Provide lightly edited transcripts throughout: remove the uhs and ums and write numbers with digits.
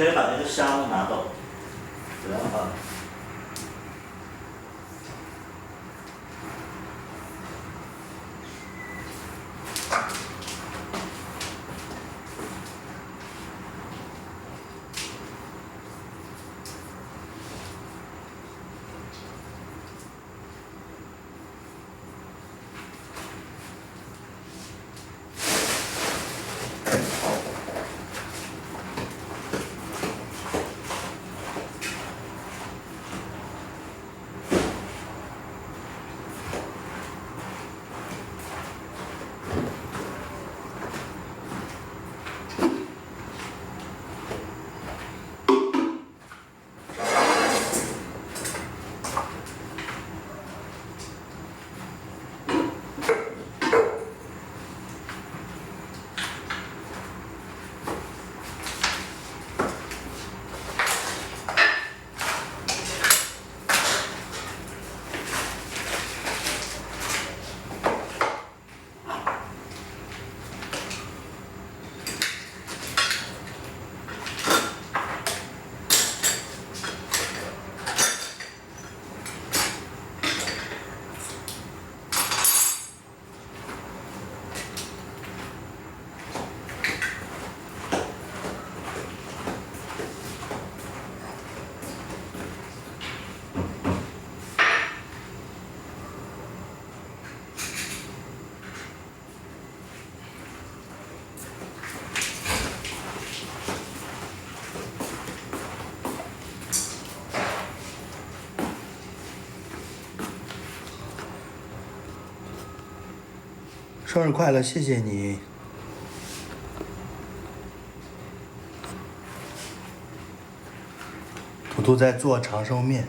可以把这个虾子拿走，不要放。生日快乐，谢谢你。图图在做长寿面。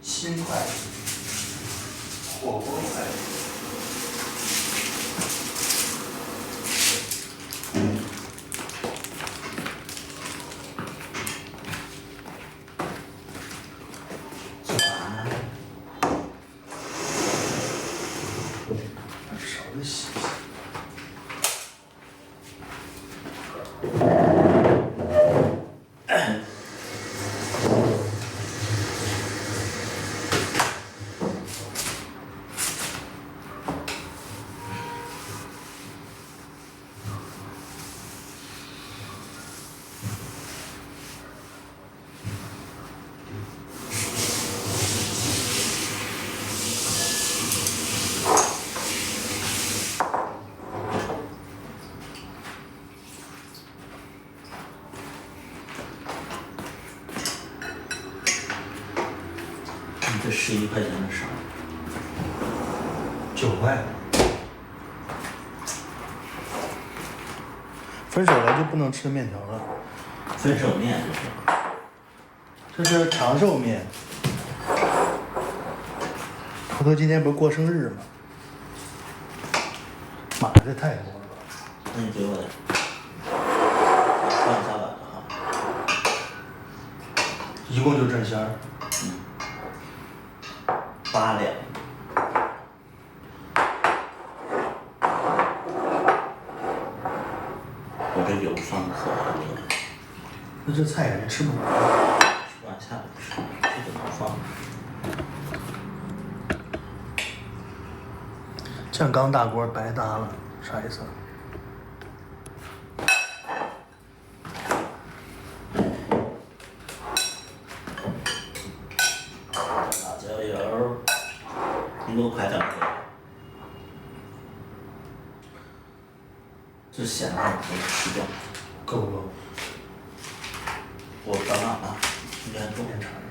新快递，火锅快递。吃啥呢？勺子洗洗。这11块钱的勺，9块。分手了就不能吃面条了。分手面这是长寿面。图图今天不是过生日吗？妈，这太多了吧！那你给我换一下碗哈。一共就这些儿。8两。我这油放可多了。那这菜也吃不完。吃完下来吃，这个能放。酱缸大锅白搭了，啥意思？辣椒油，你给我快点儿。这咸的我都吃掉。够不够？我到哪了？应该够。面尝尝。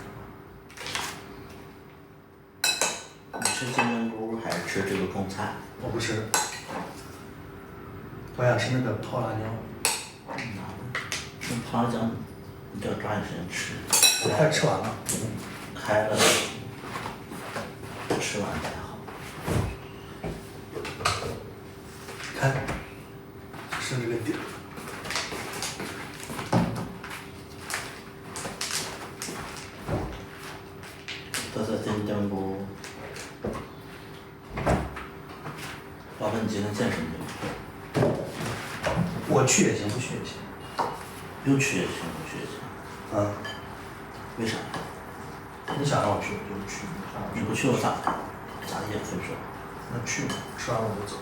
你吃金针菇还是吃这个种菜？我不吃，我想吃那个泡辣椒。吃泡辣椒，你得抓紧时间吃。我快吃完了。开了，吃完才好。看，是这个底儿。这是金针菇。老板，你今天健身去吗？我去也行，不去也行。又去也行，不去也行。嗯，为啥？你想让我去我就去，你不去我咋的？咋也分手？那去吧，吃完我就走。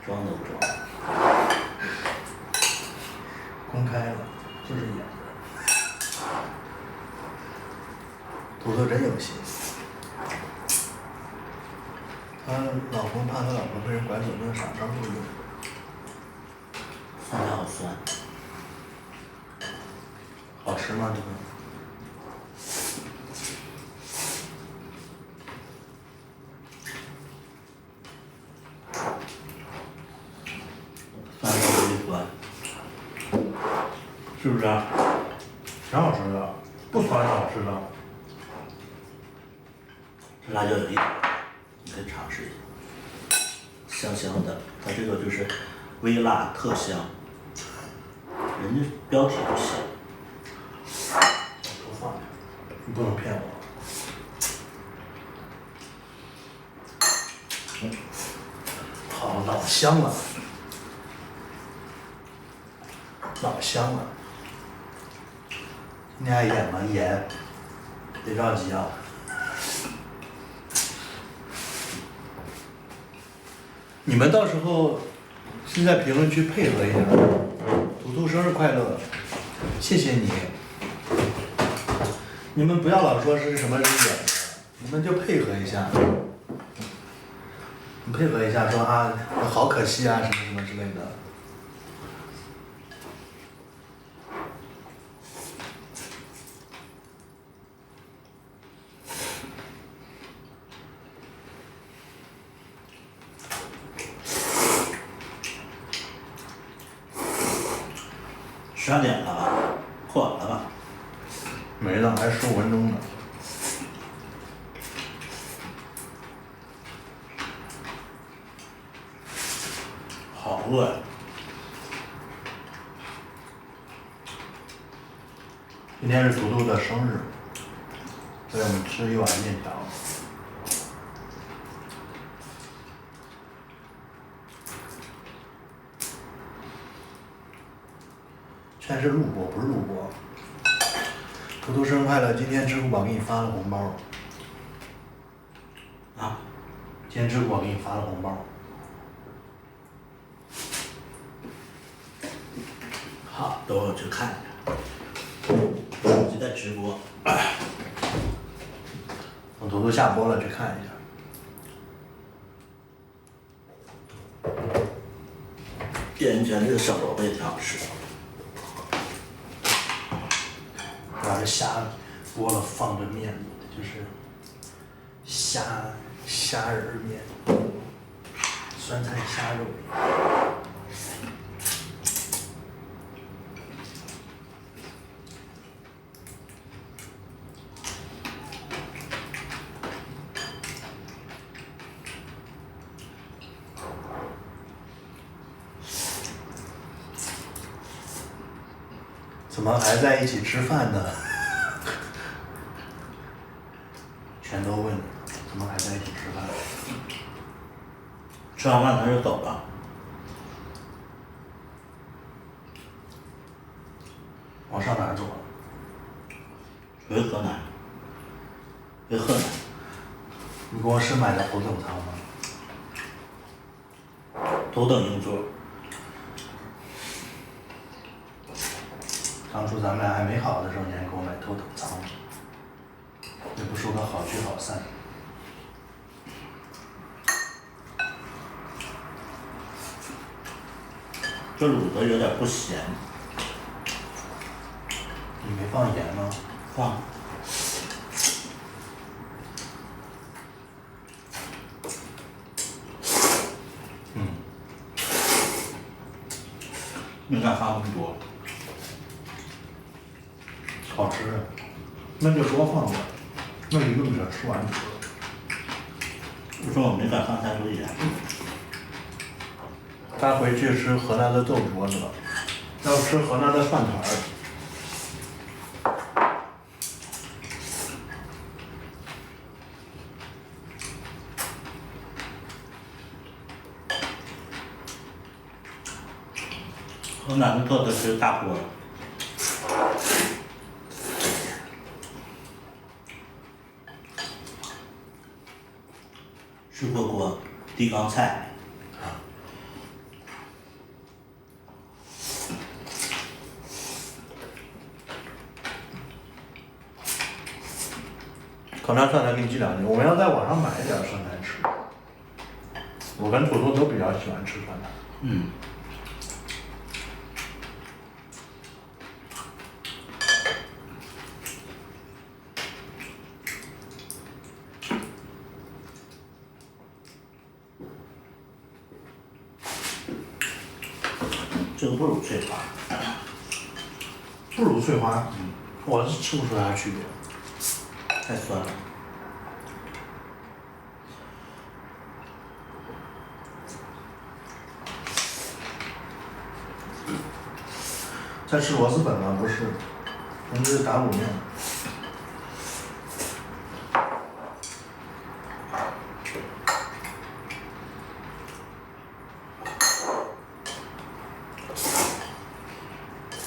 装都不装。公开了，就是演的。土豆真有心。他老婆怕他老婆被人拐走，那啥招都用。酸菜好酸。好吃吗？这个？酸菜微酸，是不是啊？挺好吃的，不酸是好吃的。这辣椒有一点，你可以尝试一下，香香的。它这个就是微辣特香，人家标题就写。多放点，你不能骗我。好，老香了，老香了。今天还演吗？演，别着急啊。你们到时候是在评论区配合一下。图图生日快乐，谢谢你。你们不要老说是什么是演的，你们就配合一下。你配合一下说啊，好可惜啊，什么什么之类的。12点了吧？过了吧？没了，还15分钟呢。好饿呀！今天是图图的生日，所以我们吃一碗面条。全是录播，不是录播。图图生日快乐！今天支付宝给你发了红包。啊？今天支付宝给你发了红包。好，等会儿我去看一下。我就在直播。等图图下播了去看一下。甜甜这个小萝卜也挺好吃的。把这虾剥了放着面里，就是虾仁面，酸菜虾肉面。怎么还在一起吃饭呢？全都问，怎么还在一起吃饭？吃完饭咱就走了。回河南，回河南。你给我是买的头等舱吗？头等硬座。当初咱们俩还没好的时候，你还给我买头等舱，也不说个好聚好散。这卤的有点不咸，你没放盐吗？放。应该放那么多。好吃，那就多放点，那一顿着吃完就得了。我说我没敢放太多盐。他回去吃河南的豆桌子了，要吃河南的饭团儿。河南的做的是大锅。石锅锅、地缸菜。河南酸菜给你寄2斤，我们要在网上买一点酸菜吃。我跟土豆都比较喜欢吃酸菜。嗯。这个不如翠花。不如翠花，我是吃不出啥区别。太酸了。在吃螺蛳粉吗？不是，我们这是打卤面。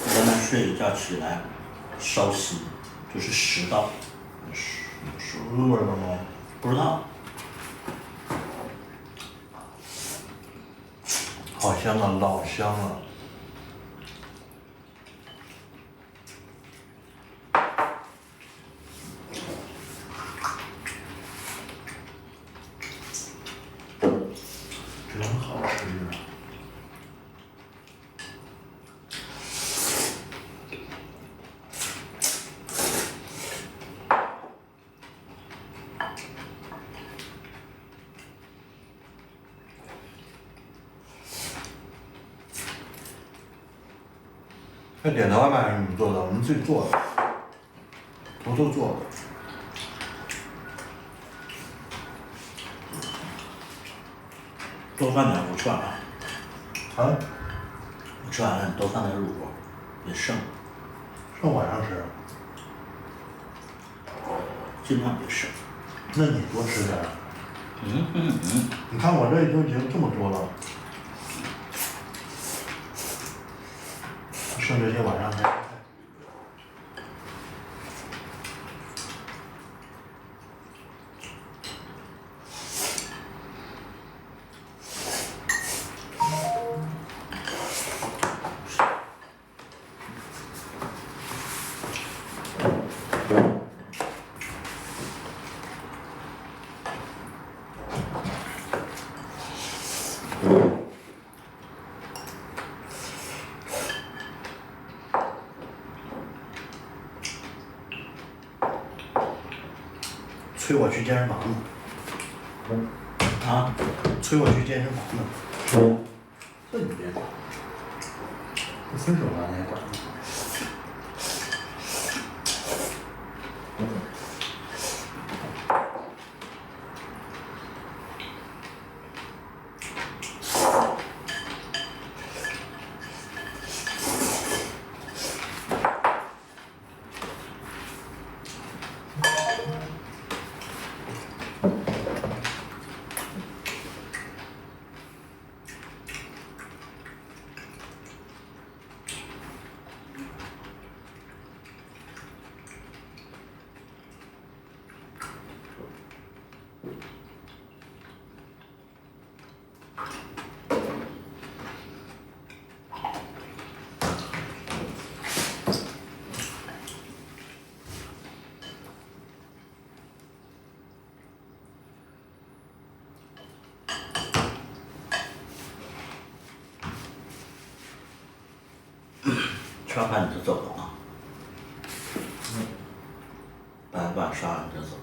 咱们睡一觉起来，烧心，就是食道。是饿了吗？不知道。好香啊，老香了。真好吃啊！这点的外卖还是你们做的？我们自己做的，图图做的。多放点，我吃完了。啊？我吃完了，你多放点卤，别剩。上晚上吃。尽量别剩。那你多吃点儿。嗯。你看我这都已经这么多了，剩这些晚上还。催我去健身房呢。啊？催我去健身房呢。这你别管，不分手了你还管？吃完饭你就走了啊？把碗刷完你就走。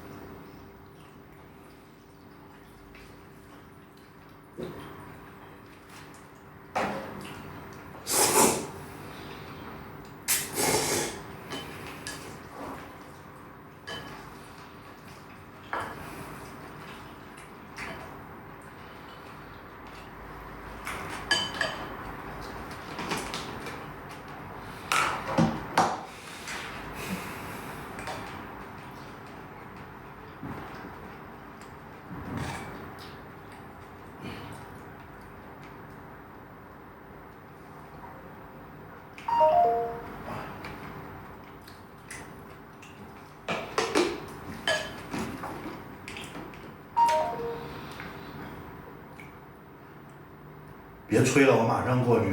别吹了，我马上过去。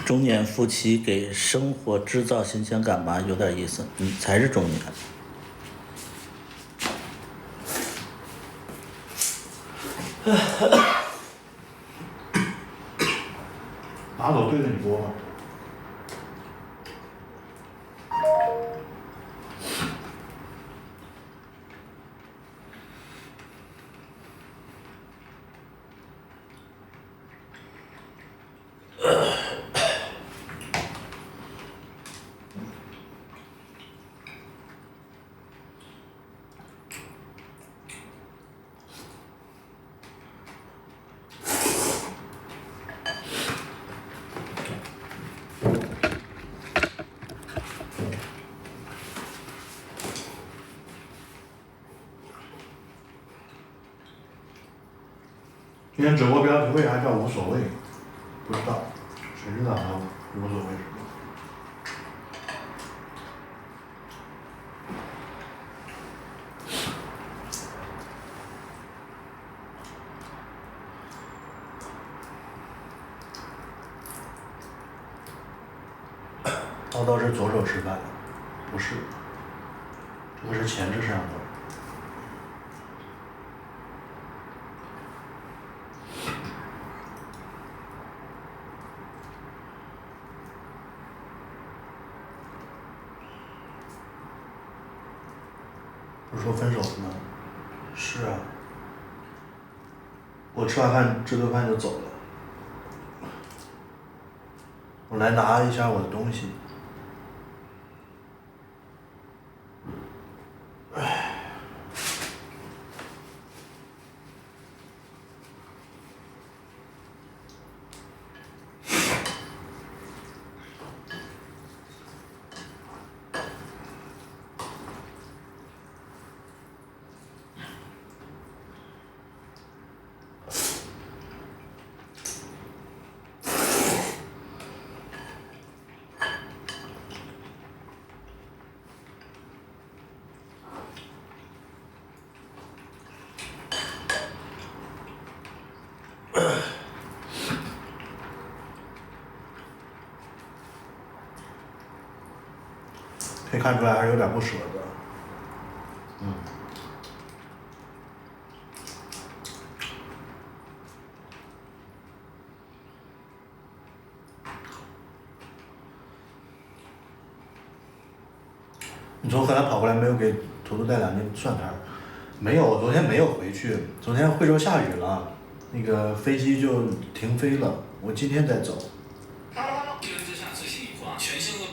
中年夫妻给生活制造新鲜感吧，有点意思。你才是中年。拿走对着你锅吧。今天直播标题为啥叫无所谓？不知道，谁知道它无所谓什么？叨叨是左手吃饭的，不是，这个是前置摄像头。不是说分手了吗？是啊，我吃完饭这顿饭就走了，我来拿一下我的东西。可以看出来还是有点不舍得。你从河南跑过来没有给图图带两斤蒜苔？没有，昨天没有回去。昨天惠州下雨了，那个飞机就停飞了。我今天再走。一人之下最新一话，全新的。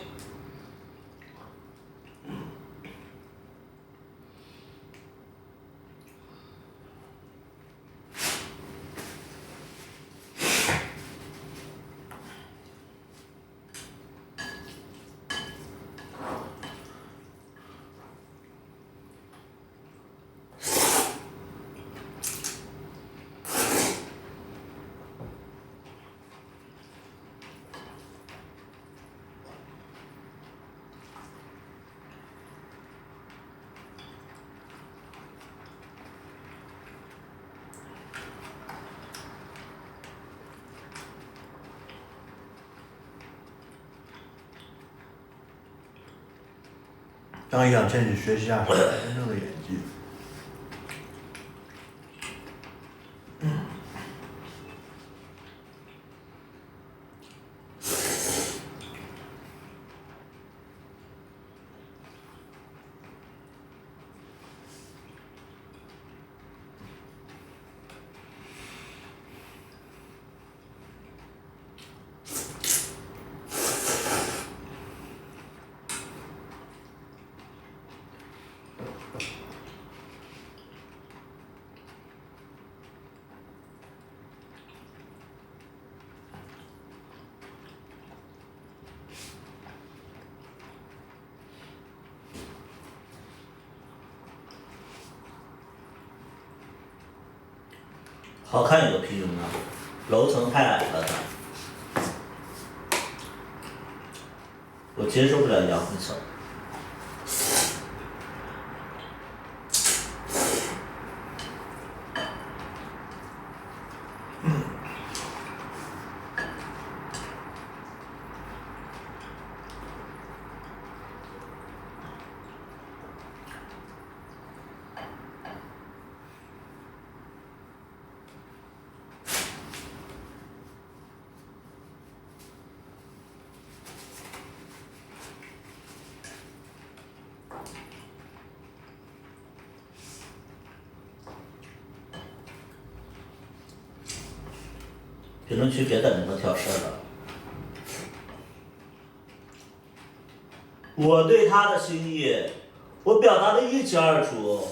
让易烊千玺学习一下什么是真正的演技。好看有个屁用啊，楼层太矮了它，我接受不了阳台层。评论区别在那么挑事儿了。我对他的心意，我表达的一清二楚。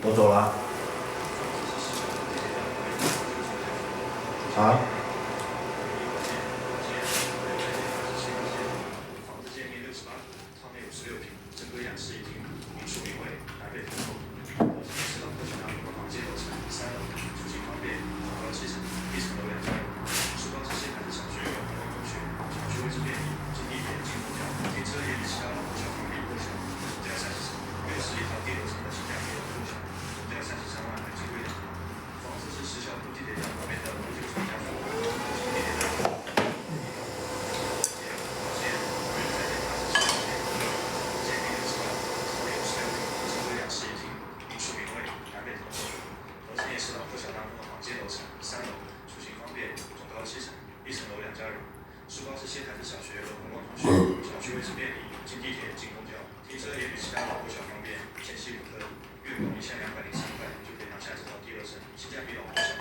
我走了。啊？房子建面68，上面有16平，整个洋式一厅，民宿名为台北风口。是老客厅啊，房间楼层3楼，出行方便，总高7层，1层楼2家有。时光之线还是小学有公共学，小区位置便利，近地铁、近公交，停车也比其他老小房比过小，总价30层，没有是一套第2层的新家没有过小，总价33万，还金贵2房。房子是10小时地铁站旁边的59家服务。区位置便利，进地铁、进公交，停车也比其他老破小方便。前期5科，月供1203块就可以拿下这套第2层，性价比老破小。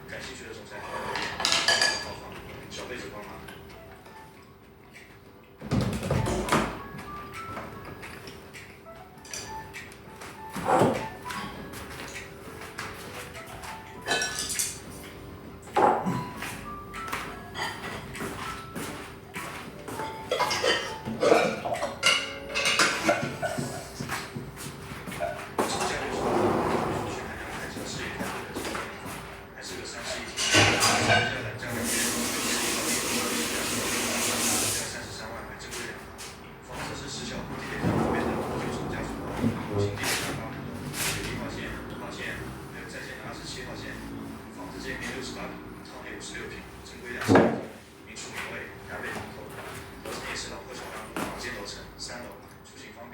感兴趣的总裁朋友留言，豪放，小辈子帮忙。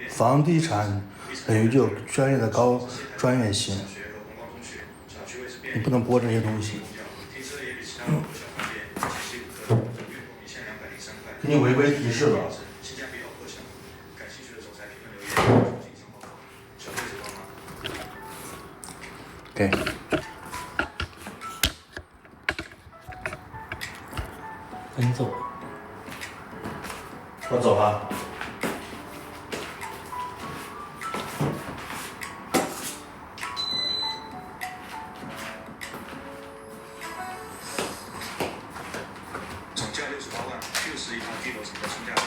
房地产等于就有专业的高专业性，你不能播这些东西，给你违规提示了。给。那你走吧。我走了。总价68万，又是一套地楼层的性价比。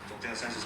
总价30。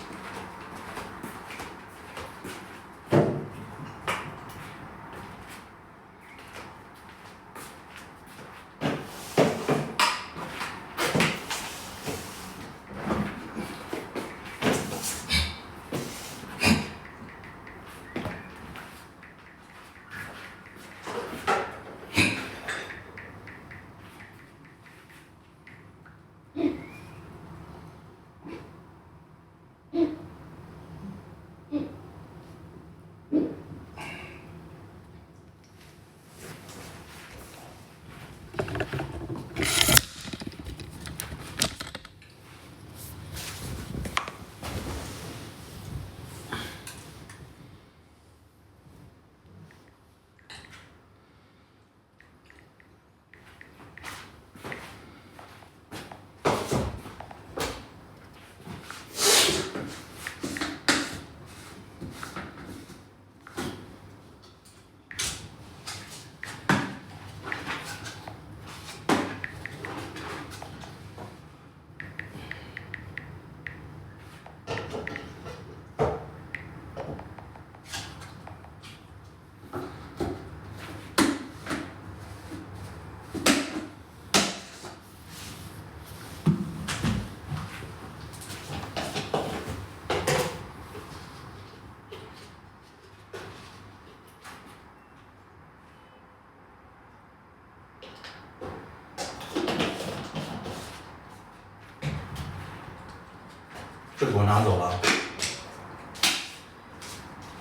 这给我拿走了。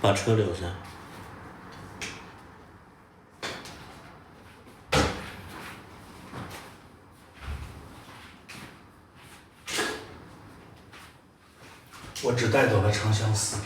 把车留下。我只带走了长相思。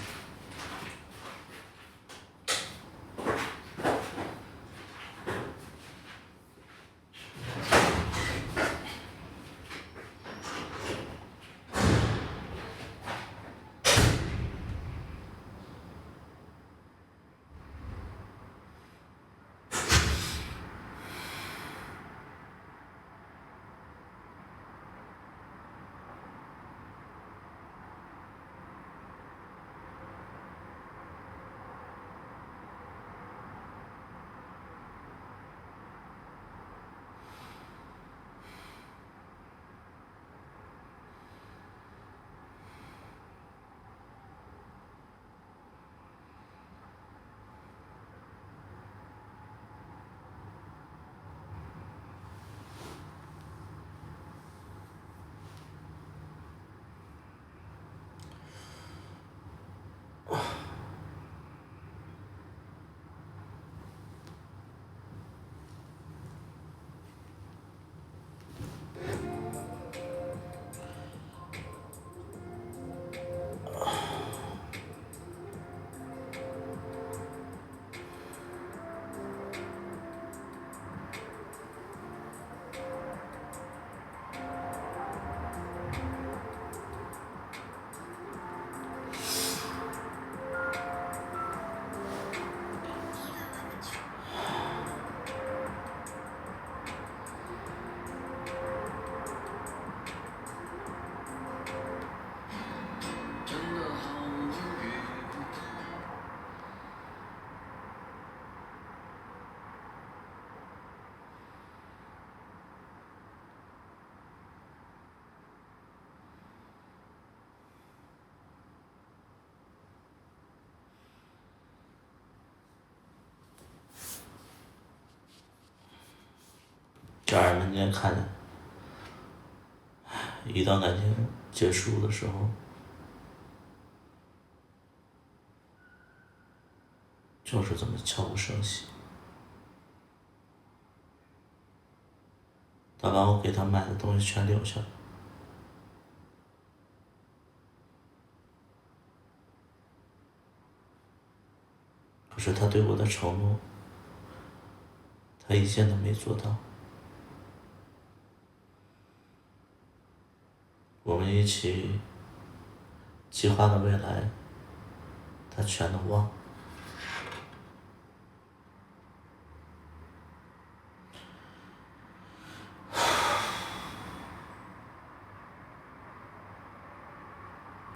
家人们你也看见，一段感情结束的时候，就是这么悄无声息。他把我给他买的东西全留下了，可是他对我的承诺，他一件都没做到。我们一起计划的未来，他全都忘了。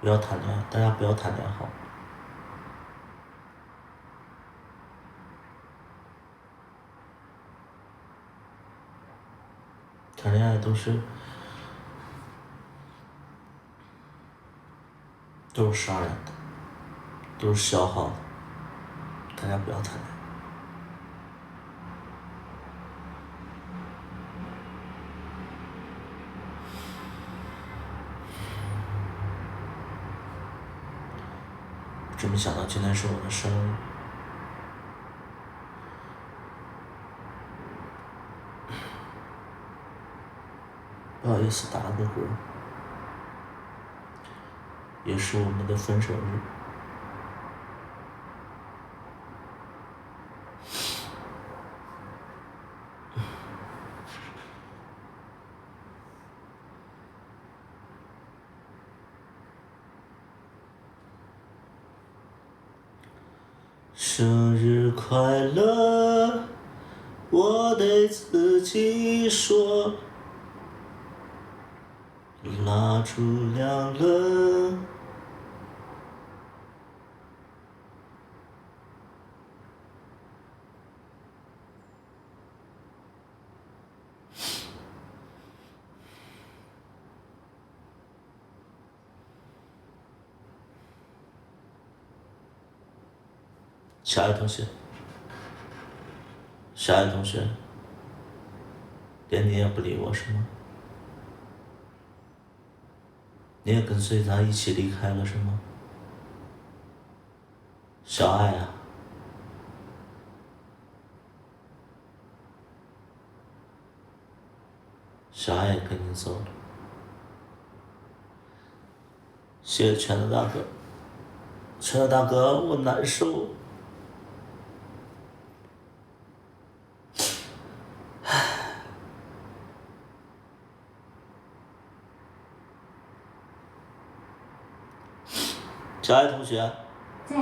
不要谈恋爱，大家不要谈恋爱好吗？谈恋爱都是伤人的，都是消耗的，大家不要谈恋爱。真没想到今天是我的生日，不好意思打了个嗝，也是我们的分手日。生日快乐，我对自己说。蜡烛亮了，小爱同学，小爱同学，连你也不理我是吗？你也跟随他一起离开了是吗？小爱啊，小爱也跟你走了。谢谢全的大哥，全的大哥，我难受。小爱同学，在。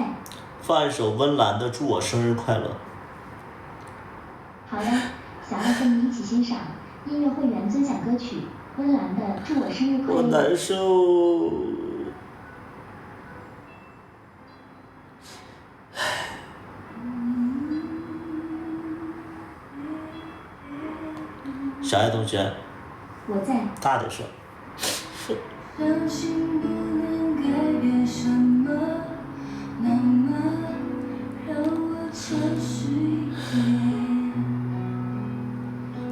放一首温岚的《祝我生日快乐》。好的，小爱和你一起欣赏音乐会员尊享歌曲温岚的《祝我生日快乐》。我难受。小爱同学，我在。大点声。相信不能改变什么，那么让我诚实一点。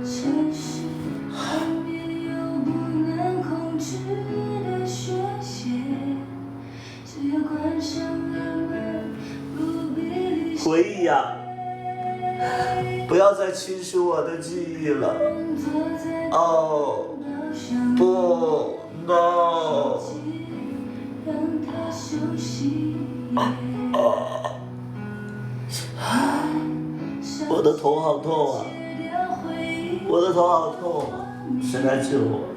城市旁边有不能控制的宣泄，只要关上了门，不必理会。回忆呀，不要再侵蚀我的记忆了。哦，不。No， 我的头好痛啊！我的头好痛啊！谁来救我？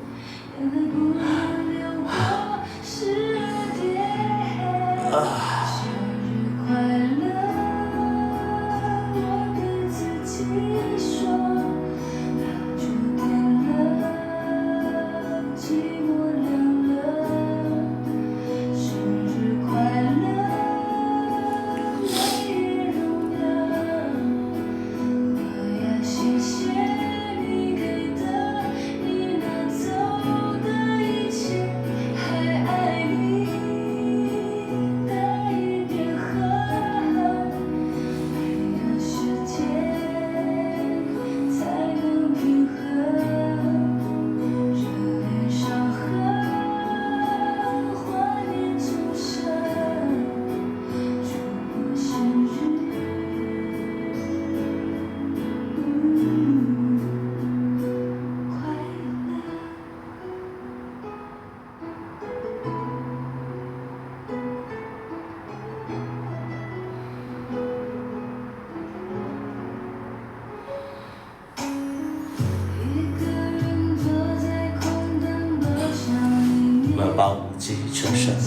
把我们的记忆全删掉。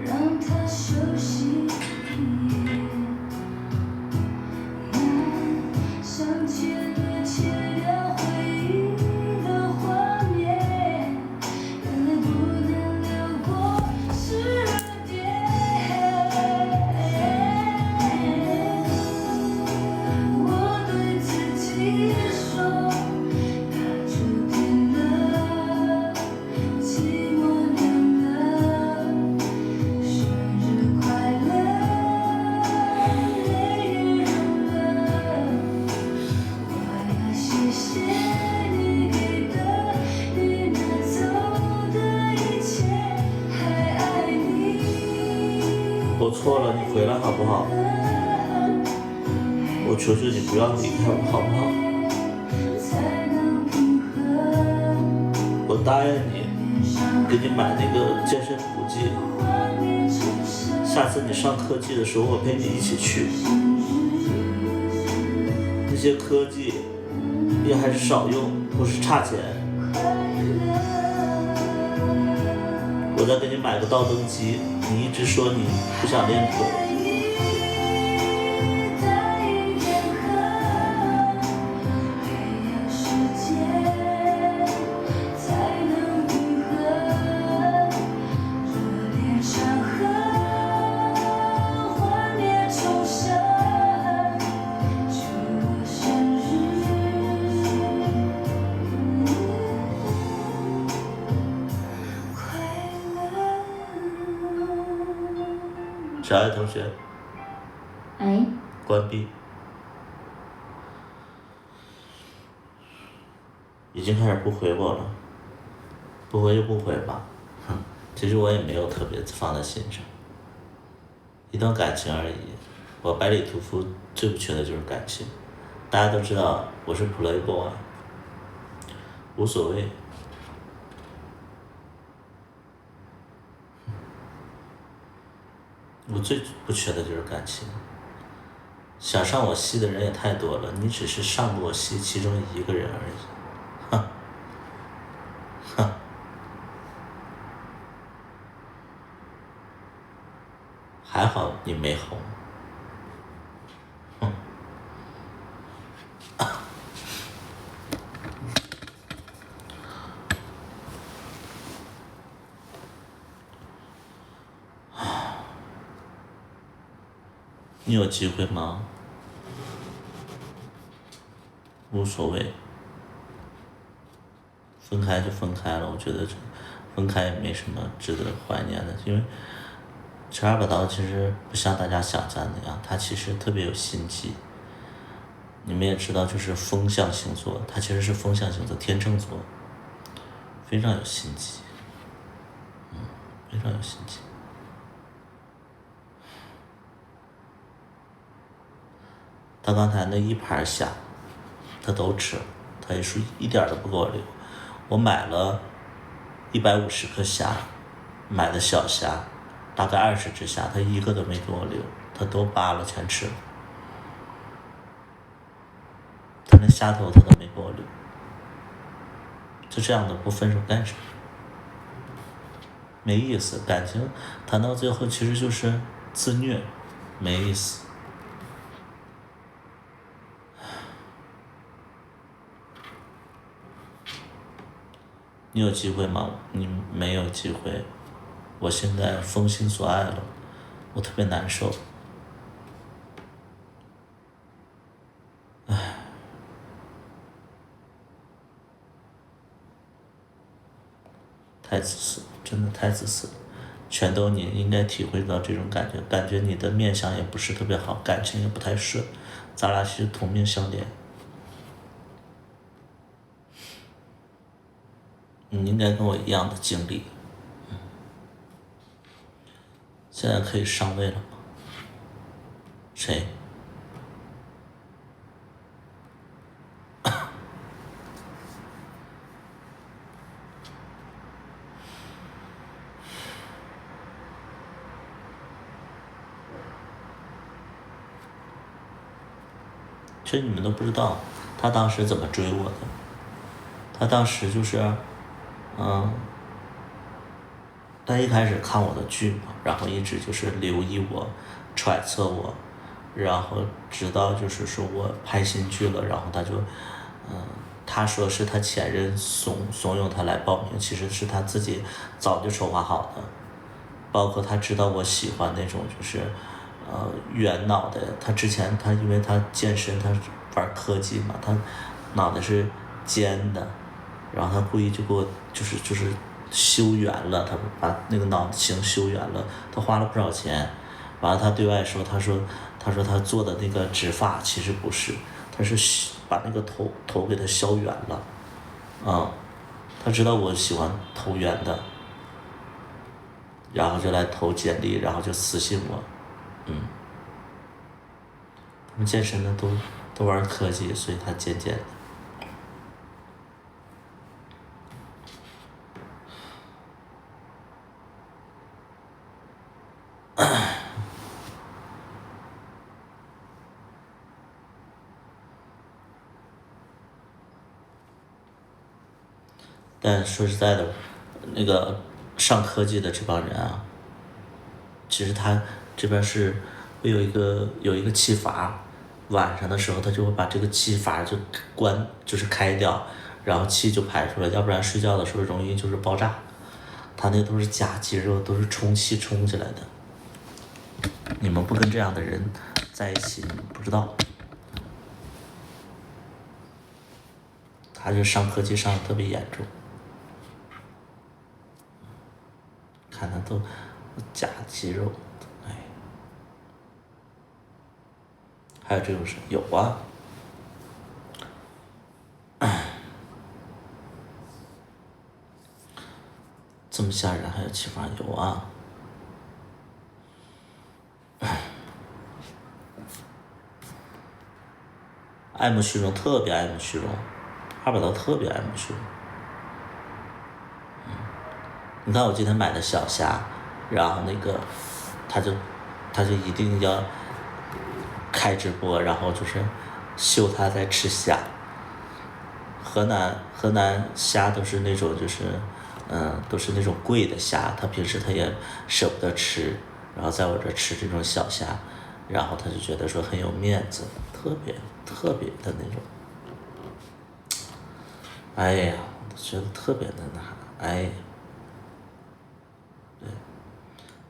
让它休息。想切断切掉回忆的画面，眼泪不能流过湿了点。我对自己说，它注定了寂寞凉了。生日快乐，泪也融了。我要谢谢你给的，你拿走的一切，还爱你。我错了，你回来好不好？我求求你不要离开我好不好？才能平衡。我答应你，给你买那个健身补剂，幻灭重生。下次你上科技的时候我陪你一起去。那些科技也还是少用，不是差钱。我再给你买个倒蹬机，你一直说你不想练腿。小爱同学，哎，关闭。已经开始不回我了，不回就不回吧。哼，其实我也没有特别放在心上，一段感情而已。我百里屠夫最不缺的就是感情。大家都知道我是 playboy， 无所谓。我最不缺的就是感情。想上我戏的人也太多了，你只是上过我戏其中一个人而已。哼，哼。还好你没红。哼。你有机会吗？无所谓，分开就分开了。我觉得分开也没什么值得怀念的，因为十二把刀其实不像大家想象那样，它其实特别有心机。你们也知道，就是风象星座，它其实是风象星座，天秤座，非常有心机，非常有心机。他刚才那一盘虾，他都吃了，他也是一点都不给我留。我买了150颗虾，买的小虾，大概20只虾，他一个都没给我留，他都扒了全吃了。他连虾头他都没给我留，就这样的不分手干什么？没意思，感情谈到最后其实就是自虐，没意思。你有机会吗？你没有机会。我现在封心所爱了，我特别难受。唉，太自私了，真的太自私了。全都你应该体会到这种感觉，感觉你的面相也不是特别好，感情也不太顺，咱俩其实同命相连。你应该跟我一样的经历。现在可以上位了吗？谁？其实你们都不知道，他当时怎么追我的。他当时就是，他一开始看我的剧嘛，然后一直就是留意我，揣测我，然后直到就是说我拍新剧了，然后他就，他说是他前任怂恿他来报名，其实是他自己早就筹划好的，包括他知道我喜欢那种就是，圆脑袋，他之前他因为他健身，他玩科技嘛，他脑袋是尖的，然后他故意就给我就是修圆了，他把那个脑型修圆了，他花了不少钱，完了他对外说，他说他做的那个植发其实不是，他是把那个头给他削圆了，他知道我喜欢头圆的，然后就来投简历，然后就私信我，他们健身的都玩科技，所以他渐渐的。但说实在的，那个上科技的这帮人啊，其实他这边是会有一个气阀，晚上的时候他就会把这个气阀就就是开掉，然后气就排出来，要不然睡觉的时候容易就是爆炸。他那都是假肌肉，都是充气充起来的。你们不跟这样的人在一起，你不知道。他就上科技上的特别严重。看他都假肌肉，哎，还有这种事有啊，这么吓人还有气阀有啊，爱慕虚荣，特别爱慕虚荣，二把刀特别爱慕虚荣。你看我今天买的小虾，然后那个他就一定要开直播，然后就是秀他在吃虾。河南虾都是那种就是都是那种贵的虾，他平时他也舍不得吃，然后在我这吃这种小虾，然后他就觉得说很有面子，特别的那种。哎呀，我觉得特别的那哎呀。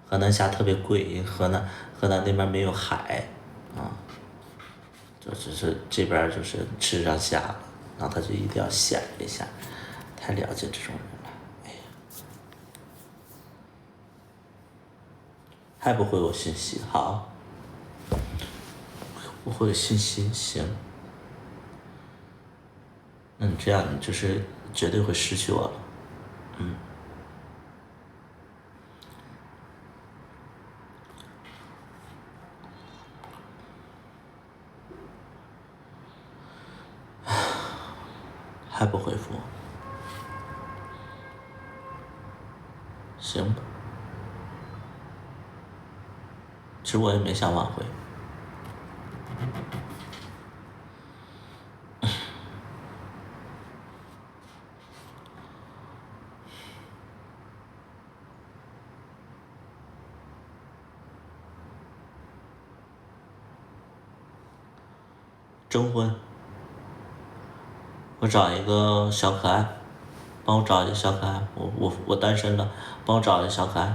河南虾特别贵，因为河南那边没有海，就是这边就是吃上虾了，然后他就一定要显摆一下，太了解这种人了，哎呀，还不回我信息，好，不回我信息，行，那你这样你就是绝对会失去我了，还不回复我，行吧。其实我也没想挽回。征婚。我找一个小可爱，帮我找一个小可爱，我单身了，帮我找一个小可爱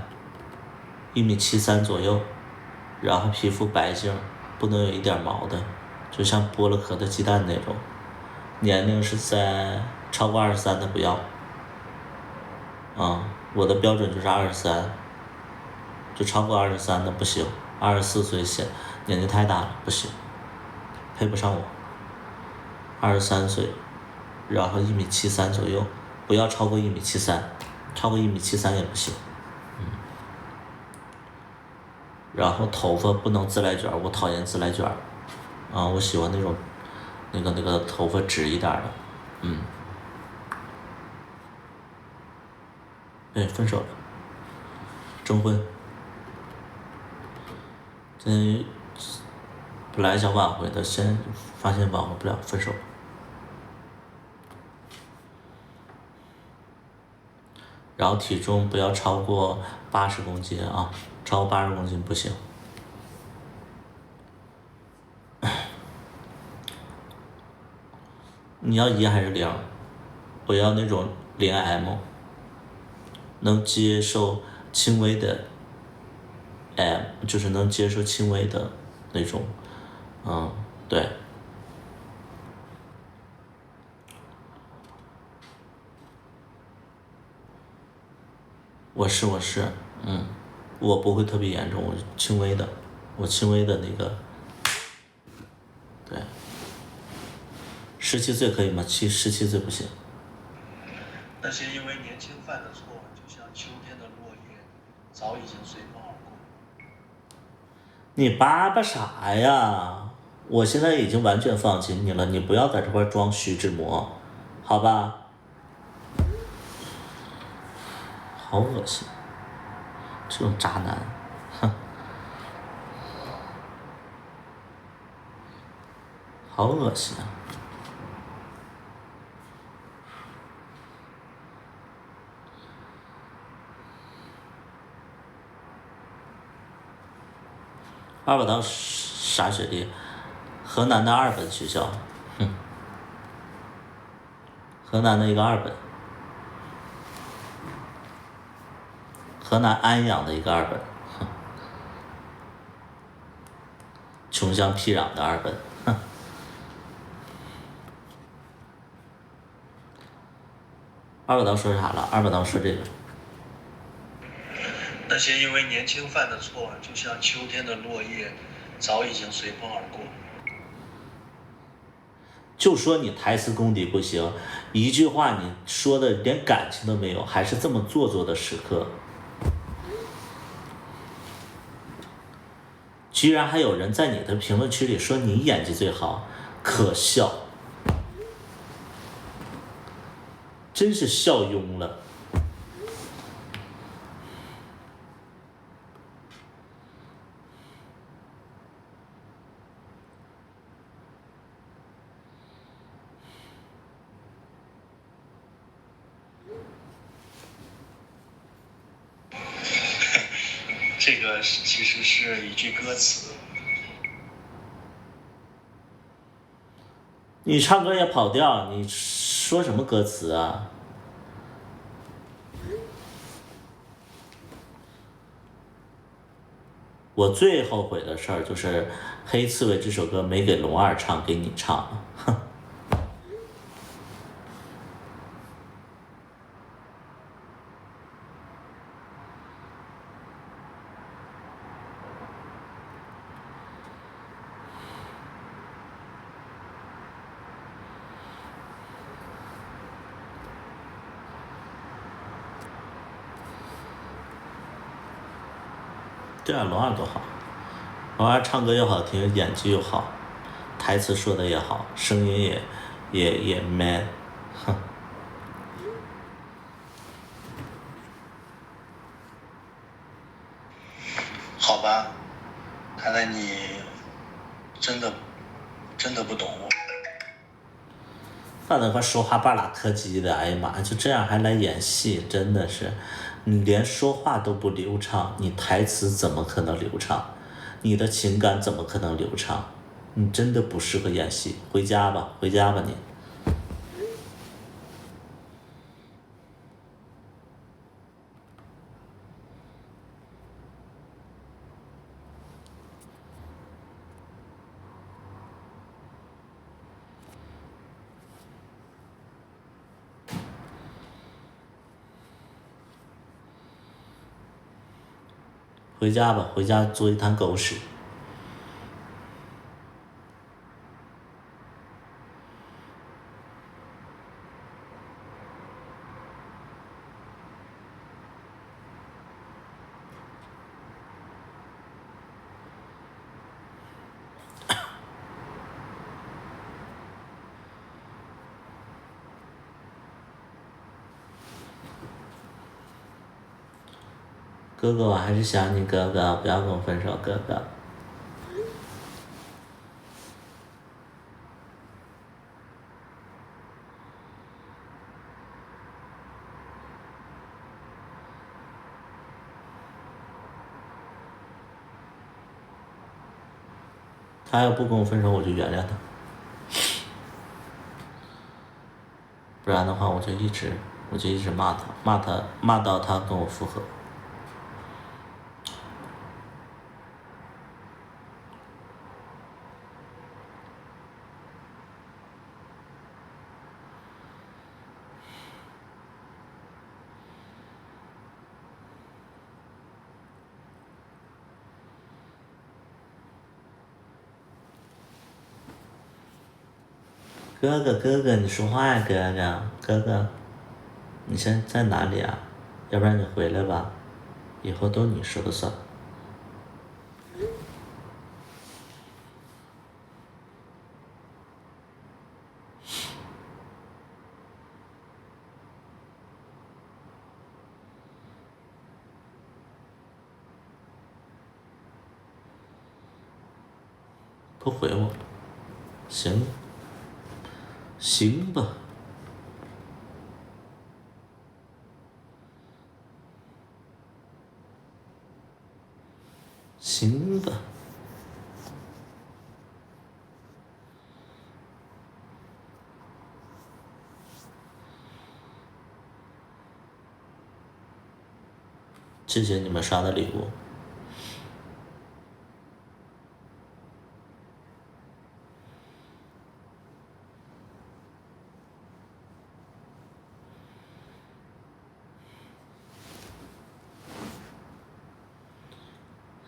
，1.73米左右，然后皮肤白净，不能有一点毛的，就像剥了壳的鸡蛋那种，年龄是在超过23的不要，我的标准就是23，就超过23的不行，24岁显年纪太大了不行，配不上我，23岁。然后1.73米左右，不要超过1.73米，超过1.73米也不行。然后头发不能自来卷，我讨厌自来卷，我喜欢那种，那个头发直一点的，对，分手了，征婚。今天本来想挽回的，先发现挽回不了，分手了。然后体重不要超过80公斤啊，超过80公斤不行。你要1还是0？我要那种0M，能接受轻微的 M， 就是能接受轻微的那种，对。我是，我不会特别严重，我轻微的，我轻微的那个，对。17岁可以吗？17岁不行。那些因为年轻犯的错，就像秋天的落叶，早已经随风而过。你叭叭啥呀？我现在已经完全放弃你了，你不要在这块装徐志摩，好吧？好恶心，这种渣男，哼，好恶心啊！二把刀啥学历？河南的2本学校，河南的一个2本，河南安阳的一个2本，穷乡僻壤的2本，二把刀说啥了？二把刀说这个。那些因为年轻犯的错，就像秋天的落叶，早已经随风而过。就说你台词功底不行，一句话你说的连感情都没有，还是这么做作的时刻，居然还有人在你的评论区里说你演技最好，可笑，真是笑晕了。这个其实是一句歌词。你唱歌也跑调，你说什么歌词啊？我最后悔的事儿就是《黑刺猬》这首歌没给龙二唱，给你唱了，哼。对啊，龙二多好，龙二唱歌又好听，演技又好，台词说的也好，声音也 man， 哼。好吧，看来你真的不懂我。放那块说话半拉柯基的，哎呀妈，就这样还来演戏，真的是，你连说话都不流畅，你台词怎么可能流畅？你的情感怎么可能流畅？你真的不适合演戏，回家吧，回家吧你。回家吧，回家做一滩狗屎。哥哥，我还是想你，哥哥，不要跟我分手，哥哥。他要不跟我分手，我就原谅他，不然的话我就一直骂他，骂到他跟我复合。哥哥，你说话呀，哥哥，你现在在哪里啊？要不然你回来吧，以后都你说了算。不回我，行吧。行吧。谢谢你们刷的礼物。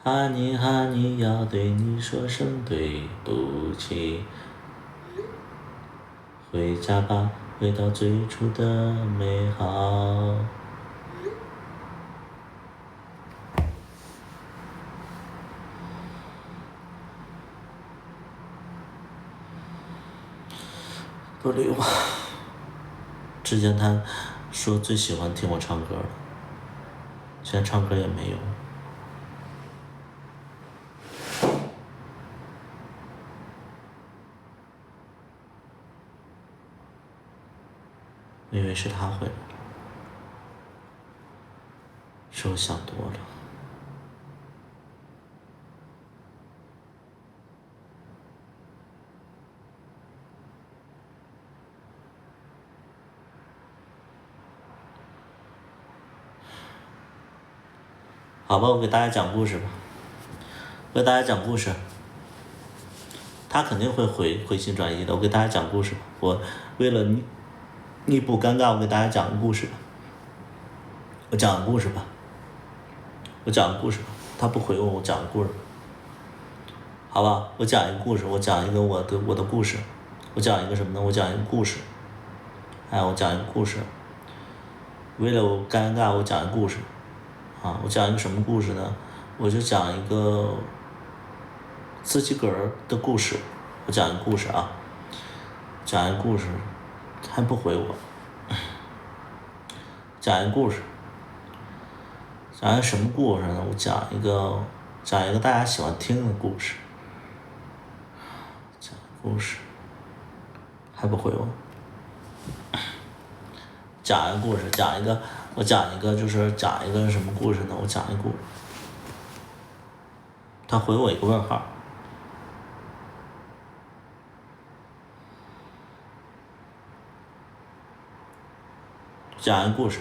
哈尼，要对你说声对不起。回家吧，回到最初的美好。不理我。之前他说最喜欢听我唱歌了，现在唱歌也没用。我以为是他回来了，是我想多了。好吧，我给大家讲故事吧。我给大家讲故事，他肯定会回心转意的。我给大家讲故事吧。我为了弥补尴尬，我给大家讲个故事吧。我讲个故事吧。他不回我，我讲个故事。好吧，我讲一个故事，我讲一个我的故事。我讲一个什么呢？我讲一个故事。我讲一个故事。为了我尴尬，我讲一个故事。我讲一个什么故事呢？我就讲一个自己个儿的故事。我讲一个故事啊，讲一个故事，还不回我。讲一个故事，讲一个什么故事呢？我讲一个大家喜欢听的故事。讲故事，还不回我。讲一个故事，我讲一个就是讲一个什么故事呢？我讲一个故事，他回我一个问号。讲一个故事，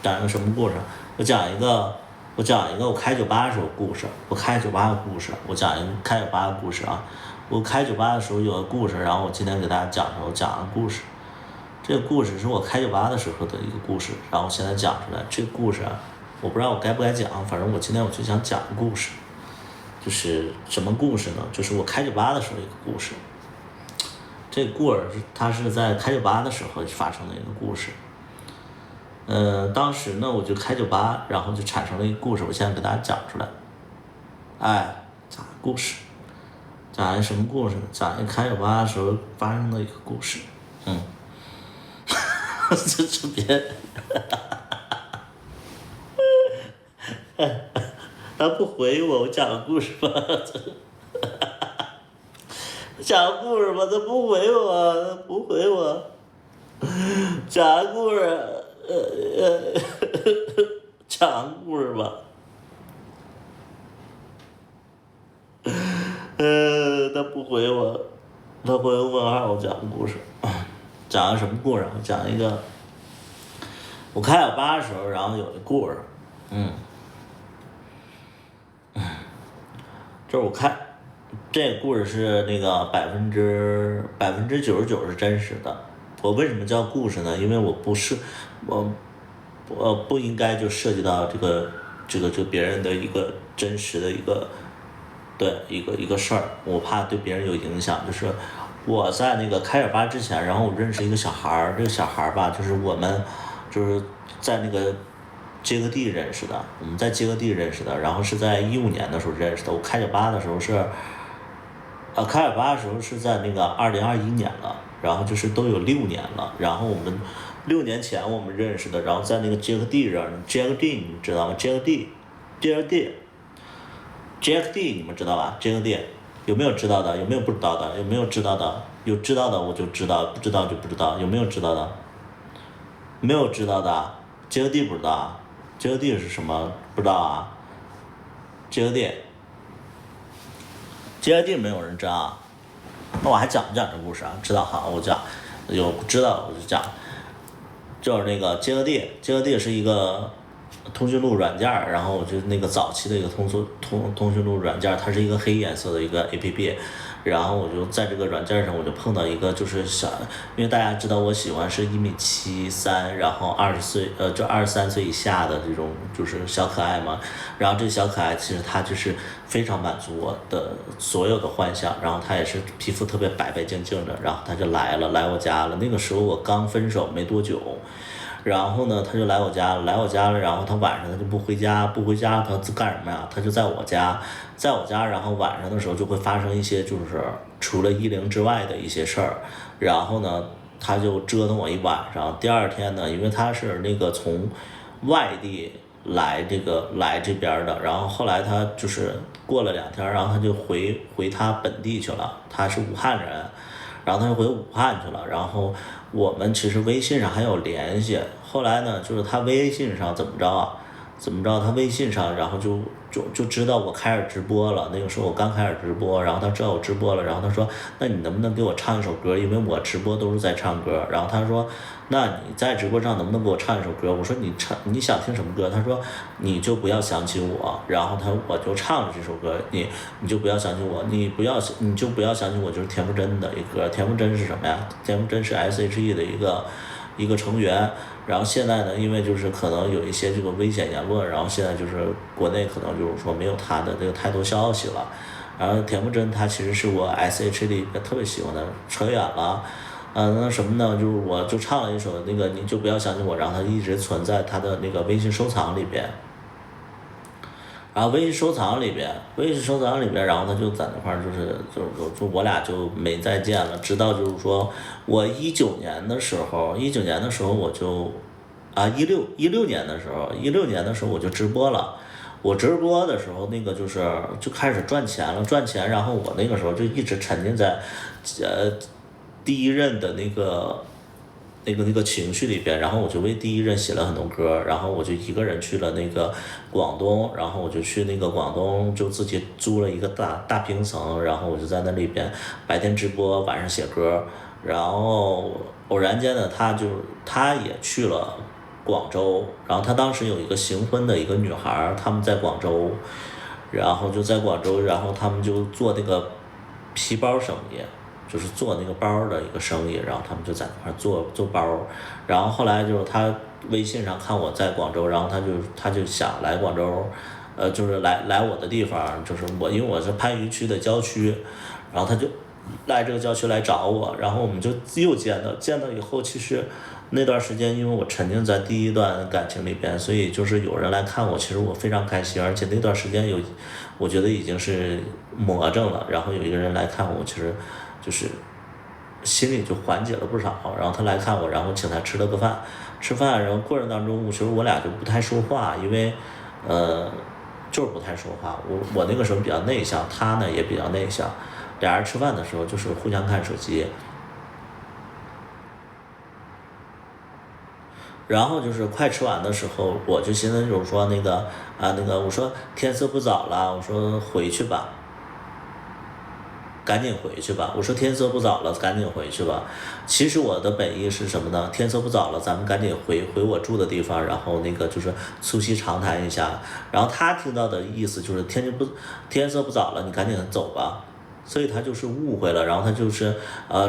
讲一个什么故事？我讲一个我开酒吧的时候故事。我开酒吧的故事，我讲一个开酒吧的故事啊。我开酒吧的时候有个故事，然后我今天给大家讲的时候讲个故事。这个故事是我开酒吧的时候的一个故事，然后我现在讲出来。这个故事我不知道我该不该讲，反正我今天就想讲个故事。就是什么故事呢？就是我开酒吧的时候一个故事。这个故事它是在开酒吧的时候发生的一个故事。当时呢，我就开酒吧，然后就产生了一个故事，我现在给大家讲出来。讲故事，讲一什么故事呢？讲一开酒吧的时候发生的一个故事。这别，他不回我，我讲个故事吧。讲个故事吧，他不回我，讲个故事。讲个故事吧。不回我，他回个问号，我讲个故事，讲个什么故事？我讲一个，我开小巴的时候，然后有一故事，就是我开，这个故事是那个99%是真实的。我为什么叫故事呢？因为我不应该就涉及到这个别人的一个真实的一个事儿，我怕对别人有影响。就是我在那个开小巴之前，然后我认识一个小孩儿，这个小孩儿吧，就是我们就是在那个接个地认识的，我们在接个地认识的，然后是在15年的时候认识的。我开小巴的时候是，开小巴的时候是在那个2021年了，然后就是都有6年了，然后我们6年前我们认识的，然后在那个接个地上，接个地你知道吗？接个地你们知道吧？接个地有没有知道的？有没有不知道的？有没有知道的？有知道的我就知道，不知道就不知道。有没有知道的？没有知道的，接个地不知道。接个地是什么？不知道啊。接个地没有人知道啊。那我还讲不讲这故事啊？知道哈，我讲，有知道我就讲。就是那个接个地是一个通讯录软件，然后我就那个早期的一个通讯录软件，它是一个黑颜色的一个 APP， 然后我就在这个软件上我就碰到一个就是小，因为大家知道我喜欢是1.73米，然后20岁就23岁以下的这种就是小可爱嘛，然后这个小可爱其实它就是非常满足我的所有的幻想，然后它也是皮肤特别白净净的，然后它就来我家了。那个时候我刚分手没多久，然后呢他就来我家了，然后他晚上他就不回家他干什么呀？他就在我家，然后晚上的时候就会发生一些就是除了110之外的一些事儿，然后呢他就折腾我一晚上。第二天呢，因为他是那个从外地来这边的，然后后来他就是过了2天，然后他就回他本地去了，他是武汉人，然后他就回武汉去了，然后我们其实微信上还有联系。后来呢，就是他微信上怎么着，他微信上然后就知道我开始直播了。那个时候我刚开始直播，然后他知道我直播了，然后他说那你能不能给我唱一首歌，因为我直播都是在唱歌。然后他说那你在直播上能不能给我唱一首歌？我说你想听什么歌？他说你就不要想起我。然后我就唱了这首歌，你就不要想起我，你就不要想起我，就是田馥甄的一个歌。田馥甄是什么呀？田馥甄是 S.H.E 的一个成员。然后现在呢，因为就是可能有一些这个危险言论，然后现在就是国内可能就是说没有他的这个太多消息了。然后田馥甄他其实是我 S.H.E 里特别喜欢的。扯远了，那什么呢？就是我就唱了一首那个你就不要想起我，然后他一直存在他的那个微信收藏里边。然后微信收藏里边，然后他就在那块儿，就我俩就没再见了。直到就是说我19年的时候我就16年的时候我就直播了。我直播的时候那个就开始赚钱，然后我那个时候就一直沉浸在第一任的那个情绪里边，然后我就为第一任写了很多歌，然后我就一个人去了那个广东，然后我就去那个广东就自己租了一个大平层，然后我就在那里边白天直播，晚上写歌。然后偶然间呢，他也去了广州，然后他当时有一个行婚的一个女孩，他们在广州，然后然后他们就做那个皮包生意，就是做那个包的一个生意，然后他们就在那块做包。然后后来就是他微信上看我在广州，然后他就想来广州，就是来我的地方，就是因为我是番禺区的郊区，然后他就来这个郊区来找我，然后我们就又见到以后，其实那段时间因为我沉浸在第一段感情里边，所以就是有人来看我，其实我非常开心，而且那段时间我觉得已经是魔怔了，然后有一个人来看我，其实就是心里就缓解了不少。然后他来看我，然后请他吃了个饭，然后过程当中其实我俩就不太说话，因为就是不太说话。我那个时候比较内向，他呢也比较内向，俩人吃饭的时候就是互相看手机。然后就是快吃完的时候，我就寻思就是说那个我说天色不早了，我说回去吧。赶紧回去吧。我说天色不早了，赶紧回去吧。其实我的本意是什么呢？天色不早了，咱们赶紧回我住的地方，然后那个就是促膝长谈一下。然后他听到的意思就是天色不早了，你赶紧走吧。所以他就是误会了，然后他就是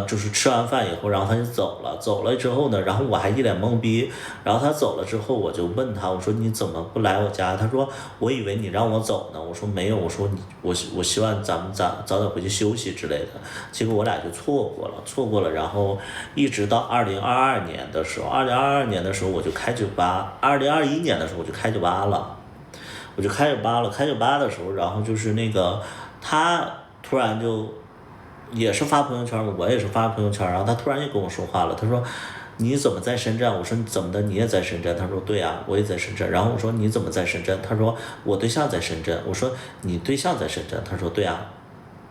就是吃完饭以后，然后他就走了。走了之后呢，然后我还一脸懵逼。然后他走了之后，我就问他，我说你怎么不来我家？他说我以为你让我走呢。我说没有，我说我希望咱们早点回去休息之类的。结果我俩就错过了。然后一直到2022年的时候，2022年的时候我就开酒吧，2021年的时候我就开酒吧了。开酒吧的时候，然后就是那个他突然就也是发朋友圈，我也是发朋友圈，然后他突然就跟我说话了，他说你怎么在深圳？我说你怎么的？你也在深圳？他说对啊，我也在深圳。然后我说你怎么在深圳？他说我对象在深圳。我说你对象在深圳？他说对啊。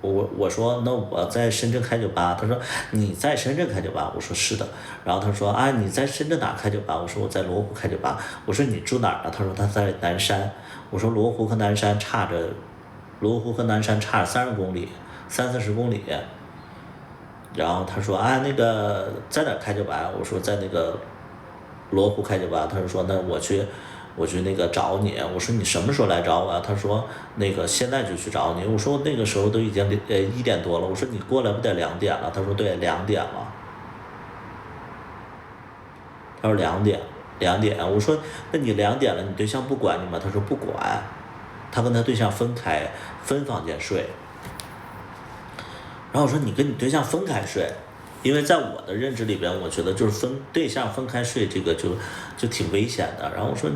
我说那我在深圳开酒吧。他说你在深圳开酒吧？我说是的。然后他说啊你在深圳哪开酒吧？我说我在罗湖开酒吧。我说你住哪儿呢？他说他在南山。我说罗湖和南山差着30公里，30-40公里。然后他说啊那个在哪儿开酒吧？我说在那个罗湖开酒吧。他就说那我去那个找你。我说你什么时候来找我啊？他说那个现在就去找你。我说那个时候都已经1点多了。我说你过来不得2点了？他说对，2点了。他说2点。我说那你2点了，你对象不管你吗？他说不管，他跟他对象分房间睡。然后我说你跟你对象分开睡，因为在我的认知里边，我觉得就是对象分开睡这个就挺危险的。然后我说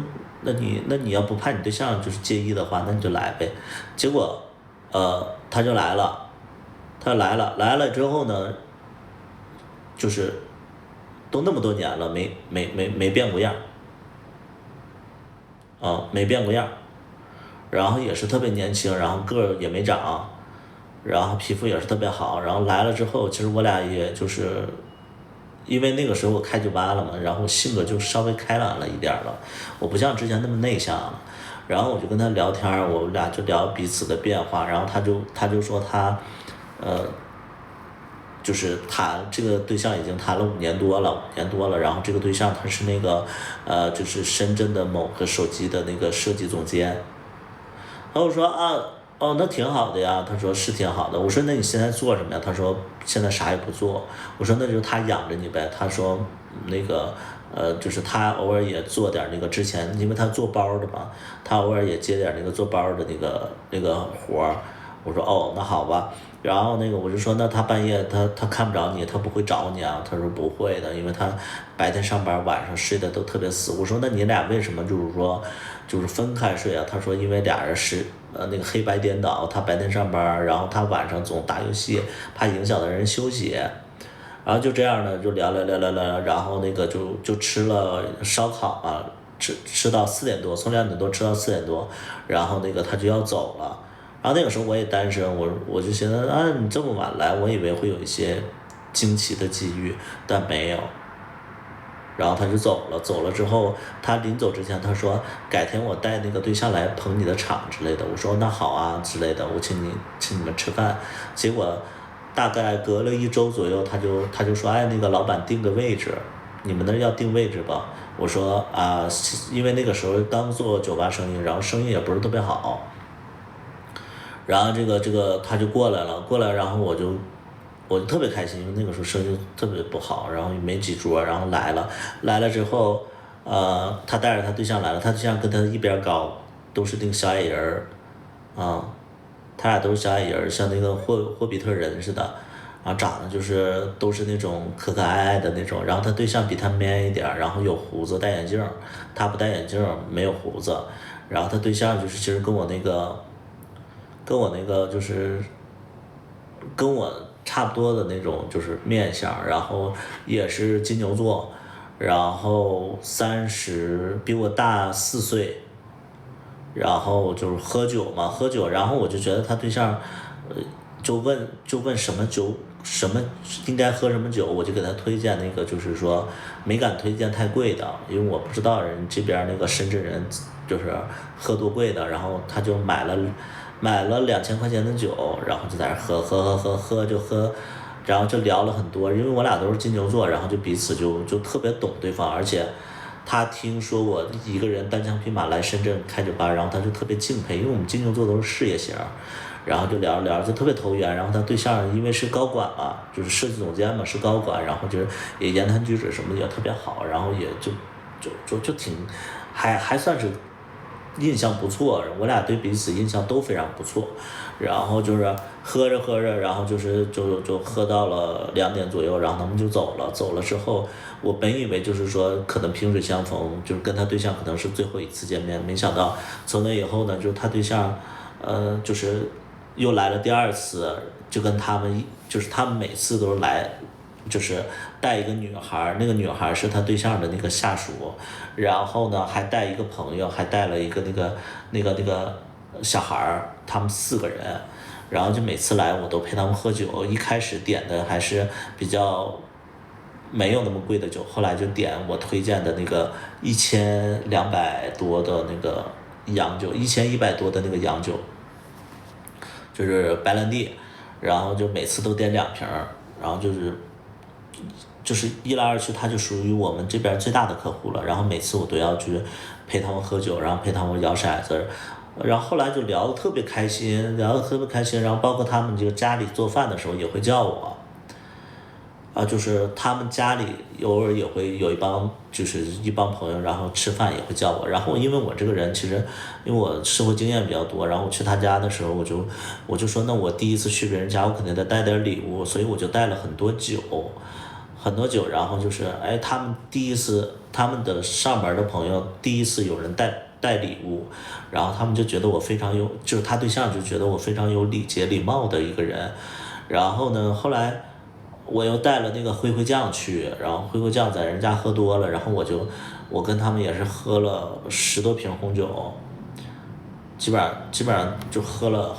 那你要不怕你对象就是介意的话，那你就来呗。结果他就来了。来了之后呢，就是都那么多年了，没变过样没变过样。然后也是特别年轻，然后个儿也没长，然后皮肤也是特别好。然后来了之后，其实我俩也就是因为那个时候我开酒吧了嘛，然后性格就稍微开朗了一点了，我不像之前那么内向了。然后我就跟他聊天，我们俩就聊彼此的变化。然后他就说他就是谈这个对象已经谈了5年多了。然后这个对象他是那个就是深圳的某个手机的那个设计总监。然后我说那挺好的呀。他说是挺好的。我说那你现在做什么呀？他说现在啥也不做。我说那就是他养着你呗。他说那个就是他偶尔也做点那个，之前因为他做包的嘛，他偶尔也接点那个做包的那个活儿。我说那好吧。然后那个我就说那他半夜他看不着你，他不会找你啊？他说不会的，因为他白天上班，晚上睡得都特别死。我说那你俩为什么就是说就是分开睡啊？他说因为俩人是那个黑白颠倒，他白天上班，然后他晚上总打游戏，怕影响到人休息。然后就这样呢，就聊，然后那个就吃了烧烤嘛，吃到4点多，从2点多吃到4点多，然后那个他就要走了。然后那个时候我也单身，我就觉得你这么晚来，我以为会有一些惊奇的机遇，但没有。然后他就走了之后，他临走之前他说改天我带那个对象来捧你的场之类的。我说那好啊之类的，我请你们吃饭。结果大概隔了1周左右，他就说那个老板定个位置，你们那要定位置吧？我说因为那个时候刚做酒吧生意，然后生意也不是特别好。然后这个他就过来，然后我就特别开心，因为那个时候生意特别不好，然后也没几桌，然后来了之后，他带着他对象来了，他对象跟他一边高，都是那个小矮人儿，他俩都是小矮人儿，像那个霍比特人似的，然后长得就是都是那种可可爱爱的那种。然后他对象比他 man 一点，然后有胡子，戴眼镜，他不戴眼镜，没有胡子。然后他对象就是其实跟我那个就是跟我差不多的那种就是面相，然后也是金牛座，然后比我大4岁，然后就是喝酒，然后我就觉得他对象就问什么酒，什么应该喝什么酒，我就给他推荐那个，就是说没敢推荐太贵的，因为我不知道人这边那个深圳人就是喝多贵的。然后他就买了买了2000块钱的酒，然后就在那喝，然后就聊了很多，因为我俩都是金牛座，然后就彼此就特别懂对方，而且他听说我一个人单枪匹马来深圳开酒吧，然后他就特别敬佩，因为我们金牛座都是事业型，然后就聊着聊着就特别投缘，然后他对象因为是高管嘛，就是设计总监嘛，是高管，然后就是也言谈举止什么的也特别好，然后也就挺还算是印象不错，我俩对彼此印象都非常不错，然后就是喝着，然后就喝到了2点左右，然后他们就走了之后，我本以为就是说可能萍水相逢，就是跟他对象可能是最后一次见面，没想到从那以后呢，就是他对象，就是又来了第2次，就跟他们就是他们每次都是来。就是带一个女孩，那个女孩是他对象的那个下属，然后呢还带一个朋友，还带了一个那个小孩，他们4个人，然后就每次来我都陪他们喝酒，一开始点的还是比较没有那么贵的酒，后来就点我推荐的那个1200多的那个洋酒，1100多的那个洋酒，就是白兰地，然后就每次都点2瓶，然后就是一来二去，他就属于我们这边最大的客户了。然后每次我都要去陪他们喝酒，然后陪他们摇骰子，然后后来就聊得特别开心，然后包括他们这个家里做饭的时候也会叫我，就是他们家里偶尔也会有一帮朋友，然后吃饭也会叫我。然后因为我这个人其实，因为我生活经验比较多，然后我去他家的时候，我就说，那我第一次去别人家，我肯定得带点礼物，所以我就带了很多酒，然后就是他们的上门的朋友第一次有人带礼物，然后他们就觉得我非常有，就是他对象就觉得我非常有礼节礼貌的一个人。然后呢，后来我又带了那个灰酱去，然后灰酱在人家喝多了，然后我跟他们也是喝了10多瓶红酒，基本上就喝了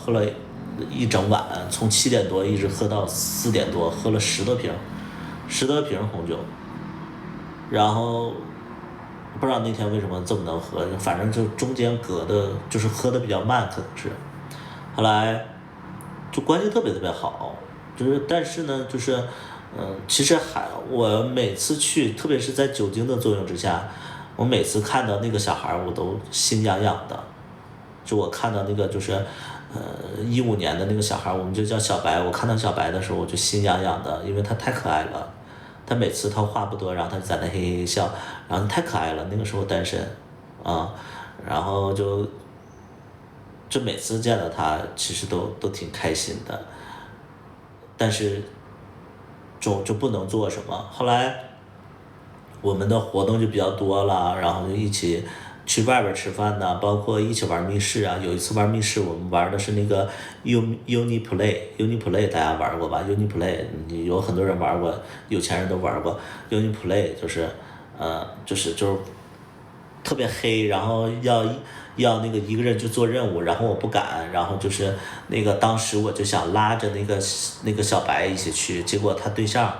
一整晚，从7点多一直喝到4点多，喝了10多瓶红酒，然后不知道那天为什么这么能喝，反正就中间隔的就是喝的比较慢，可能是后来就关系特别好，就是但是呢就是其实我每次去，特别是在酒精的作用之下，我每次看到那个小孩我都心痒痒的，就我看到那个就是15年的那个小孩，我们就叫小白，我看到小白的时候我就心痒痒的，因为他太可爱了，他每次他话不多，然后他就在那嘿嘿笑，然后太可爱了，那个时候单身然后就每次见到他其实都挺开心的，但是就不能做什么。后来我们的活动就比较多了，然后就一起去外边吃饭呢，包括一起玩密室啊。有一次玩密室，我们玩的是那个 Uniplay 大家玩过吧 ？Uniplay 有很多人玩过，有钱人都玩过。Uniplay 就是特别黑，然后要那个一个人去做任务，然后我不敢，然后就是那个当时我就想拉着那个小白一起去，结果他对象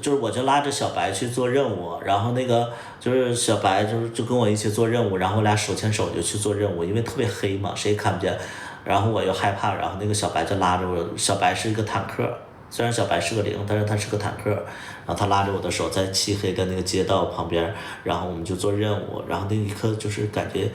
就是我就拉着小白去做任务，然后那个就是小白就跟我一起做任务，然后我俩手牵手就去做任务，因为特别黑嘛，谁也看不见，然后我又害怕，然后那个小白就拉着我，小白是一个坦克，虽然小白是个0，但是他是个坦克，然后他拉着我的手在漆黑的那个街道旁边，然后我们就做任务，然后那一刻就是感觉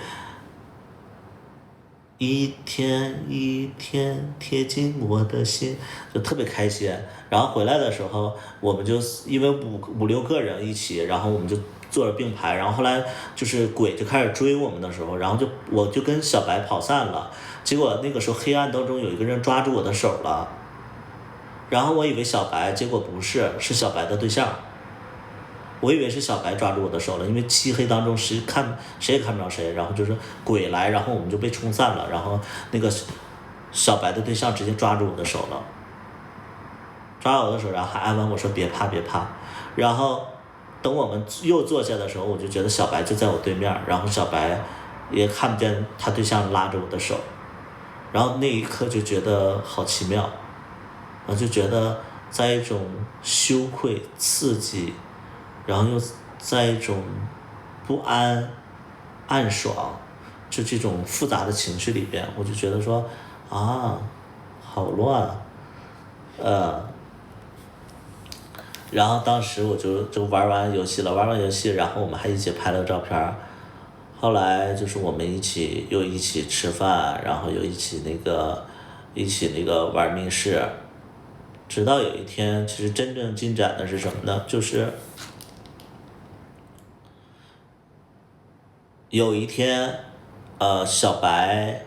一天一天贴近我的心，就特别开心。然后回来的时候，我们就因为五六个人一起，然后我们就坐着并排，然后后来就是鬼就开始追我们的时候，然后我就跟小白跑散了，结果那个时候黑暗当中有一个人抓住我的手了，然后我以为小白，结果不是，是小白的对象。我以为是小白抓住我的手了，因为漆黑当中谁也看不着谁，然后就是鬼来，然后我们就被冲散了，然后那个小白的对象直接抓住我的手了，抓我的手，然后还安慰我说别怕别怕，然后等我们又坐下的时候，我就觉得小白就在我对面，然后小白也看不见他对象拉着我的手，然后那一刻就觉得好奇妙，我就觉得在一种羞愧刺激，然后又在一种不安、暗爽，就这种复杂的情绪里边，我就觉得说啊，好乱，然后当时我就玩完游戏了，玩完游戏，然后我们还一起拍了照片儿。后来就是我们又一起吃饭，然后又一起那个玩密室，直到有一天，其实真正进展的是什么呢？就是有一天，小白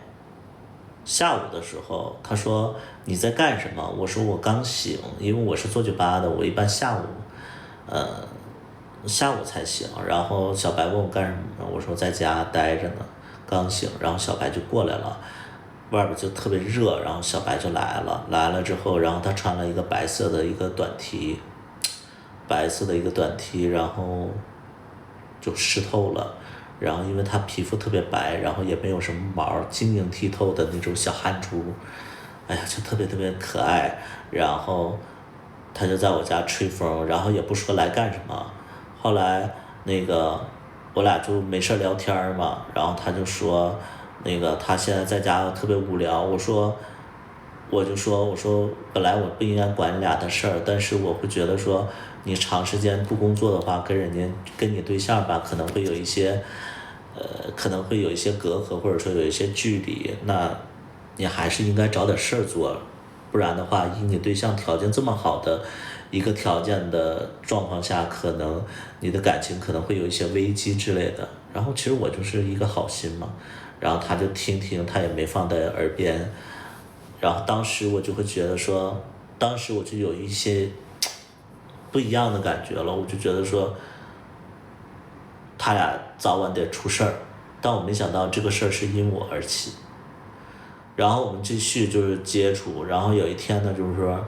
下午的时候，他说你在干什么？我说我刚醒，因为我是做酒吧的，我一般下午才醒。然后小白问我干什么，我说在家待着呢，刚醒。然后小白就过来了，外边就特别热，然后小白就来了之后，然后他穿了一个白色的一个短 T，然后就湿透了。然后因为他皮肤特别白，然后也没有什么毛，晶莹剔透的那种小汗珠，哎呀，就特别特别可爱。然后他就在我家吹风，然后也不说来干什么。后来那个我俩就没事聊天嘛，然后他就说那个他现在在家特别无聊。我说本来我不应该管你俩的事儿，但是我会觉得说你长时间不工作的话，跟你对象吧，可能会有一些隔阂，或者说有一些距离，那你还是应该找点事儿做，不然的话，以你对象条件这么好的一个条件的状况下，可能你的感情可能会有一些危机之类的。然后其实我就是一个好心嘛，然后他就听，他也没放在耳边。然后当时我就会觉得说，当时我就有一些不一样的感觉了，我就觉得说他俩早晚得出事儿，但我没想到这个事儿是因我而起。然后我们继续就是接触，然后有一天呢，就是说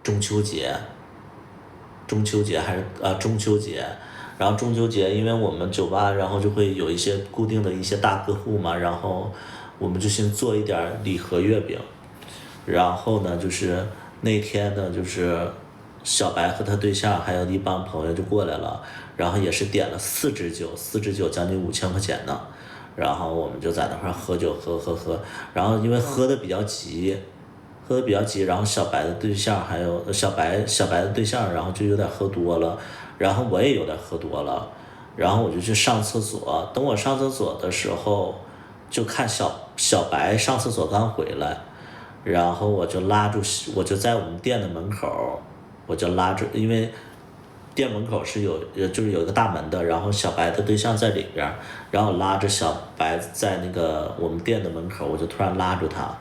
中秋节，然后中秋节，因为我们酒吧然后就会有一些固定的一些大客户嘛，然后我们就先做一点礼盒月饼。然后呢就是那天呢就是小白和他对象还有一帮朋友就过来了，然后也是点了4支酒将近5000块钱呢。然后我们就在那块喝酒喝，然后因为喝的比较急，然后小白的对象还有小白的对象，然后就有点喝多了，然后我也有点喝多了，然后我就去上厕所。等我上厕所的时候，就看小白上厕所刚回来，然后我就在我们店的门口，我就拉住，因为店门口是有一个大门的，然后小白的对象在里边，然后拉着小白在那个我们店的门口，我就突然拉住他，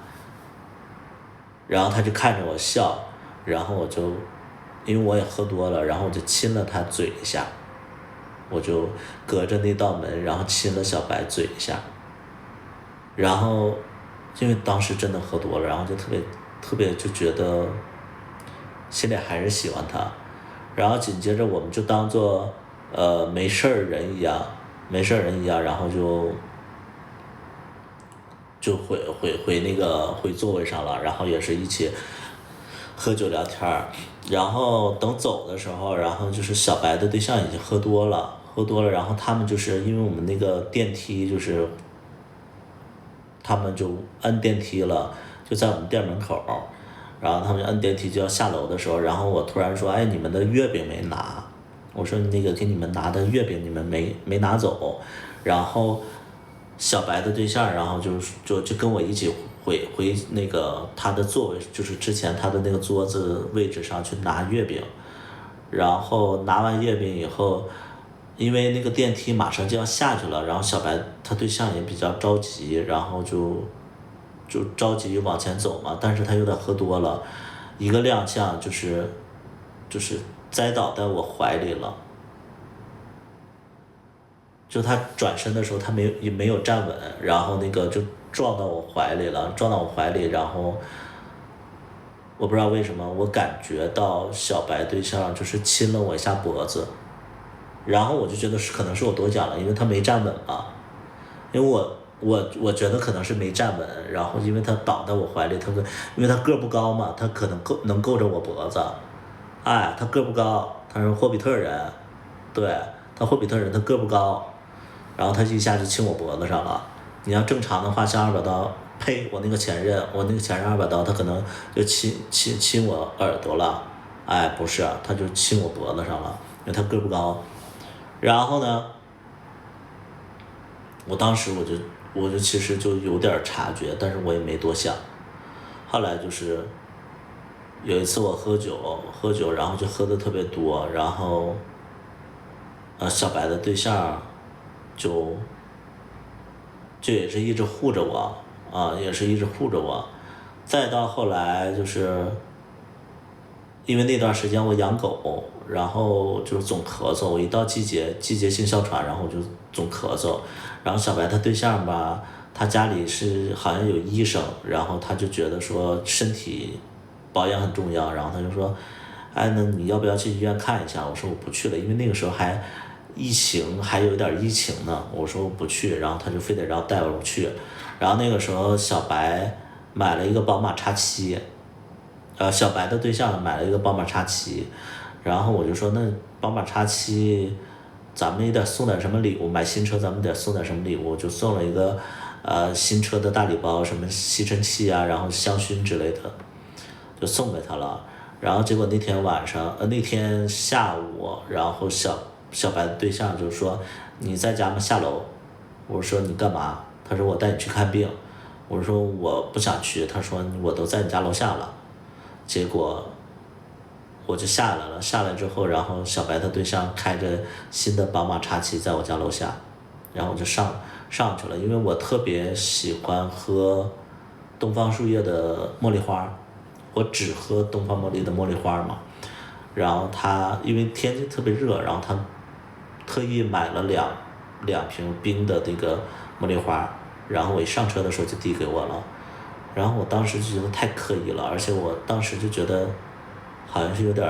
然后他就看着我笑，然后我就因为我也喝多了，然后我就亲了他嘴一下，我就隔着那道门，然后亲了小白嘴一下，然后因为当时真的喝多了，然后就特别就觉得心里还是喜欢他。然后紧接着我们就当做没事儿人一样，然后就回座位上了，然后也是一起喝酒聊天儿。然后等走的时候，然后就是小白的对象已经喝多了，然后他们就是因为我们那个电梯就是他们就按电梯了，就在我们店门口。然后他们按电梯就要下楼的时候，然后我突然说，哎，你们的月饼没拿。我说那个给你们拿的月饼你们没拿走。然后小白的对象，然后就跟我一起回那个他的座位，就是之前他的那个桌子位置上去拿月饼。然后拿完月饼以后，因为那个电梯马上就要下去了，然后小白他对象也比较着急，然后就着急往前走嘛，但是他有点喝多了，一个踉跄就是栽倒在我怀里了。就他转身的时候，他也没有站稳，然后那个就撞到我怀里了，然后我不知道为什么，我感觉到小白对象就是亲了我一下脖子，然后我就觉得可能是我多讲了，因为他没站稳嘛，因为我觉得可能是没站稳，然后因为他倒在我怀里，因为他个不高嘛，他可能能够着我脖子，哎，他个不高，他是霍比特人，对，他霍比特人，他个不高，然后他就一下就亲我脖子上了。你要正常的话，像二把刀，呸，我那个前任二把刀，他可能就亲我耳朵了，哎，不是，他就亲我脖子上了，因为他个儿不高。然后呢，我当时我就其实就有点察觉，但是我也没多想。后来就是有一次我喝酒，然后就喝的特别多，然后小白的对象就也是一直护着我也是一直护着我。再到后来就是因为那段时间我养狗，然后就是总咳嗽，我一到季节性哮喘，然后我就总咳嗽。然后小白他对象吧，他家里是好像有医生，然后他就觉得说身体保养很重要，然后他就说，哎，那你要不要去医院看一下？我说我不去了，因为那个时候还有点疫情呢，我说我不去，然后他就非得让带我去。然后那个时候小白买了一个宝马X7，小白的对象买了一个宝马X7，然后我就说那宝马X7咱们也得送点什么礼物，买新车咱们得送点什么礼物，就送了一个新车的大礼包，什么吸尘器啊，然后香薰之类的，就送给他了。然后结果那天下午，然后小白的对象就说你在家吗？下楼。我说你干嘛？他说我带你去看病。我说我不想去。他说我都在你家楼下了。结果我就下来了，下来之后，然后小白的对象开着新的宝马X7在我家楼下，然后我就上去了，因为我特别喜欢喝东方树叶的茉莉花，我只喝东方茉莉的茉莉花嘛。然后他因为天气特别热，然后他特意买了两瓶冰的那个茉莉花，然后我一上车的时候就递给我了。然后我当时就觉得太刻意了，而且我当时就觉得好像是有点，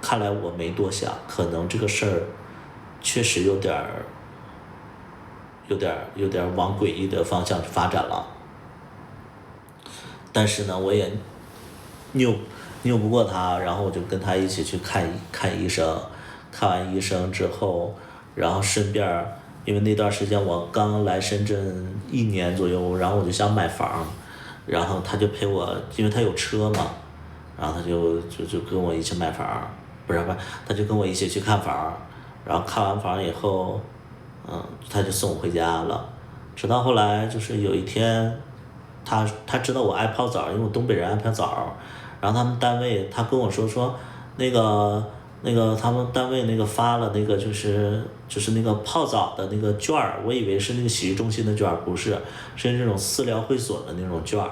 看来我没多想，可能这个事儿确实有点往诡异的方向去发展了。但是呢，我也拗不过他，然后我就跟他一起去看医生。看完医生之后，然后顺便因为那段时间我刚来深圳1年左右，然后我就想买房，然后他就陪我，因为他有车嘛，然后他就跟我一起买房，不是，他就跟我一起去看房，然后看完房以后，他就送我回家了。直到后来就是有一天，他知道我爱泡澡，因为我东北人爱泡澡，然后他们单位他跟我说那个他们单位那个发了那个就是那个泡澡的那个券儿，我以为是那个洗浴中心的券儿，不是，是那种私疗会所的那种券儿。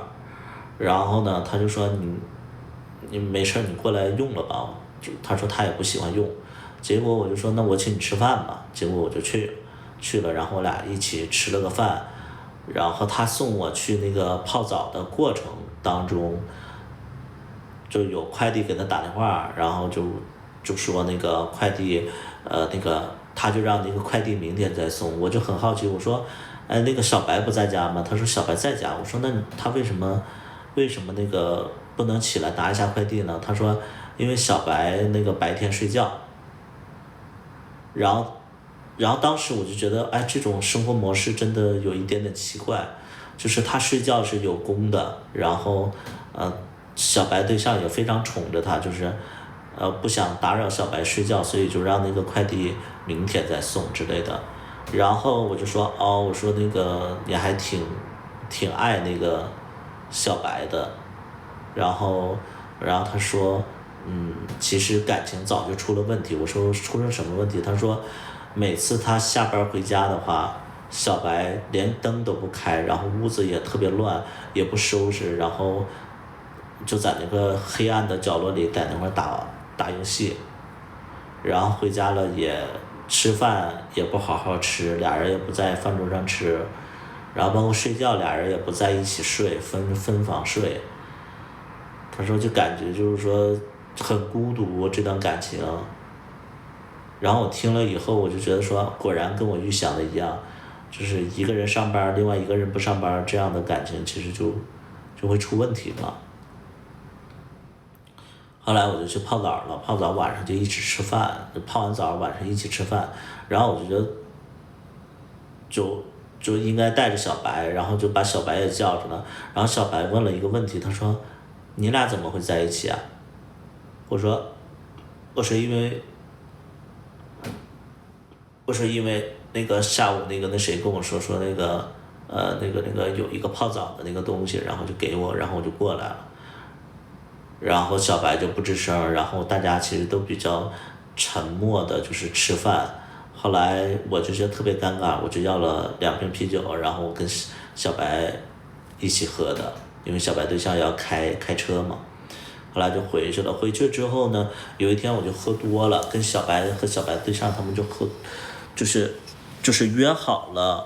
然后呢，他就说你没事你过来用了吧，他说他也不喜欢用。结果我就说那我请你吃饭吧，结果我就去了，然后我俩一起吃了个饭，然后他送我去那个泡澡的过程当中，就有快递给他打电话，然后就说那个快递他就让那个快递明天再送。我就很好奇，我说哎，那个小白不在家吗？他说小白在家。我说那他为什么那个不能起来拿一下快递呢？他说因为小白那个白天睡觉。然后当时我就觉得哎，这种生活模式真的有一点点奇怪，就是他睡觉是有功的，然后小白对象也非常宠着他，就是不想打扰小白睡觉，所以就让那个快递明天再送之类的。然后我就说我说那个你还挺爱那个小白的。然后他说其实感情早就出了问题。我说出了什么问题？他说每次他下班回家的话，小白连灯都不开，然后屋子也特别乱，也不收拾，然后就在那个黑暗的角落里在那块打游戏，然后回家了也吃饭也不好好吃，俩人也不在饭桌上吃，然后包括睡觉俩人也不在一起睡，分房睡。他说就感觉就是说很孤独这段感情。然后我听了以后，我就觉得说果然跟我预想的一样，就是一个人上班，另外一个人不上班，这样的感情其实就会出问题嘛。后来我就去泡澡了，泡澡晚上就一起吃饭，泡完澡晚上一起吃饭。然后我就觉得就应该带着小白，然后就把小白也叫着了，然后小白问了一个问题，他说你俩怎么会在一起啊？我说因为那个下午那谁跟我说那个有一个泡澡的那个东西，然后就给我，然后我就过来了。然后小白就不吱声，然后大家其实都比较沉默的，就是吃饭。后来我就觉得特别尴尬，我就要了2瓶啤酒，然后我跟小白一起喝的，因为小白对象要开车嘛。后来就回去了，回去之后呢，有一天我就喝多了，跟小白和小白对象他们就就是约好了。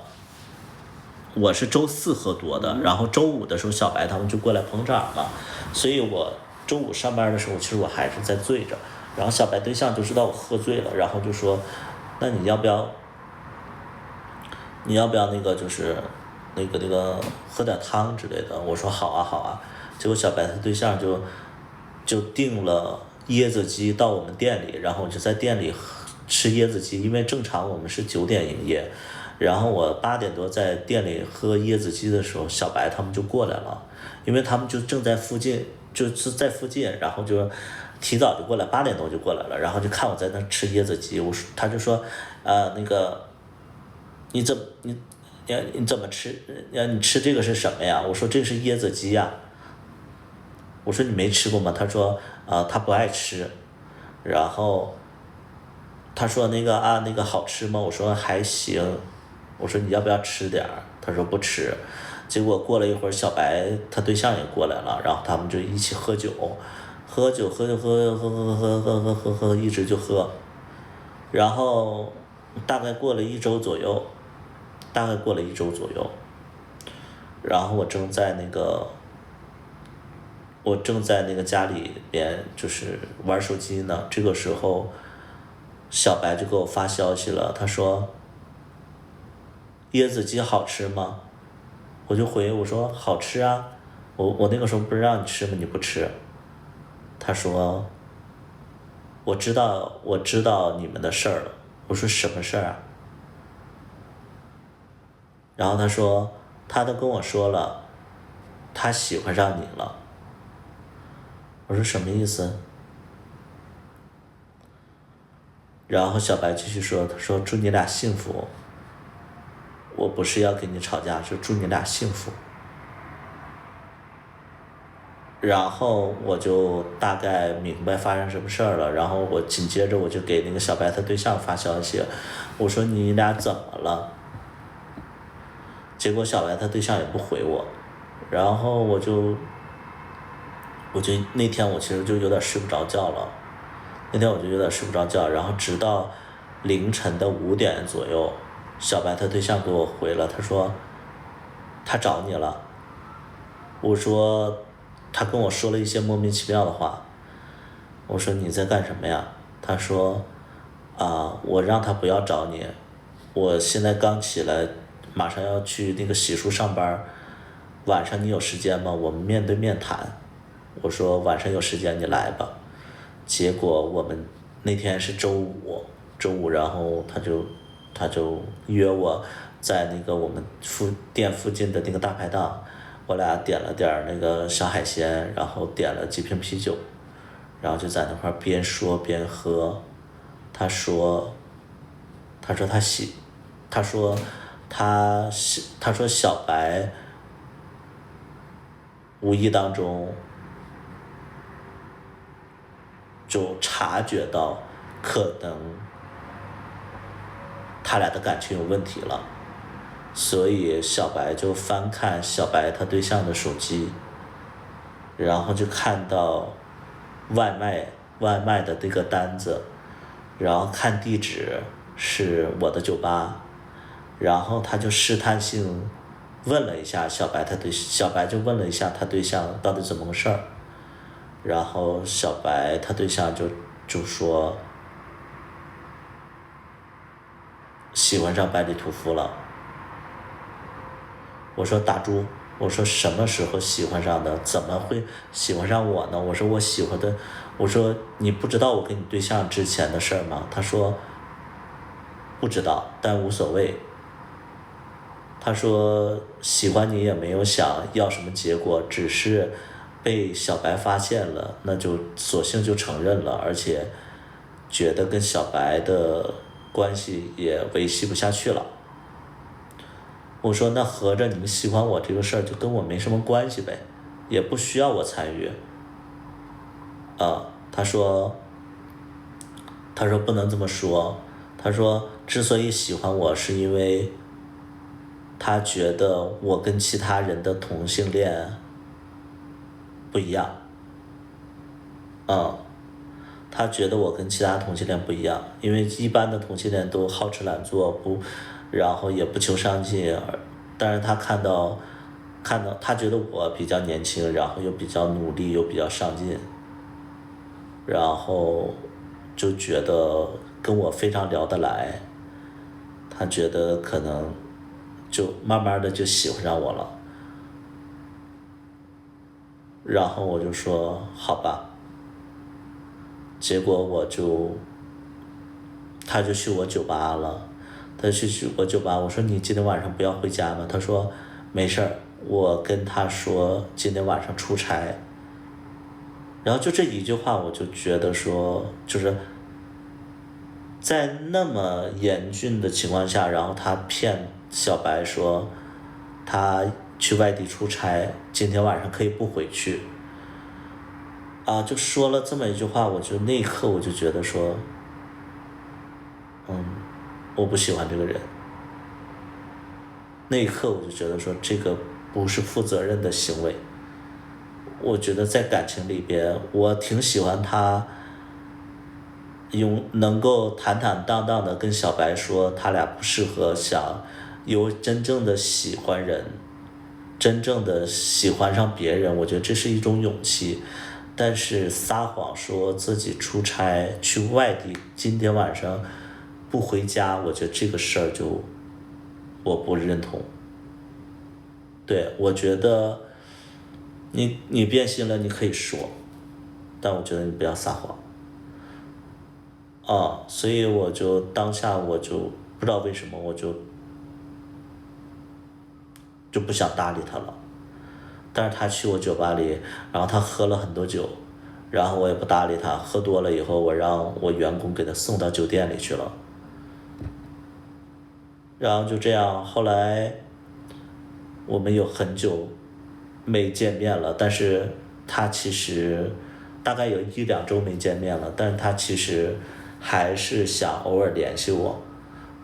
我是周4喝多的，然后周5的时候小白他们就过来捧场了，所以我周5上班的时候，其实我还是在醉着。然后小白对象就知道我喝醉了，然后就说，那你要不要那个就是那个喝点汤之类的？我说好啊。结果小白他对象就订了椰子鸡到我们店里，然后我就在店里吃椰子鸡，因为正常我们是9点营业，然后我8点多在店里喝椰子鸡的时候，小白他们就过来了，因为他们就正在附近，就是在附近，然后就提早就过来，8点多就过来了，然后就看我在那吃椰子鸡，他就说，那个你怎么吃？你吃这个是什么呀？我说这是椰子鸡呀。我说你没吃过吗？他说他不爱吃，然后他说那个好吃吗？我说还行，我说你要不要吃点儿？他说不吃。结果过了一会儿，小白他对象也过来了，然后他们就一起喝酒，喝，一直就喝，然后大概过了1周左右，然后我正在那个家里边就是玩手机呢，这个时候小白就给我发消息了，他说椰子鸡好吃吗？我就回我说好吃啊，我那个时候不是让你吃吗？你不吃。他说我知道你们的事儿了。我说什么事儿啊？然后他说他都跟我说了，他喜欢上你了。我说什么意思？然后小白继续说，他说祝你俩幸福，我不是要跟你吵架，就祝你俩幸福。然后我就大概明白发生什么事儿了，然后我紧接着我就给那个小白他对象发消息，我说你俩怎么了？结果小白他对象也不回我，然后我就那天我其实就有点睡不着觉了，然后直到凌晨的5点左右，小白他对象给我回了，他说他找你了。我说他跟我说了一些莫名其妙的话，我说你在干什么呀？他说我让他不要找你，我现在刚起来，马上要去那个洗漱上班，晚上你有时间吗？我们面对面谈。我说晚上有时间你来吧。结果我们那天是周五，然后他就约我在那个我们店附近的那个大排档，我俩点了点那个小海鲜，然后点了几瓶啤酒，然后就在那块边说边喝。他说小白无意当中就察觉到可能他俩的感情有问题了，所以小白就翻看小白他对象的手机，然后就看到外卖的这个单子，然后看地址是我的酒吧，然后他就试探性问了一下小白就问了一下他对象到底怎么回事儿，然后小白他对象就说喜欢上百里屠夫了。我说打住，我说什么时候喜欢上的？怎么会喜欢上我呢？我说我喜欢的，我说你不知道我跟你对象之前的事儿吗？他说不知道，但无所谓。他说喜欢你也没有想要什么结果，只是被小白发现了，那就索性就承认了，而且觉得跟小白的关系也维系不下去了。我说那合着你喜欢我这个事儿就跟我没什么关系呗，也不需要我参与。他说不能这么说，他说之所以喜欢我是因为他觉得我跟其他人的同性恋不一样。他觉得我跟其他同性恋不一样，因为一般的同性恋都好吃懒做，然后也不求上进，但是他看到他觉得我比较年轻，然后又比较努力，又比较上进，然后就觉得跟我非常聊得来，他觉得可能就慢慢的就喜欢上我了。然后我就说好吧，结果他就去我酒吧了，他去我酒吧，我说你今天晚上不要回家吗？他说没事儿，我跟他说今天晚上出差。然后就这一句话，我就觉得说，就是在那么严峻的情况下，然后他骗小白说他去外地出差，今天晚上可以不回去。就说了这么一句话，那一刻我就觉得说，我不喜欢这个人。那一刻我就觉得说，这个不是负责任的行为。我觉得在感情里边，我挺喜欢他能够坦坦荡荡的跟小白说他俩不适合，想有真正的喜欢人，真正的喜欢上别人，我觉得这是一种勇气。但是撒谎说自己出差去外地，今天晚上不回家，我觉得这个事儿我不认同。对，我觉得你变心了，你可以说，但我觉得你不要撒谎。所以当下我就不知道为什么，我就不想搭理他了。但是他去我酒吧里，然后他喝了很多酒，然后我也不搭理他，喝多了以后，我让我员工给他送到酒店里去了。然后就这样，后来我们有很久没见面了，但是他其实大概有1-2周没见面了，但是他其实还是想偶尔联系我。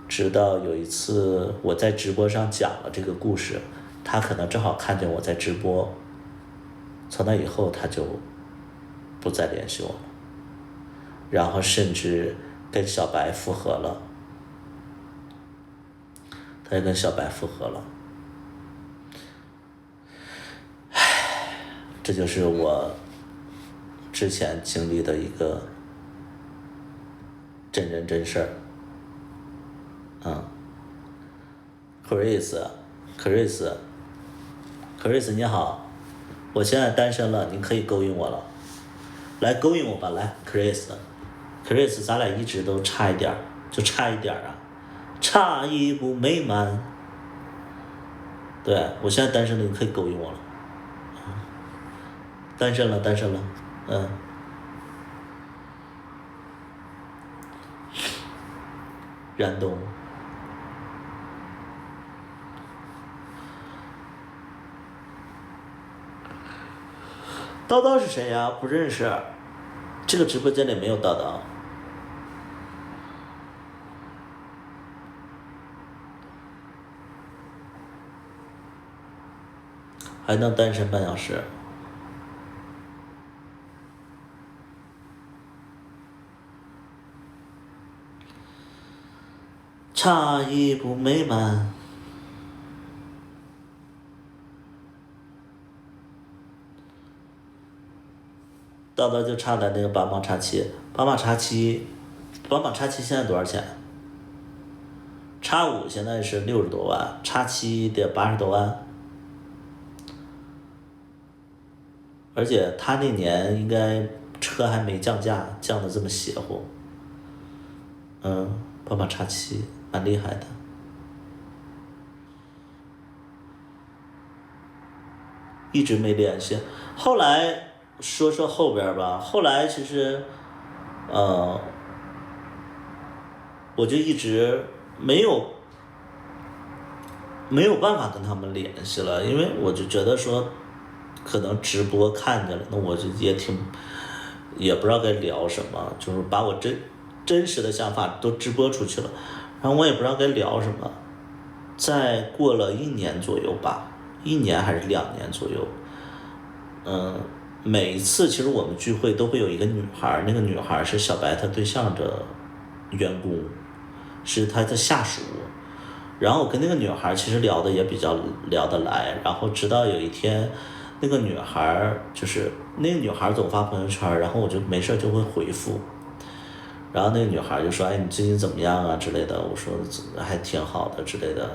直到有一次我在直播上讲了这个故事，他可能正好看见我在直播，从那以后他就不再联系我了，然后甚至跟小白复合了。他也跟小白复合了。这就是我之前经历的一个真人真事儿。Chris 你好，我现在单身了，你可以勾引我了，来勾引我吧，来 Chris，咱俩一直都差一点，就差一点啊，差一步没满。对，我现在单身了，你可以勾引我了。单身了。燃冬。叨叨是谁呀？不认识，这个直播间里没有叨叨。还能单身半小时。差一步没满。叨叨就差在那个宝马X7，宝马X7现在多少钱？X5现在是60多万，X7得80多万。而且他那年应该车还没降价，降得这么邪乎。宝马X7蛮厉害的。一直没联系。后来说后边吧，后来其实，我就一直没有办法跟他们联系了，因为我就觉得说，可能直播看见了，那我就也不知道该聊什么，就是把我真实的想法都直播出去了，然后我也不知道该聊什么。再过了1年左右吧，1年还是2年左右，每一次其实我们聚会都会有一个女孩，那个女孩是小白他对象的员工，是他的下属。然后我跟那个女孩其实聊的也比较聊得来，然后直到有一天，那个女孩总发朋友圈，然后我就没事就会回复，然后那个女孩就说：“哎，你最近怎么样啊？”之类的。我说还挺好的之类的，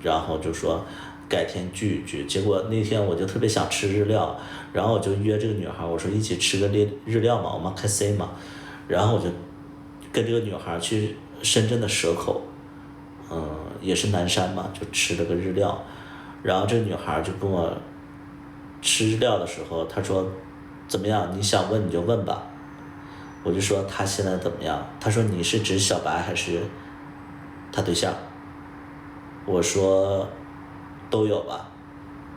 然后就说改天聚一聚。结果那天我就特别想吃日料，然后我就约这个女孩，我说一起吃个日料嘛，我们开 C 嘛，然后我就跟这个女孩去深圳的蛇口，也是南山嘛，就吃了个日料。然后这个女孩就跟我吃日料的时候，她说：“怎么样？你想问你就问吧。”我就说她现在怎么样？她说：“你是指小白还是他对象？”我说：“都有吧。”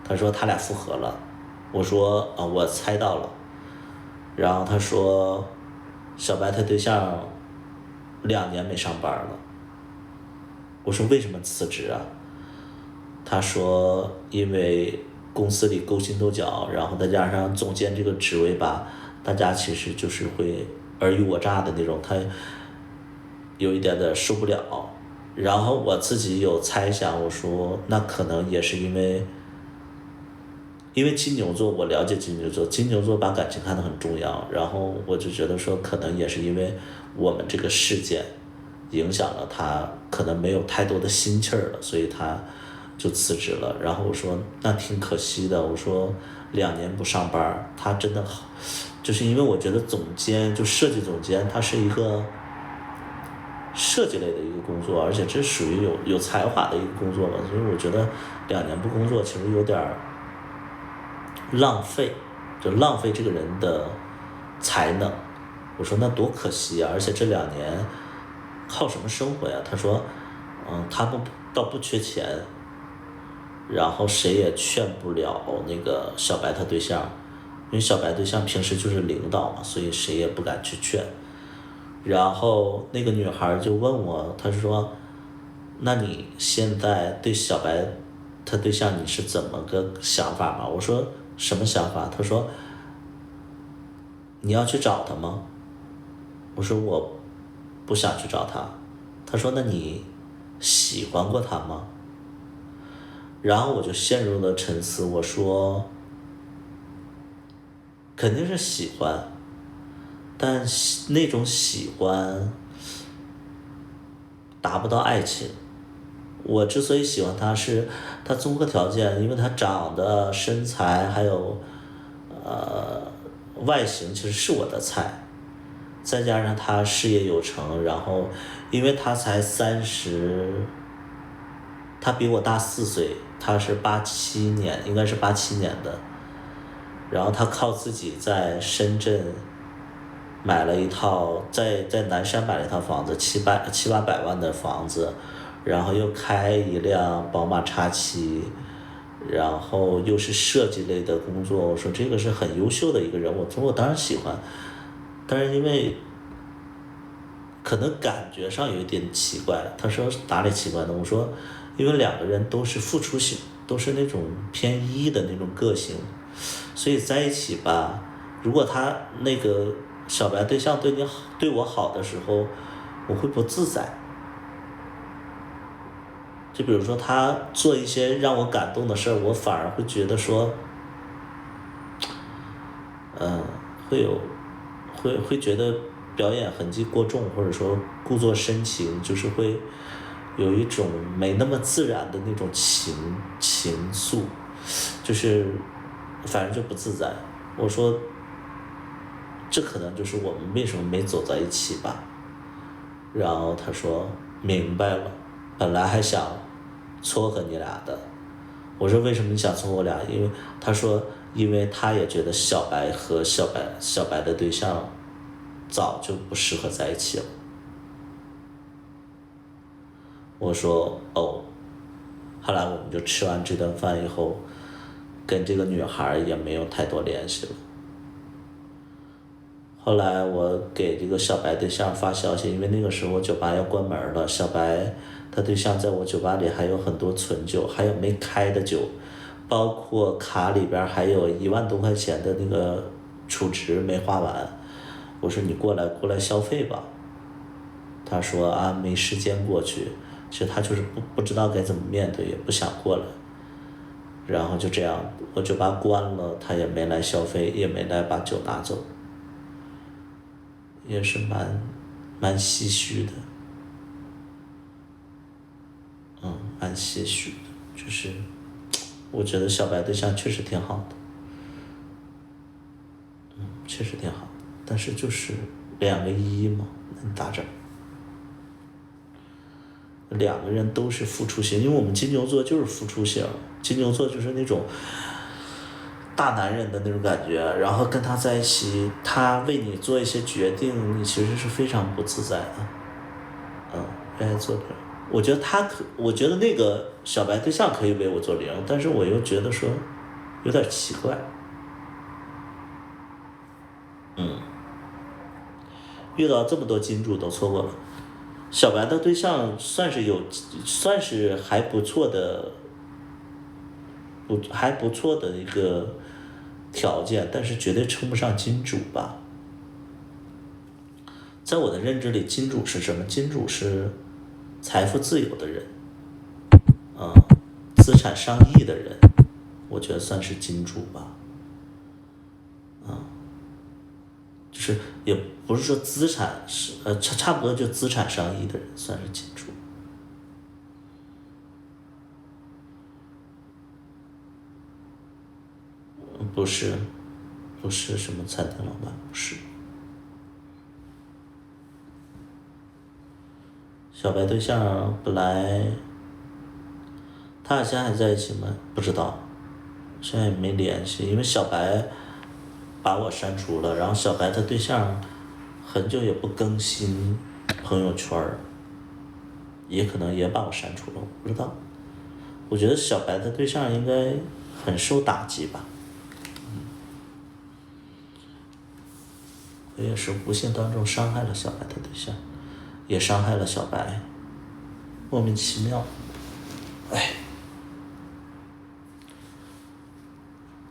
她说：“他俩复合了。”我说：“我猜到了。”然后她说：“小白他对象2年没上班了。”我说：“为什么辞职啊？”她说：“因为公司里勾心斗角，然后再加上总监这个职位吧，大家其实就是会尔虞我诈的那种，她有一点受不了。”然后我自己有猜想，我说那可能也是因为金牛座，我了解金牛座，金牛座把感情看得很重要，然后我就觉得说可能也是因为我们这个事件影响了他，可能没有太多的心气儿了，所以他就辞职了。然后我说那挺可惜的，我说2年不上班，他真的好，就是因为我觉得设计总监他是一个设计类的一个工作，而且这属于有才华的一个工作嘛，所以我觉得2年不工作其实有点浪费，就浪费这个人的才能。我说那多可惜啊，而且这2年靠什么生活呀？他说他们倒不缺钱，然后谁也劝不了那个小白他对象，因为小白对象平时就是领导嘛，所以谁也不敢去劝。然后那个女孩就问我，她说：“那你现在对小白他对象你是怎么个想法嘛？”我说：“什么想法？”她说：“你要去找他吗？”我说：“我不想去找他。”她说：“那你喜欢过他吗？”然后我就陷入了沉思，我说：“肯定是喜欢。”但那种喜欢达不到爱情。我之所以喜欢他，是他综合条件，因为他长得、身材还有外形，其实是我的菜。再加上他事业有成，然后因为他才30，他比我大4岁，他是87年，应该是87年的。然后他靠自己在深圳买了一套，在南山买了一套房子，700-800万的房子，然后又开一辆宝马X7，然后又是设计类的工作。我说这个是很优秀的一个人，我当然喜欢，但是因为可能感觉上有一点奇怪。他说哪里奇怪呢？我说因为2个人都是付出型，都是那种偏E的那种个性，所以在一起吧，如果他那个小白对象对我好的时候，我会不自在。就比如说他做一些让我感动的事儿，我反而会觉得说，会觉得表演痕迹过重，或者说故作深情，就是会有一种没那么自然的那种情愫，就是反正就不自在。我说这可能就是我们为什么没走在一起吧。然后他说明白了，本来还想撮合你俩的。我说为什么你想送我俩？因为他说，因为他也觉得小白和小白的对象早就不适合在一起了。我说哦，后来我们就吃完这顿饭以后，跟这个女孩也没有太多联系了。后来我给这个小白对象发消息，因为那个时候我酒吧要关门了，小白他对象在我酒吧里还有很多存酒，还有没开的酒，包括卡里边还有1万多块钱的那个储值没花完。我说你过来消费吧。他说啊没时间过去，其实他就是不知道该怎么面对，也不想过来。然后就这样，我酒吧关了，他也没来消费，也没来把酒拿走，也是蛮唏嘘的。蛮唏嘘的，就是我觉得小白对象确实挺好的，确实挺好的，但是就是2个一嘛，能咋整？2个人都是付出型，因为我们金牛座就是付出型，金牛座就是那种大男人的那种感觉，然后跟他在一起，他为你做一些决定，你其实是非常不自在的。愿意做零，我觉得那个小白对象可以为我做零，但是我又觉得说有点奇怪。遇到这么多金主都错过了，小白的对象算是还不错的一个条件，但是绝对称不上金主吧。在我的认知里，金主是什么？金主是财富自由的人，资产上亿的人，我觉得算是金主吧。就是也不是说资产是差不多就资产上亿的人算是金主。不是什么餐厅老板，不是。小白对象本来他俩现在还在一起吗？不知道，现在也没联系，因为小白把我删除了，然后小白的对象很久也不更新朋友圈，也可能也把我删除了，我不知道。我觉得小白的对象应该很受打击吧。我也是无形当中伤害了小白的对象，也伤害了小白，莫名其妙。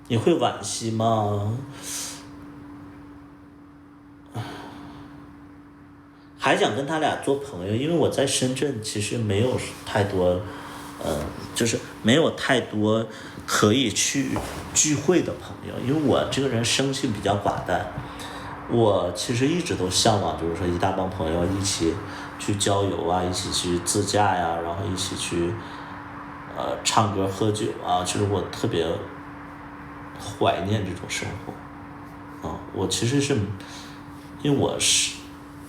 你会惋惜吗？还想跟他俩做朋友，因为我在深圳其实没有太多，就是没有太多可以去聚会的朋友，因为我这个人生性比较寡淡，我其实一直都向往，就是说一大帮朋友一起去郊游啊，一起去自驾呀，然后一起去唱歌喝酒啊，其实我特别怀念这种生活。我其实是因为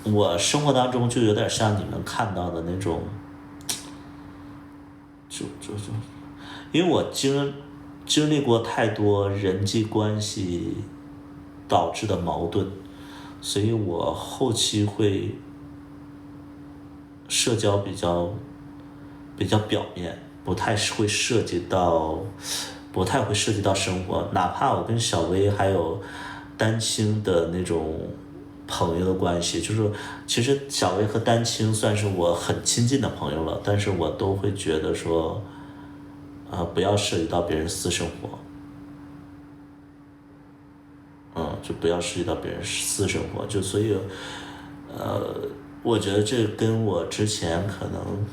我生活当中就有点像你们看到的那种，因为我经历过太多人际关系导致的矛盾，所以我后期会社交比较表面，不太会涉及到生活，哪怕我跟小薇还有丹青的那种朋友的关系，就是其实小薇和丹青算是我很亲近的朋友了，但是我都会觉得说不要涉及到别人私生活，就不要涉及到别人私生活，就所以我觉得这跟我之前可能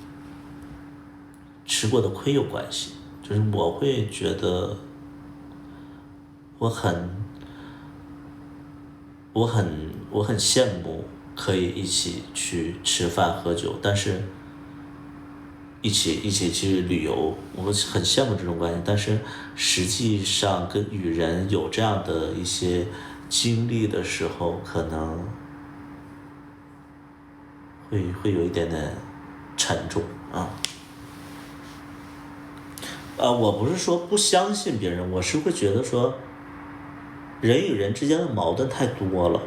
吃过的亏有关系，就是我会觉得我很羡慕可以一起去吃饭喝酒，但是一起去旅游，我很羡慕这种关系，但是实际上与人有这样的一些经历的时候，可能会有一点点沉重我不是说不相信别人，我是会觉得说，人与人之间的矛盾太多了，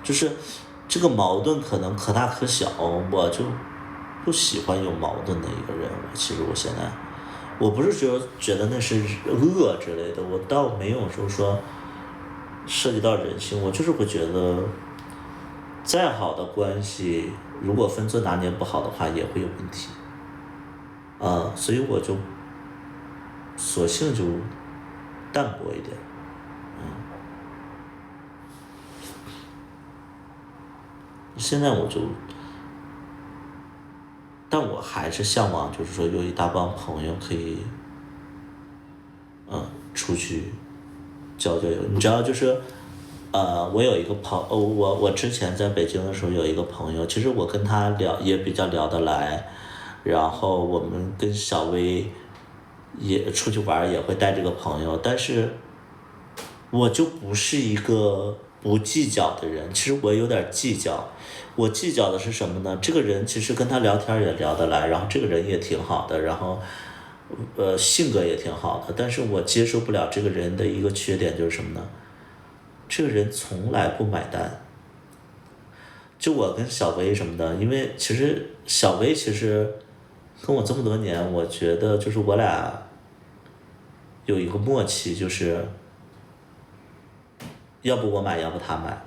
就是这个矛盾可能可大可小，我就不喜欢有矛盾的一个人。其实我现在，我不是觉得那是恶之类的，我倒没有说涉及到人性，我就是会觉得，再好的关系，如果分寸拿捏不好的话，也会有问题。所以我就索性就淡薄一点。现在我就，但我还是向往，就是说有一大帮朋友可以，出去交友。你知道，就是，我有一个我之前在北京的时候有一个朋友，其实我跟他也比较聊得来，然后我们跟小薇也出去玩也会带这个朋友，但是我就不是一个不计较的人，其实我有点计较。我计较的是什么呢？这个人其实跟他聊天也聊得来，然后这个人也挺好的，然后性格也挺好的，但是我接受不了这个人的一个缺点就是什么呢？这个人从来不买单。就我跟小薇什么的，因为其实小薇其实跟我这么多年，我觉得就是我俩有一个默契，就是要不我买，要不他买，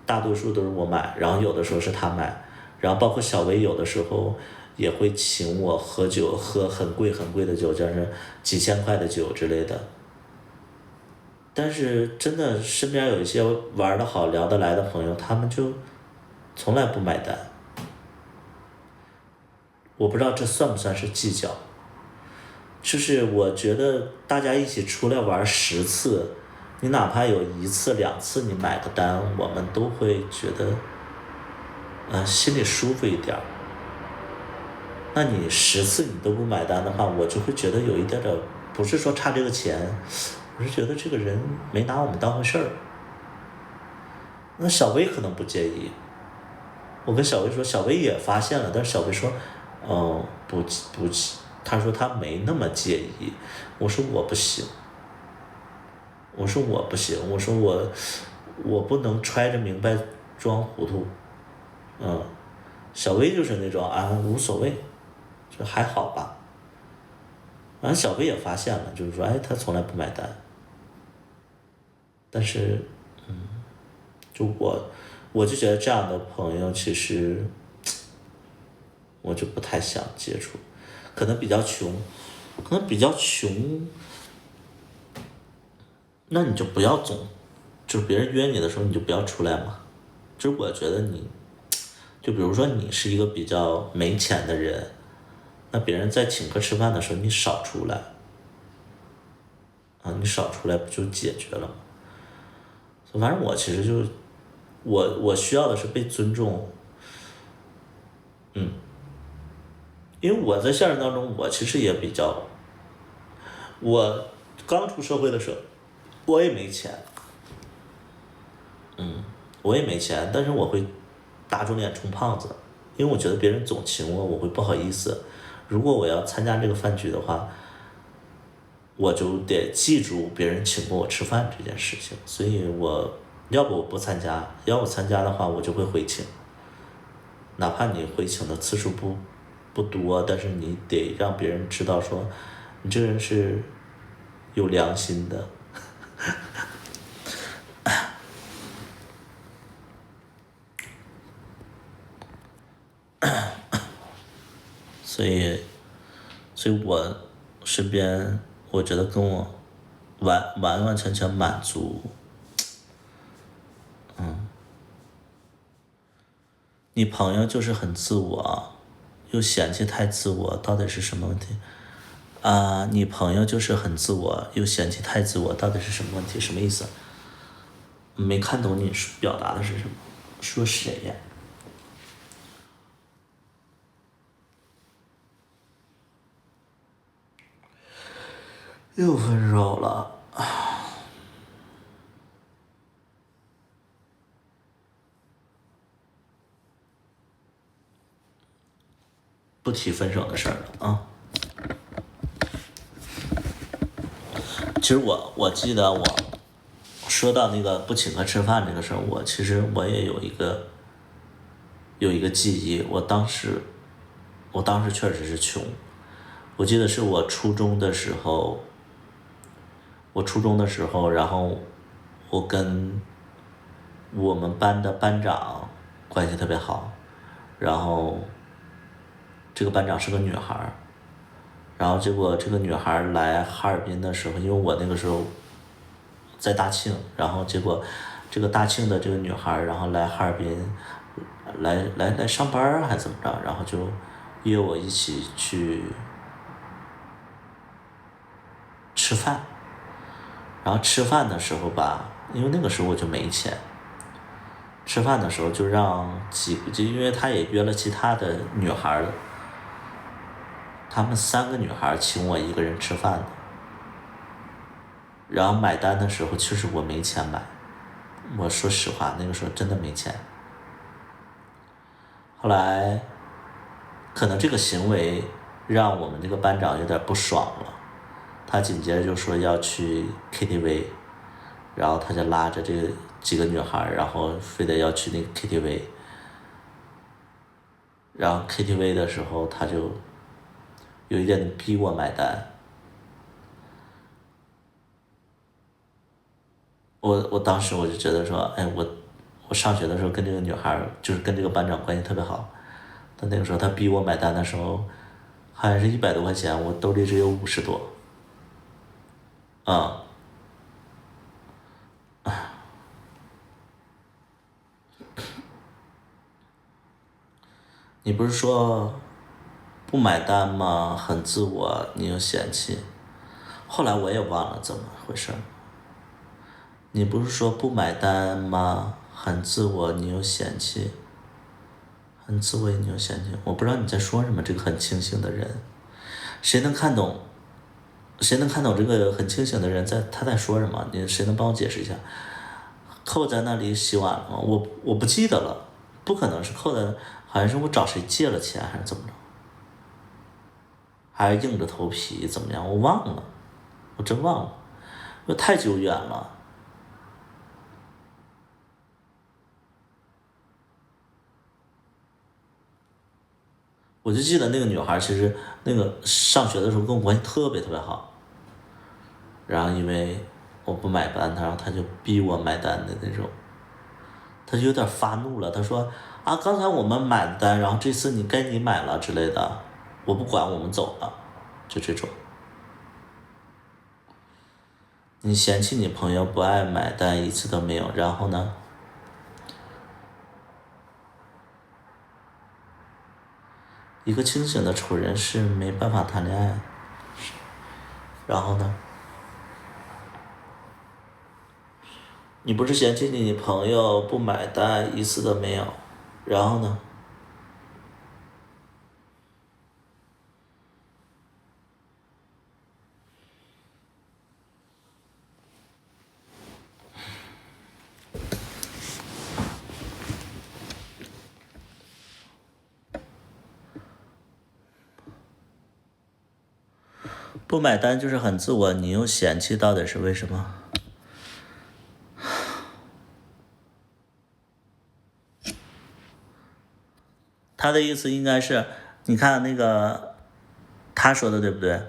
大多数都是我买，然后有的时候是他买，然后包括小薇有的时候也会请我喝酒，喝很贵很贵的酒，就是几千块的酒之类的。但是真的身边有一些玩得好聊得来的朋友，他们就从来不买单。我不知道这算不算是计较，就是我觉得大家一起出来玩10次，你哪怕有1次2次你买个单，我们都会觉得心里舒服一点。那你10次你都不买单的话，我就会觉得有一点点，不是说差这个钱，我是觉得这个人没拿我们当回事儿。那小薇可能不介意，我跟小薇说，小薇也发现了，但是小薇说不，她说她没那么介意。我说我不行，我说我不能揣着明白装糊涂。小薇就是那种无所谓，就还好吧。然后小薇也发现了，就是说她从来不买单。但是就我就觉得这样的朋友其实我就不太想接触，可能比较穷，那你就不要就是别人约你的时候你就不要出来嘛。就是我觉得就比如说你是一个比较没钱的人，那别人在请客吃饭的时候你少出来，你少出来不就解决了吗？反正我其实就我需要的是被尊重。因为我在现实当中，我其实也比较，我刚出社会的时候，我也没钱，但是我会打肿脸充胖子，因为我觉得别人总请我，我会不好意思。如果我要参加这个饭局的话，我就得记住别人请过我吃饭这件事情，所以要不我不参加，要我参加的话，我就会回请，哪怕你回请的次数不多，但是你得让别人知道说，你这人是有良心的。所以我身边，我觉得跟我完完全全满足。你朋友就是很自我，又嫌弃太自我，到底是什么问题？你朋友就是很自我，又嫌弃太自我，到底是什么问题？什么意思？没看懂你表达的是什么？说谁呀？6分钟了。不提分手的事儿了啊。其实我记得我说到那个不请客吃饭这个事儿，其实我也有一个记忆，我当时确实是穷，我记得是我初中的时候，然后我跟我们班的班长关系特别好，然后这个班长是个女孩儿，然后结果这个女孩儿来哈尔滨的时候，因为我那个时候在大庆，然后结果这个大庆的这个女孩儿，然后来哈尔滨来上班儿还怎么着，然后就约我一起去吃饭，然后吃饭的时候吧，因为那个时候我就没钱，吃饭的时候就让就因为他也约了其他的女孩儿，他们3个女孩儿请我一个人吃饭的，然后买单的时候确实我没钱买，我说实话那个时候真的没钱。后来可能这个行为让我们这个班长有点不爽了，他紧接着就说要去 KTV， 然后他就拉着这几个女孩，然后非得要去那个 KTV， 然后 KTV 的时候他就有一点逼我买单。我当时我就觉得说，哎，我上学的时候跟这个女孩，就是跟这个班长关系特别好，但那个时候他逼我买单的时候，好像是100多块钱，我兜里只有50多，你不是说不买单吗？很自我，你又嫌弃，后来我也忘了怎么回事。你不是说不买单吗？很自我，你又嫌弃，很自我，你又嫌弃。我不知道你在说什么。这个很清醒的人，谁能看懂这个很清醒的人他在说什么？谁能帮我解释一下？扣在那里洗碗了吗？我不记得了，不可能是扣在，好像是我找谁借了钱还是怎么着，还是硬着头皮怎么样？我忘了，我真忘了，因为太久远了。我就记得那个女孩，其实那个上学的时候跟我关系特别特别好，然后因为我不买单，然后她就逼我买单的那种，她就有点发怒了。她说啊，刚才我们买的单，然后这次该你买了之类的，我不管，我们走了，就这种。你嫌弃你朋友不爱买单，一次都没有，然后呢？一个清醒的丑人是没办法谈恋爱，然后呢？你不是嫌弃你朋友不买单，一次都没有，然后呢？不买单就是很自我，你又嫌弃，到底是为什么？他的意思应该是，你看那个他说的对不对？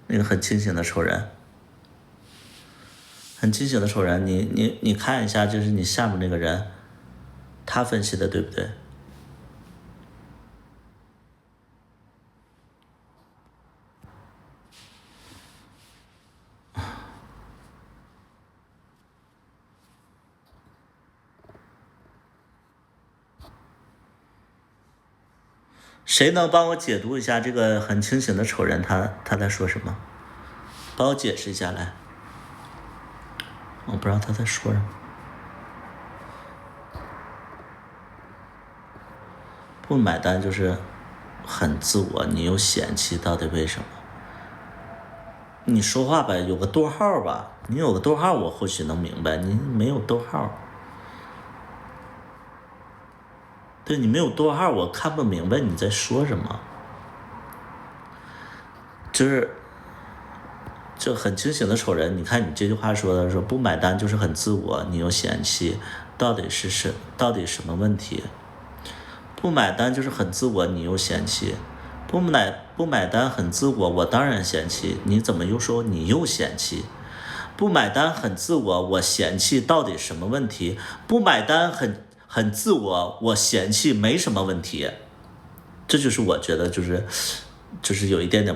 那个很清醒的丑人，很清醒的丑人，你看一下，就是你下面那个人，他分析的对不对？谁能帮我解读一下这个很清醒的丑人他在说什么？帮我解释一下来。我不知道他在说什么。不买单就是很自我，你又嫌弃，到底为什么？你说话呗，有个逗号吧，你有个逗号我或许能明白，你没有逗号。对，你没有逗号，我看不明白你在说什么。就很清醒的瞅人。你看你这句话说的，说不买单就是很自我，你又嫌弃，到底什么问题？不买单就是很自我，你又嫌弃，不买单很自我，我当然嫌弃，你怎么又说你又嫌弃？不买单很自我，我嫌弃，到底什么问题？不买单很自我，我嫌弃没什么问题。这就是我觉得就是有一点点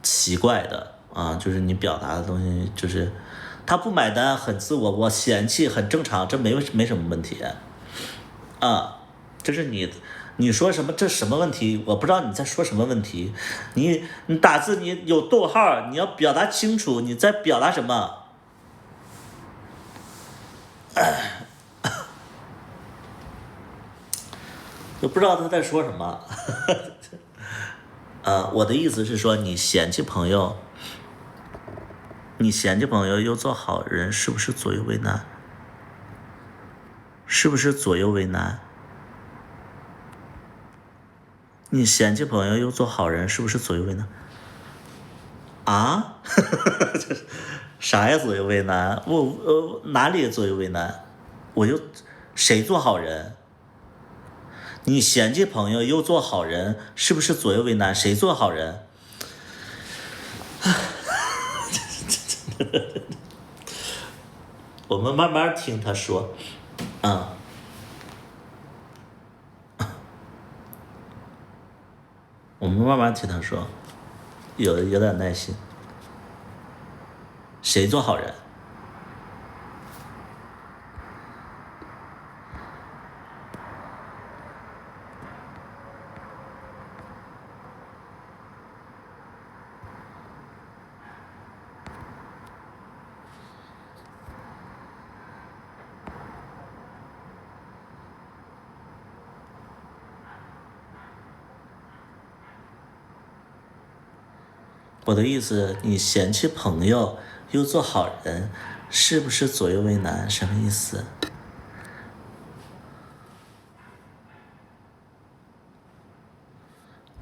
奇怪的啊，就是你表达的东西就是他不买单很自我，我嫌弃很正常，这没什么问题啊。就是你说什么这什么问题？我不知道你在说什么问题。你打字你有逗号，你要表达清楚，你在表达什么？我不知道他在说什么。我的意思是说，你嫌弃朋友又做好人，是不是左右为难？是不是左右为难？你嫌弃朋友又做好人，是不是左右为难？啊？啥呀？左右为难？哪里左右为难？谁做好人？你嫌弃朋友又做好人，是不是左右为难？谁做好人？我们慢慢听他说，我们慢慢听他说，有点耐心。谁做好人？我的意思，你嫌弃朋友又做好人，是不是左右为难？什么意思？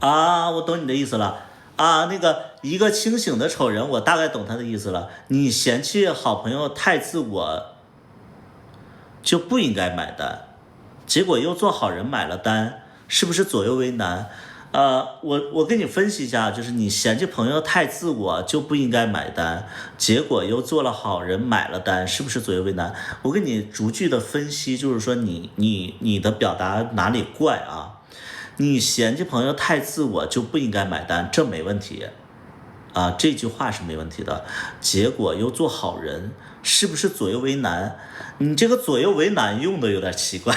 啊，我懂你的意思了。啊，那个一个清醒的丑人，我大概懂他的意思了。你嫌弃好朋友太自我，就不应该买单，结果又做好人买了单，是不是左右为难？我跟你分析一下，就是你嫌弃朋友太自我就不应该买单，结果又做了好人买了单，是不是左右为难？我跟你逐句的分析，就是说你的表达哪里怪啊？你嫌弃朋友太自我就不应该买单，这没问题啊，这句话是没问题的。结果又做好人，是不是左右为难？你这个左右为难用的有点奇怪，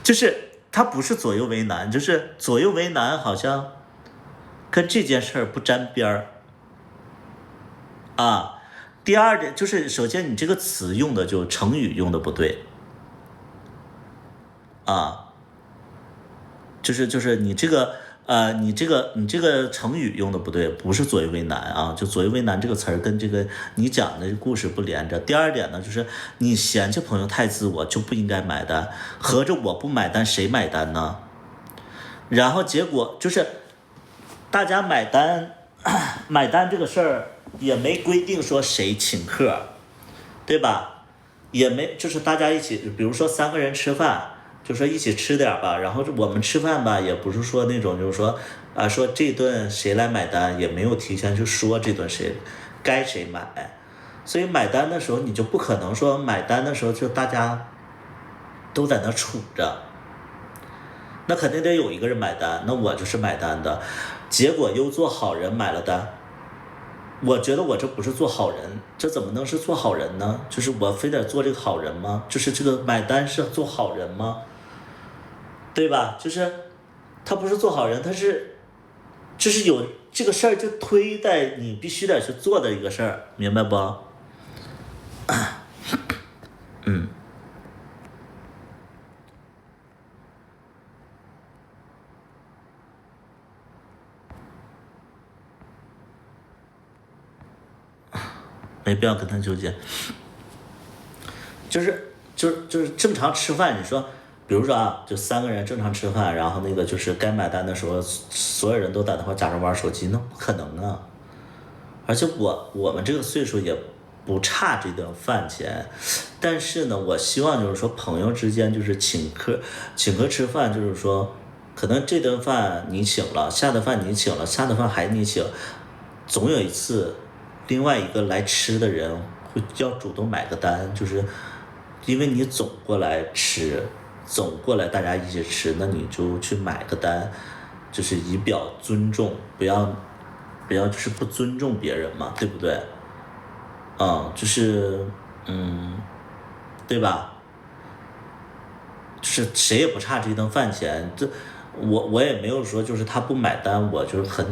就是它不是左右为难，就是左右为难好像跟这件事儿不沾边儿啊。第二点就是，首先你这个词用的就成语用的不对啊。就是你这个你这个成语用的不对，不是左右为难啊，就左右为难这个词儿跟这个你讲的故事不连着。第二点呢，就是你嫌弃朋友太自我就不应该买单，合着我不买单谁买单呢？然后结果就是大家买单这个事儿也没规定说谁请客，对吧？也没就是大家一起，比如说3个人吃饭。就说一起吃点吧，然后我们吃饭吧，也不是说那种就是说说这顿谁来买单，也没有提前去说这顿该谁买，所以买单的时候你就不可能说买单的时候就大家都在那杵着，那肯定得有一个人买单，那我就是买单的，结果又做好人买了单，我觉得我这不是做好人，这怎么能是做好人呢？就是我非得做这个好人吗？就是这个买单是做好人吗？对吧？就是他不是做好人，他是就是有这个事儿就推在你必须得去做的一个事儿，明白不？没必要跟他纠结，就是正常吃饭，你说比如说啊，就3个人正常吃饭，然后那个就是该买单的时候，所有人都打电话假装玩手机，那不可能啊！而且我们这个岁数也不差这顿饭钱，但是呢，我希望就是说朋友之间就是请客吃饭，就是说可能这顿饭你请了，下顿饭你请了，下顿饭还你请，总有一次另外一个来吃的人会要主动买个单，就是因为你总过来吃。总过来大家一起吃，那你就去买个单，就是以表尊重，不要就是不尊重别人嘛，对不对？就是对吧？就是谁也不差这一顿饭钱，这我也没有说就是他不买单，我就是很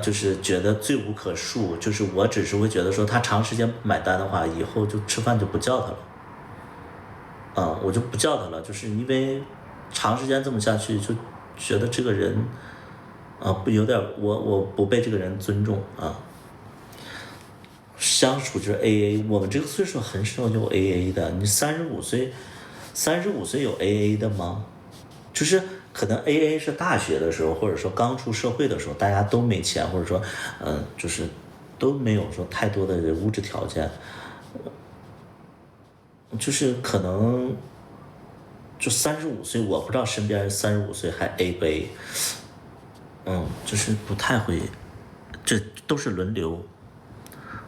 就是觉得罪无可恕，就是我只是会觉得说他长时间不买单的话，以后就吃饭就不叫他了。我就不叫他了，就是因为长时间这么下去，就觉得这个人，不有点我不被这个人尊重啊。相处就是 AA， 我们这个岁数很少有 AA 的。你35岁有 AA 的吗？就是可能 AA 是大学的时候，或者说刚出社会的时候，大家都没钱，或者说就是都没有说太多的物质条件。就是可能就35岁，我不知道身边35岁还 A 不 A，就是不太会，这都是轮流。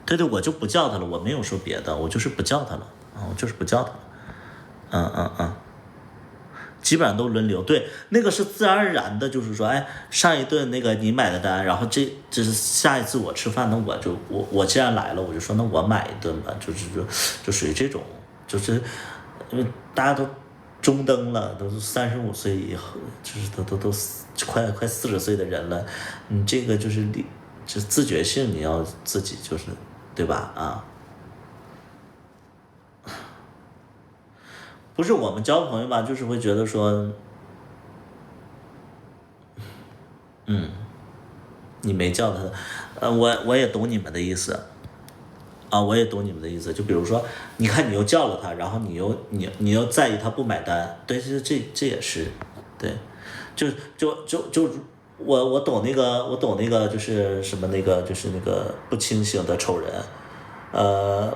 对，我就不叫他了，我没有说别的，我就是不叫他了我就是不叫他了，基本上都轮流。对，那个是自然而然的，就是说，哎，上一顿那个你买的单，然后这是下一次我吃饭，那我既然来了，我就说那我买一顿吧，就属于这种。就是因为大家都中登了，都35岁以后，就是都快40岁的人了，你这个就是自觉性你要自己就是对吧不是我们交朋友吧，就是会觉得说，你没叫他，我也懂你们的意思。我也懂你们的意思，就比如说，你看你又叫了他，然后你又在意他不买单，对，这也是，对，就我懂那个就是什么那个就是那个不清醒的丑人，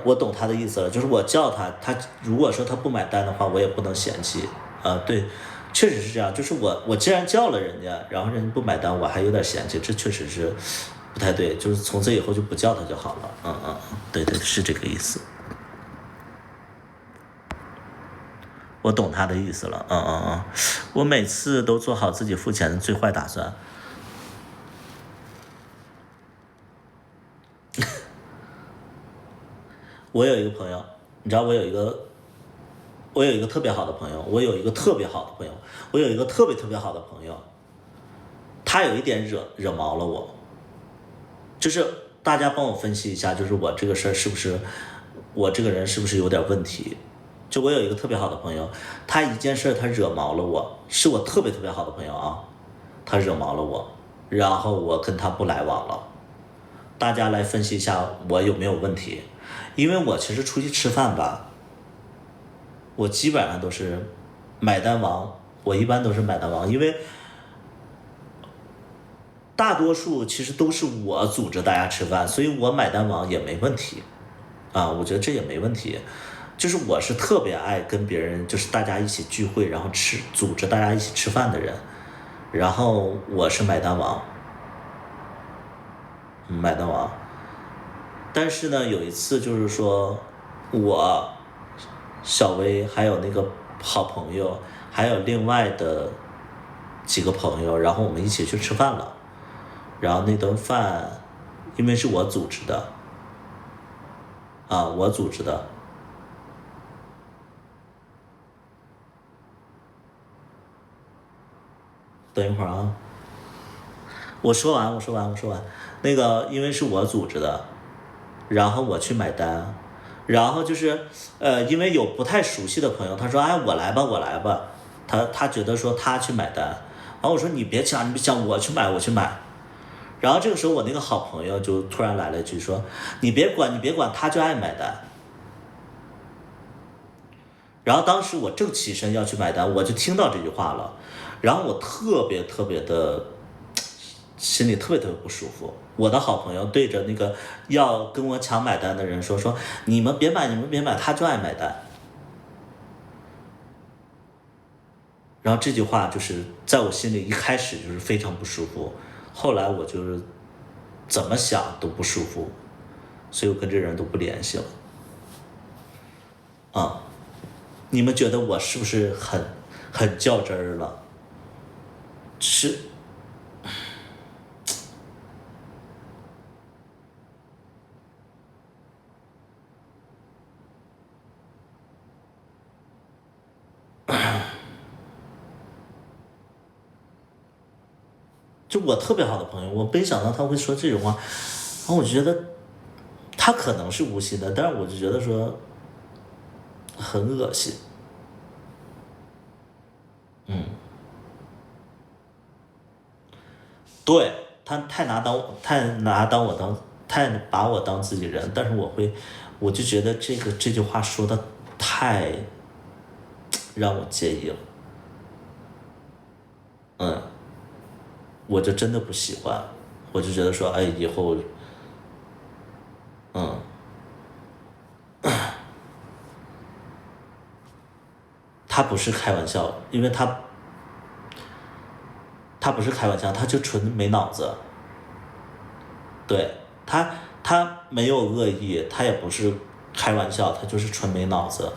我懂他的意思了，就是我叫他如果说他不买单的话，我也不能嫌弃，对，确实是这样，就是我既然叫了人家，然后人家不买单，我还有点嫌弃，这确实是。不太对，就是从此以后就不叫他就好了。对，是这个意思。我懂他的意思了。我每次都做好自己付钱的最坏打算。我有一个朋友，你知道我有一个特别好的朋友，我有一个特别好的朋友，他有一点惹毛了我。就是大家帮我分析一下，就是我这个事儿是不是我这个人是不是有点问题？就我有一个特别好的朋友，他一件事他惹毛了我，是我特别好的朋友他惹毛了我，然后我跟他不来往了。大家来分析一下我有没有问题？因为我其实出去吃饭吧，我基本上都是买单王，我一般都是买单王，因为大多数其实都是我组织大家吃饭，所以我买单王也没问题我觉得这也没问题。就是我是特别爱跟别人就是大家一起聚会，然后组织大家一起吃饭的人，然后我是买单王。但是呢，有一次就是说我小薇还有那个好朋友还有另外的几个朋友，然后我们一起去吃饭了，然后那顿饭因为是我组织的等一会儿我说完。那个因为是我组织的，然后我去买单，然后就是因为有不太熟悉的朋友，他说哎我来吧，他觉得说他去买单，然后我说你别抢，我去买。然后这个时候我那个好朋友就突然来了一句说你别管，他就爱买单。然后当时我正起身要去买单，我就听到这句话了，然后我特别特别的心里特别特别不舒服。我的好朋友对着那个要跟我抢买单的人说你们别买，你们别买，他就爱买单。然后这句话就是在我心里一开始就是非常不舒服，后来我就是怎么想都不舒服，所以我跟这人都不联系了。你们觉得我是不是很较真儿了？是。就我特别好的朋友，我没想到他会说这种话，然后我觉得他可能是无心的，但是我就觉得说很恶心。对，他太把我当自己人，但是我就觉得这句话说的太让我介意了。我就真的不喜欢，我就觉得说，哎，以后，他不是开玩笑，因为他不是开玩笑，他就纯没脑子。对，他没有恶意，他也不是开玩笑，他就是纯没脑子。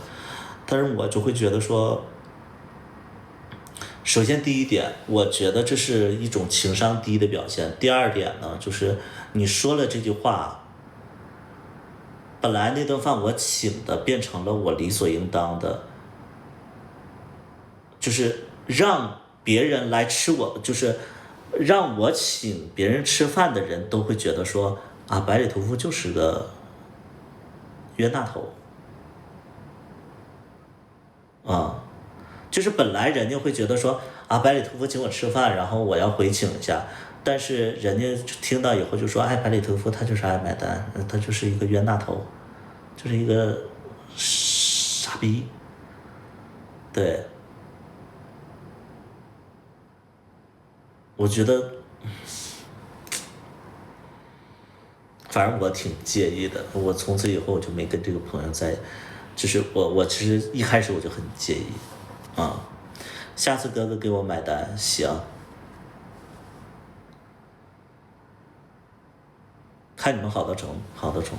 但是我就会觉得说，首先第一点，我觉得这是一种情商低的表现。第二点呢，就是你说了这句话，本来那顿饭我请的变成了我理所应当的，就是让别人来吃就是让我请别人吃饭的人都会觉得说啊，百里屠夫就是个冤大头就是本来人家会觉得说啊，百里屠夫请我吃饭，然后我要回请一下，但是人家听到以后就说，哎，百里屠夫他就是爱买单，他就是一个冤大头，就是一个傻逼。对，我觉得反正我挺介意的，我从此以后我就没跟这个朋友就是我其实一开始我就很介意下次哥哥给我买单行，看你们好的程度，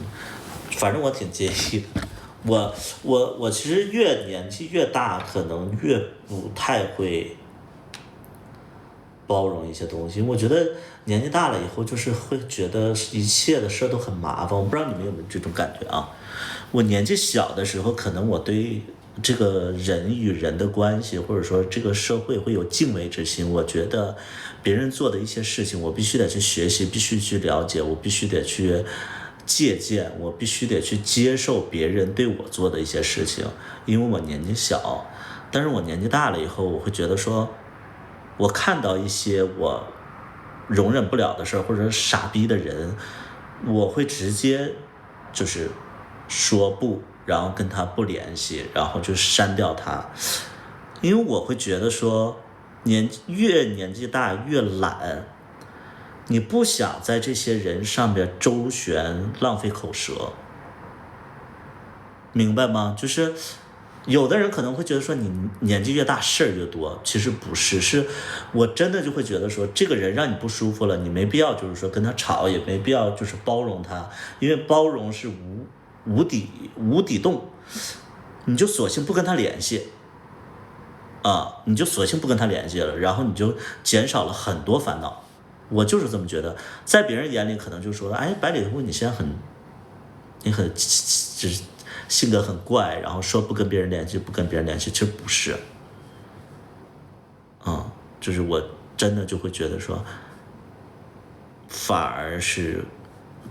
反正我挺介意的。我其实越年纪越大，可能越不太会包容一些东西。我觉得年纪大了以后，就是会觉得一切的事都很麻烦。我不知道你们有没有这种感觉啊？我年纪小的时候，可能我对这个人与人的关系，或者说这个社会会有敬畏之心。我觉得别人做的一些事情，我必须得去学习，必须去了解，我必须得去借鉴，我必须得去接受别人对我做的一些事情，因为我年纪小。但是我年纪大了以后，我会觉得说，我看到一些我容忍不了的事儿，或者傻逼的人，我会直接就是说不，然后跟他不联系，然后就删掉他。因为我会觉得说，越年纪大越懒，你不想在这些人上边周旋浪费口舌，明白吗？就是有的人可能会觉得说你年纪越大事儿越多，其实不是，是我真的就会觉得说，这个人让你不舒服了，你没必要就是说跟他吵，也没必要就是包容他，因为包容是无底洞，你就索性不跟他联系你就索性不跟他联系了，然后你就减少了很多烦恼。我就是这么觉得，在别人眼里可能就说，哎，百里屠夫你现在你很就是性格很怪，然后说不跟别人联系，不跟别人联系，其实不是就是我真的就会觉得说，反而是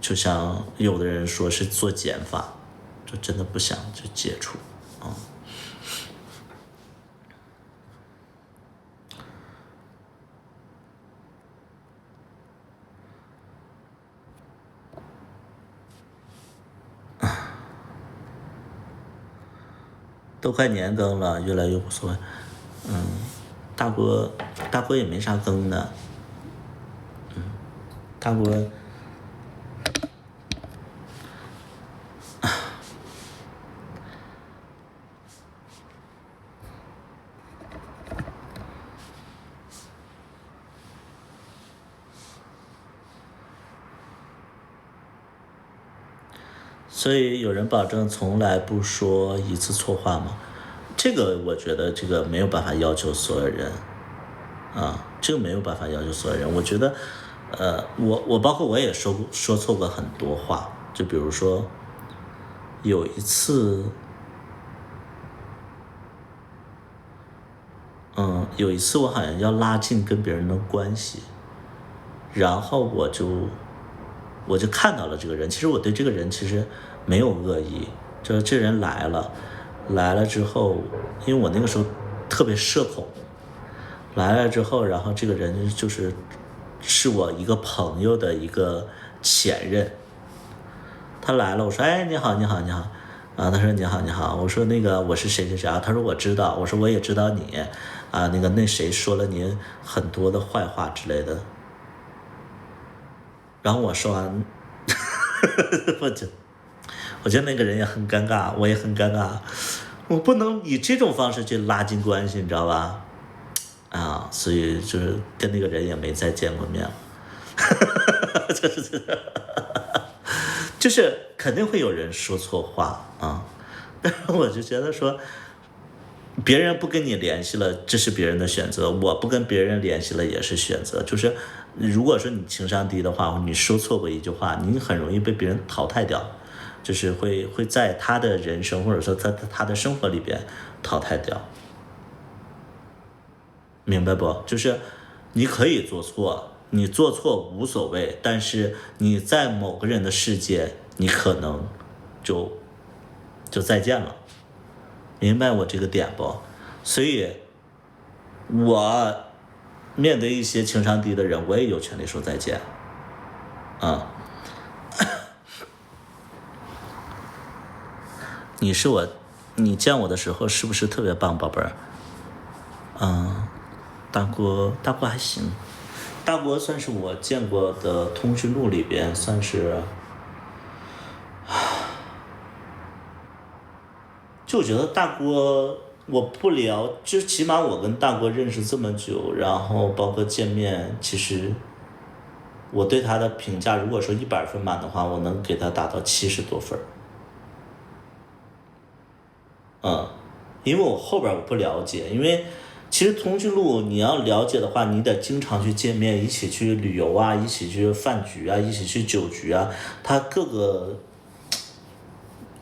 就像有的人说是做减法，就真的不想去接触都快年更了，越来越无所谓。大国也没啥更的。大国。所以有人保证从来不说一次错话吗？这个我觉得这个没有办法要求所有人，这个没有办法要求所有人。我觉得，我包括我也说错过很多话，就比如说有一次，我好像要拉近跟别人的关系，然后我就看到了这个人，其实我对这个人其实没有恶意，就是这人来了之后，因为我那个时候特别社恐，来了之后，然后这个人是我一个朋友的一个前任，他来了，我说哎你好，他说你好，我说那个我是谁，他说我知道，我说我也知道你，那谁说了你很多的坏话之类的。然后我说完，我觉得那个人也很尴尬，我也很尴尬，我不能以这种方式去拉近关系，你知道吧？所以就是跟那个人也没再见过面了，就是肯定会有人说错话啊，但是我就觉得说，别人不跟你联系了，这是别人的选择；我不跟别人联系了，也是选择。就是如果说你情商低的话，你说错过一句话，你很容易被别人淘汰掉，就是会在他的人生或者说在他的生活里边淘汰掉，明白不？就是你可以做错，你做错无所谓，但是你在某个人的世界，你可能就再见了。明白我这个点不？所以我面对一些情商低的人，我也有权利说再见你见我的时候是不是特别棒，宝贝儿？大国还行，大国算是我见过的通讯录里边算是，就我觉得大国我不聊，就起码我跟大国认识这么久，然后包括见面，其实我对他的评价，如果说100分满的话，我能给他打到70多分。因为我后边我不了解，因为其实通讯录你要了解的话，你得经常去见面，一起去旅游啊，一起去饭局啊，一起去酒局啊，他各个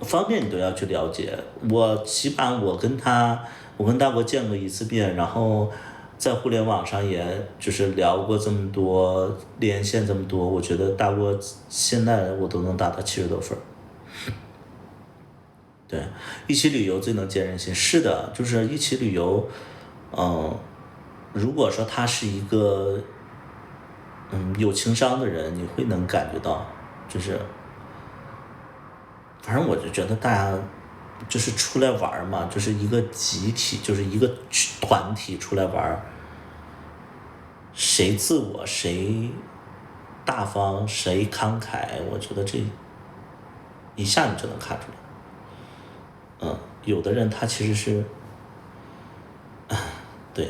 方面你都要去了解。我起码我跟大国见过一次面，然后在互联网上也就是聊过这么多，连线这么多，我觉得大国现在我都能达到70多分。对，一起旅游最能见人心，是的，就是一起旅游，如果说他是一个有情商的人，你会能感觉到，就是反正我就觉得大家就是出来玩嘛，就是一个集体，就是一个团体出来玩，谁自我谁大方谁慷慨，我觉得这一下你就能看出来。有的人他其实是对，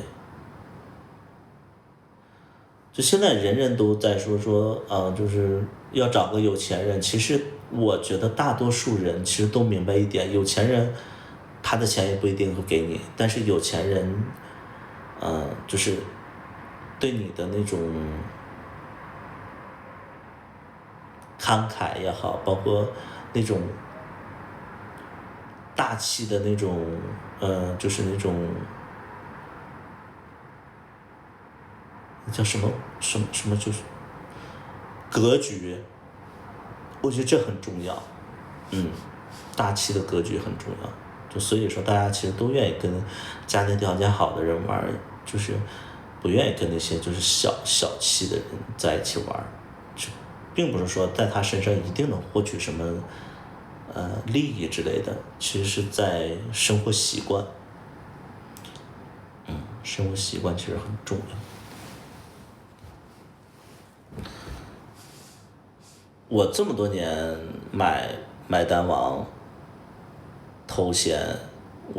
就现在人人都在说就是要找个有钱人，其实我觉得大多数人其实都明白一点，有钱人他的钱也不一定会给你，但是有钱人就是对你的那种慷慨也好，包括那种大气的那种就是那种叫什么就是格局，我觉得这很重要。大气的格局很重要，就所以说大家其实都愿意跟家庭条件好的人玩，就是不愿意跟那些就是小气的人在一起玩，并不是说在他身上一定能获取什么利益之类的，其实是在生活习惯。生活习惯其实很重要。我这么多年买单王、头衔，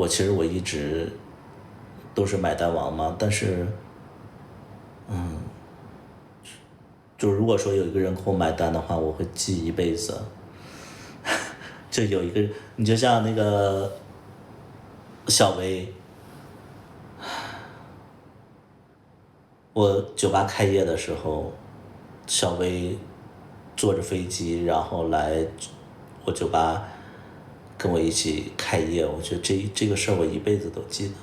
其实我一直都是买单王嘛，但是，就如果说有一个人给我买单的话，我会记一辈子。就有一个，你就像那个小薇，我酒吧开业的时候，小薇坐着飞机，然后来我酒吧跟我一起开业，我觉得这个事儿我一辈子都记得。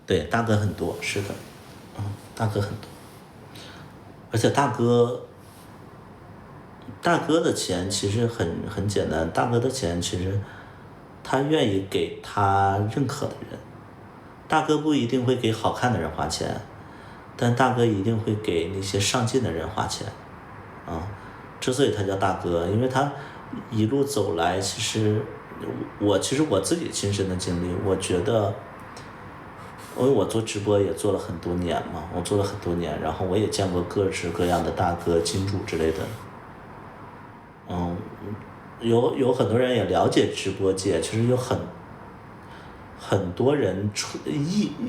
对，大哥很多，是的，大哥很多，而且大哥的钱其实很简单，大哥的钱其实他愿意给他认可的人，大哥不一定会给好看的人花钱，但大哥一定会给那些上进的人花钱，之所以他叫大哥，因为他一路走来，其实我自己亲身的经历，我觉得。因为我做直播也做了很多年嘛，然后我也见过各式各样的大哥、金主之类的。有很多人也了解直播界，其实有很多人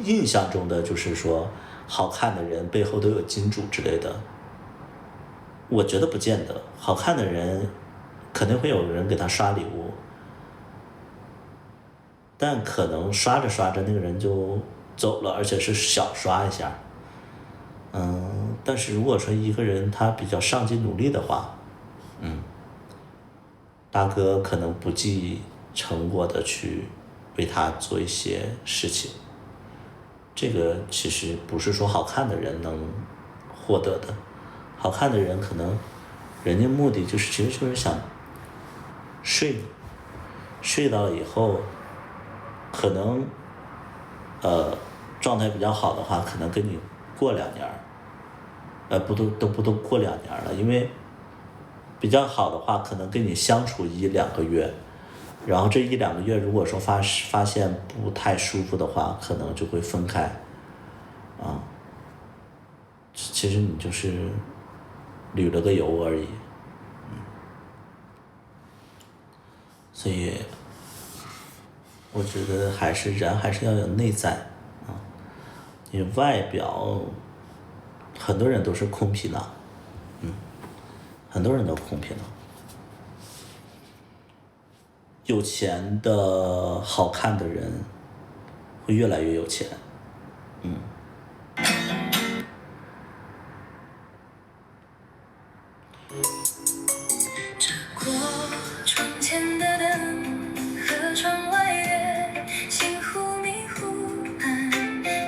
印象中的就是说，好看的人背后都有金主之类的。我觉得不见得，好看的人肯定会有人给他刷礼物，但可能刷着刷着那个人就走了，而且是小刷一下。但是如果说一个人他比较上进努力的话，大哥可能不计成果的去为他做一些事情，这个其实不是说好看的人能获得的。好看的人可能人家目的其实就是想睡到以后，可能状态比较好的话，可能跟你过2年，不都过2年了，因为比较好的话，可能跟你相处1-2个月，然后这1-2个月如果说发现不太舒服的话，可能就会分开，其实你就是旅了个游而已，所以我觉得人还是要有内在因为外表很多人都是空皮囊，很多人都空皮囊。有钱的好看的人会越来越有钱，过窗前的灯和窗外月，心忽明忽暗，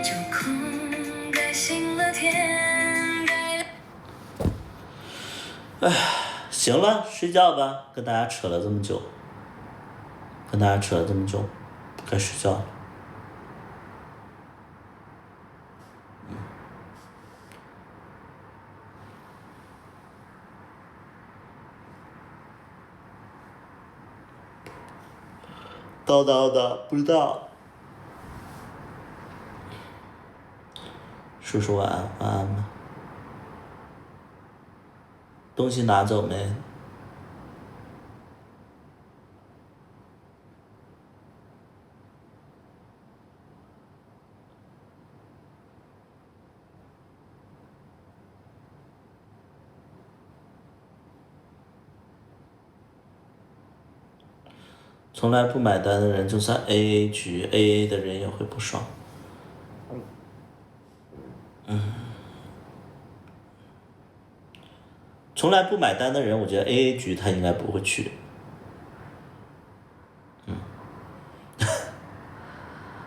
就空该醒了天该。行了，睡觉吧，跟大家扯了这么久，该睡觉了。叨叨的，不知道。叔叔晚安，晚安吧。东西拿走没？从来不买单的人，就算 AA 局 AA 的人也会不爽。从来不买单的人，我觉得 AA 局他应该不会去。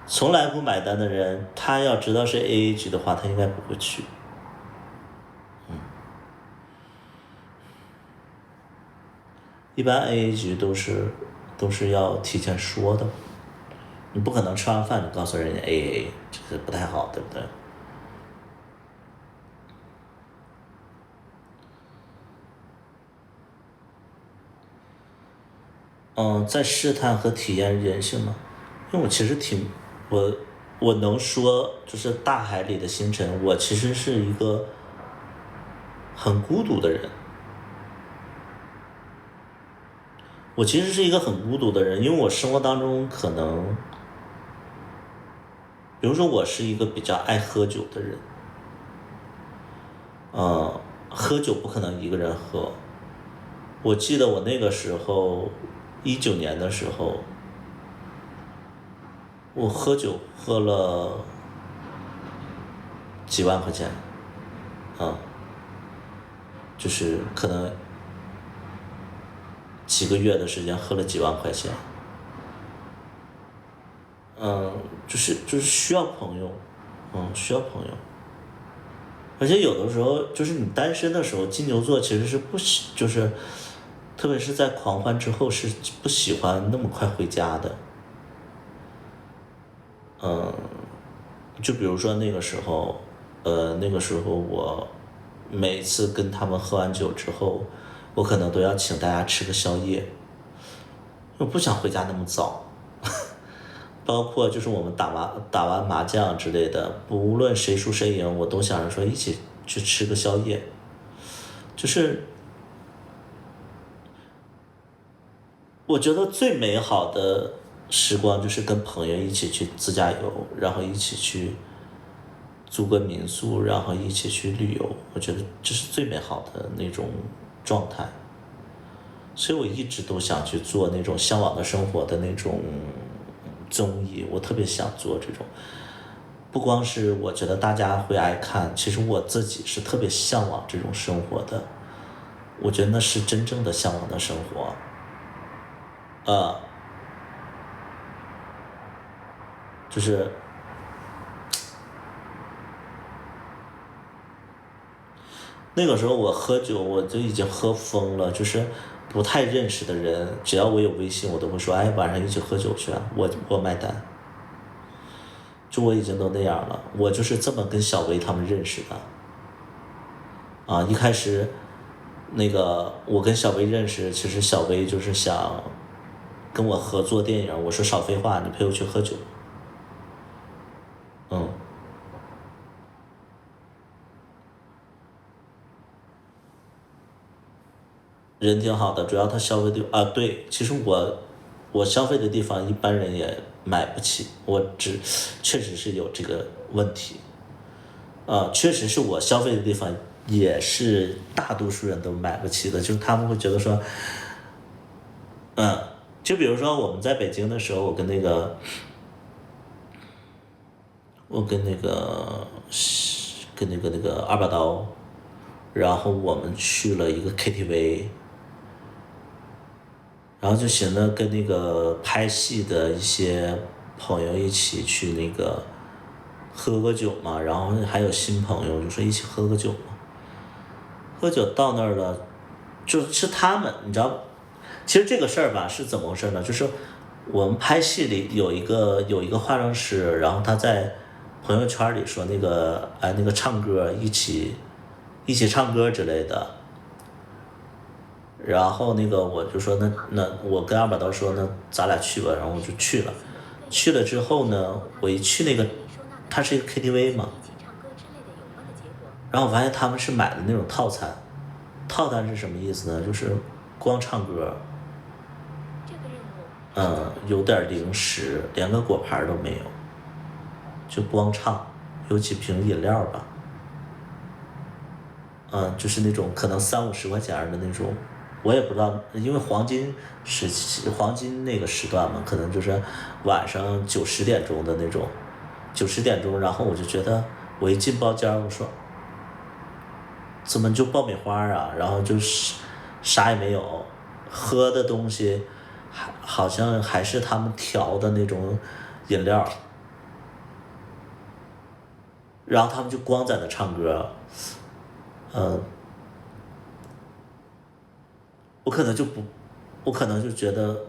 从来不买单的人，他要知道是 AA 局的话，他应该不会去。一般 AA 局都是要提前说的，你不可能吃完饭就告诉人家 AA， 这是不太好，对不对？在试探和体验人性嘛，因为我其实我能说就是大海里的星辰，我其实是一个很孤独的人。我其实是一个很孤独的人，因为我生活当中可能，比如说我是一个比较爱喝酒的人，喝酒不可能一个人喝。我记得我那个时候，19年的时候，我喝酒喝了几万块钱，就是可能几个月的时间喝了几万块钱，就是需要朋友，需要朋友。而且有的时候就是你单身的时候，金牛座其实是就是特别是在狂欢之后是不喜欢那么快回家的。就比如说那个时候我每次跟他们喝完酒之后，我可能都要请大家吃个宵夜，我不想回家那么早。包括就是我们打完麻将之类的，无论谁输谁赢，我都想着说一起去吃个宵夜。就是我觉得最美好的时光就是跟朋友一起去自驾游，然后一起去租个民宿，然后一起去旅游，我觉得这是最美好的那种状态。所以我一直都想去做那种向往的生活的那种综艺，我特别想做这种。不光是我觉得大家会爱看，其实我自己是特别向往这种生活的。我觉得那是真正的向往的生活。就是那个时候我喝酒我就已经喝疯了，就是不太认识的人，只要我有微信，我都会说，哎，晚上一起喝酒去啊，我买单。就我已经都那样了，我就是这么跟小薇他们认识的。一开始那个我跟小薇认识，其实小薇就是想跟我合作电影，我说少废话，你陪我去喝酒。人挺好的，主要他消费的对，其实我消费的地方一般人也买不起，确实是有这个问题。确实是我消费的地方也是大多数人都买不起的，就是他们会觉得说，就比如说我们在北京的时候，我跟那个二把刀，然后我们去了一个 KTV， 然后就寻思跟那个拍戏的一些朋友一起去那个喝个酒嘛，然后还有新朋友就说一起喝个酒嘛。喝酒到那儿了，就是他们，你知道，其实这个事儿吧是怎么回事呢？就是我们拍戏里有一个化妆师，然后他在朋友圈里说那个唱歌一起唱歌之类的。然后我就说那我跟二把刀说那咱俩去吧，然后我就去了。去了之后呢，我一去它是一个 KTV 嘛，然后我发现他们是买的那种套餐。套餐是什么意思呢？就是光唱歌，有点零食，连个果盘都没有，就光唱，有几瓶饮料吧。就是那种可能30-50块钱的那种。我也不知道，因为黄金那个时段嘛，可能就是晚上9、10点钟的那种，9、10点钟，然后我就觉得，我一进包间，我说，怎么就爆米花啊？然后就是啥也没有，喝的东西好像还是他们调的那种饮料，然后他们就光在那唱歌，我可能就觉得，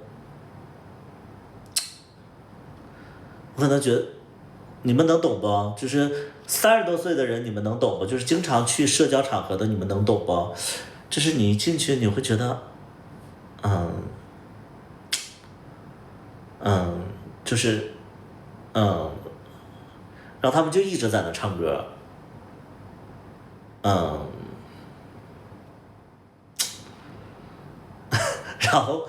你们能懂不？就是30多岁的人，你们能懂不？就是经常去社交场合的，你们能懂不？就是你一进去，你会觉得，就是然后他们就一直在那唱歌，然后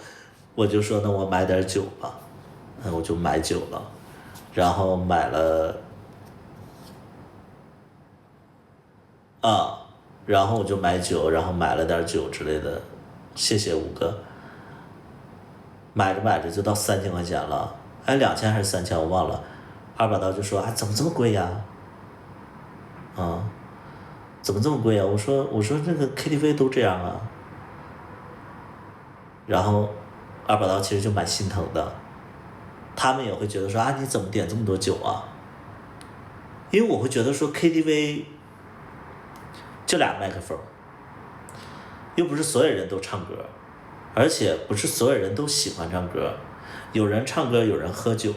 我就说那我买点酒吧，我就买酒了，然后买了然后我就买酒，然后买了点酒之类的，谢谢五哥。买着买着就到3000块钱了，2000还是3000我忘了。二把刀就说怎么这么贵呀？怎么这么贵呀？我说这个 KTV 都这样啊。然后二把刀其实就蛮心疼的，他们也会觉得说你怎么点这么多酒啊？因为我会觉得说 KTV 就俩麦克风，又不是所有人都唱歌，而且不是所有人都喜欢唱歌，有人唱歌，有人喝酒，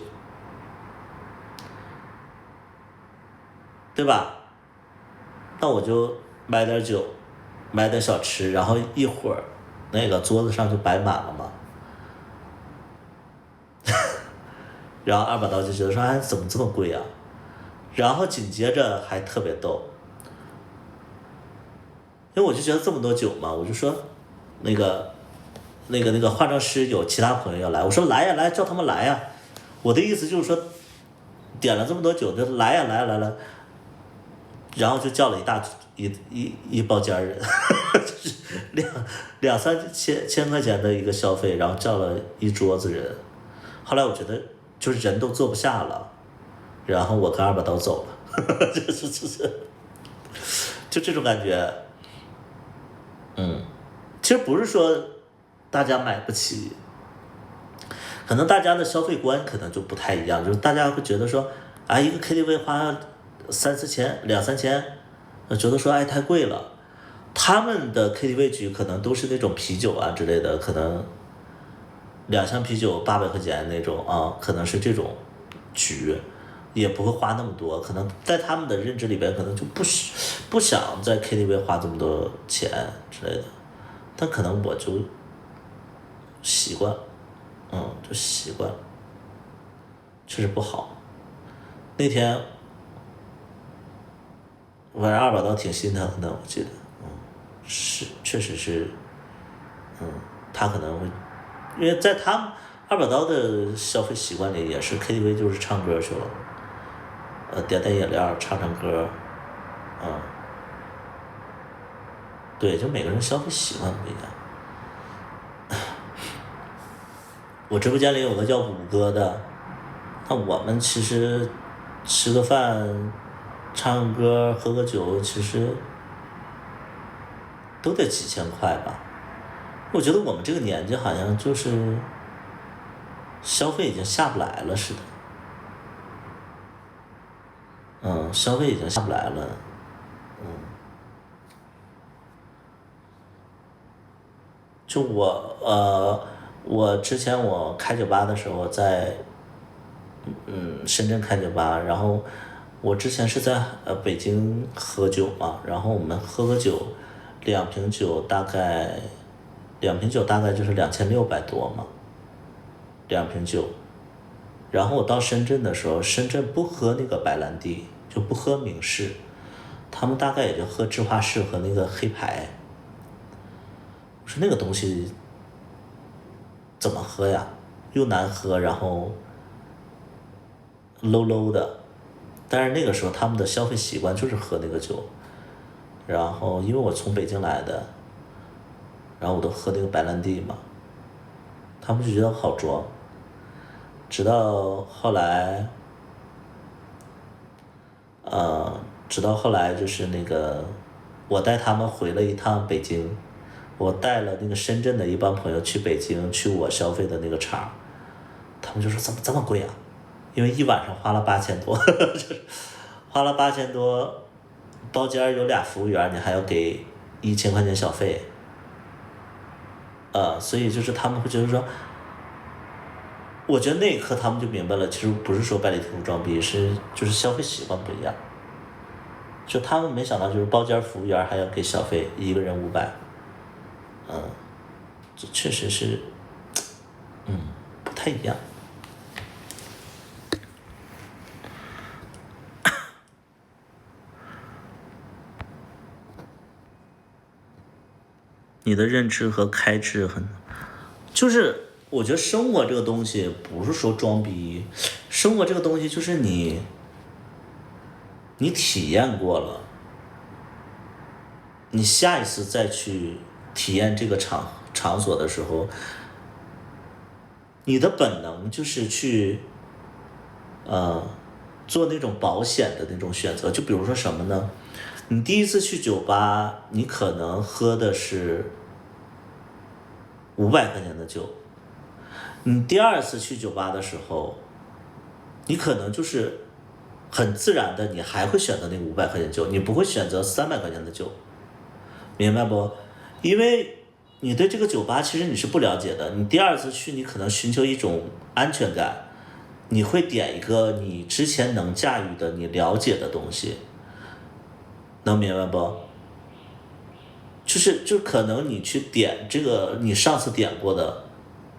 对吧？那我就买点酒，买点小吃，然后一会儿那个桌子上就摆满了嘛。然后二把刀就觉得说怎么这么贵啊？然后紧接着还特别逗，因为我就觉得这么多酒嘛，我就说那个化妆师有其他朋友要来，我说来呀来，叫他们来呀。我的意思就是说，点了这么多酒，就来呀来来来，然后就叫了一包间人，就是两三千块钱的一个消费，然后叫了一桌子人。后来我觉得就是人都坐不下了，然后我跟二把刀走了，就这种感觉。其实不是说大家买不起，可能大家的消费观可能就不太一样，就是大家会觉得说一个 KTV 花3-4千2-3千，觉得说太贵了。他们的 KTV 局可能都是那种啤酒之类的，可能2箱啤酒800块钱那种可能是这种局，也不会花那么多，可能在他们的认知里边可能就不想在 KTV 花这么多钱之类的，但可能我就习惯，就习惯，确实不好。那天反正二把刀挺心疼的，我记得，是确实是，他可能会，因为在他二把刀的消费习惯里也是 KTV 就是唱歌去了，点饮料唱歌，对，就每个人消费习惯不一样。我直播间里有个叫五哥的，那我们其实吃个饭、唱个歌、喝个酒，其实都得几千块吧。我觉得我们这个年纪好像就是消费已经下不来了似的，消费已经下不来了，就我之前我开酒吧的时候在深圳开酒吧，然后我之前是在北京喝酒嘛，然后我们喝个酒，2瓶酒大概就是2600多嘛，2瓶酒。然后我到深圳的时候，深圳不喝那个白兰地，就不喝明式，他们大概也就喝芝华士和那个黑牌。我说那个东西怎么喝呀？又难喝，然后 low low 的。但是那个时候他们的消费习惯就是喝那个酒，然后因为我从北京来的，然后我都喝那个白兰地嘛，他们就觉得好装。直到后来就是那个我带他们回了一趟北京，我带了那个深圳的一帮朋友去北京，去我消费的那个场，他们就说怎么这么贵啊？因为一晚上花了8000多，就是花了8000多，包间有2服务员，你还要给1000块钱小费，所以就是他们会觉得说，我觉得那一刻他们就明白了，其实不是说百里屠夫装逼，就是消费习惯不一样，就他们没想到就是包间服务员还要给小费，一个人500，这确实是，不太一样。你的认知和开智就是我觉得生活这个东西不是说装逼，生活这个东西就是你体验过了，你下一次再去体验这个场所的时候，你的本能就是去做那种保险的那种选择。就比如说什么呢？你第一次去酒吧，你可能喝的是500块钱的酒，你第二次去酒吧的时候，你可能就是很自然的，你还会选择那500块钱酒，你不会选择300块钱的酒，明白不？因为你对这个酒吧其实你是不了解的，你第二次去，你可能寻求一种安全感，你会点一个你之前能驾驭的、你了解的东西，能明白不？就可能你去点这个你上次点过的，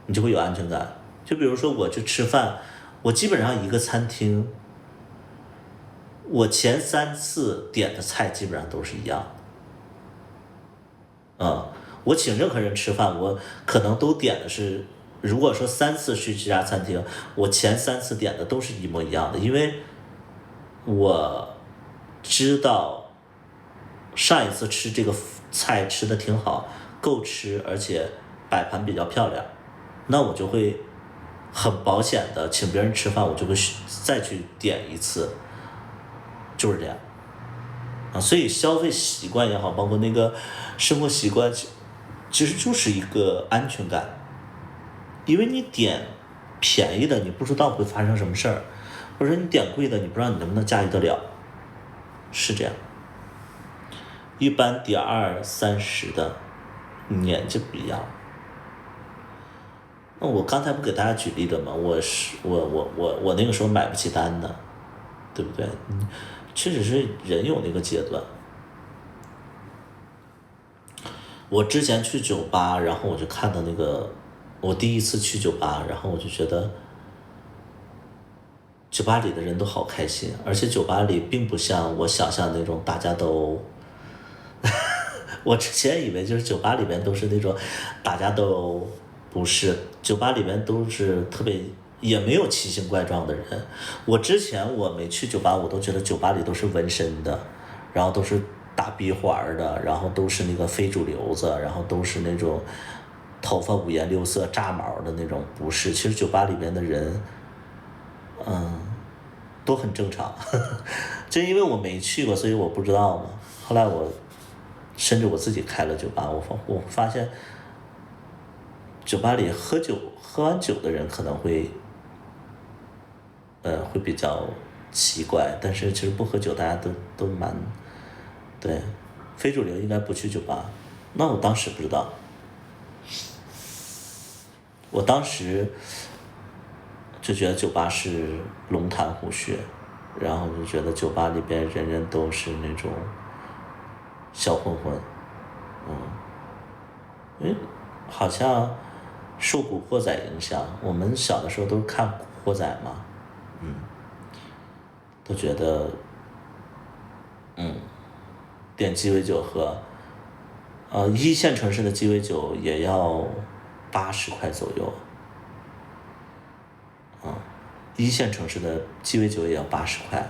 你就会有安全感。就比如说我去吃饭，我基本上一个餐厅，我前3次点的菜基本上都是一样的。我请任何人吃饭，我可能都点的是，如果说3次去这家餐厅，我前3次点的都是一模一样的，因为我知道上一次吃这个菜吃的挺好，够吃，而且摆盘比较漂亮，那我就会很保险的请别人吃饭，我就会再去点一次，就是这样所以消费习惯也好，包括那个生活习惯，其实就是一个安全感。因为你点便宜的，你不知道会发生什么事儿，或者说你点贵的，你不知道你能不能驾驭得了，是这样。一般点20、30的年纪不一样。那我刚才不给大家举例的吗？我那个时候买不起单的，对不对？确实是人有那个阶段。我之前去酒吧，然后我就看到那个，我第一次去酒吧，然后我就觉得酒吧里的人都好开心，而且酒吧里并不像我想象那种大家都我之前以为就是酒吧里面都是那种大家都不是，酒吧里面都是特别也没有奇形怪状的人。我之前我没去酒吧，我都觉得酒吧里都是纹身的，然后都是大鼻环的，然后都是那个非主流子，然后都是那种头发5颜6色炸毛的那种，不是。其实酒吧里面的人都很正常就因为我没去过，所以我不知道嘛。后来我甚至我自己开了酒吧，我发现酒吧里喝完酒的人可能会会比较奇怪，但是其实不喝酒大家都蛮对。非主流应该不去酒吧，那我当时不知道，我当时就觉得酒吧是龙潭虎穴，然后就觉得酒吧里边人人都是那种小混混，因为好像受古惑仔影响，我们小的时候都看古惑仔嘛，都觉得点鸡尾酒喝，一线城市的鸡尾酒也要80块左右，一线城市的鸡尾酒也要80块，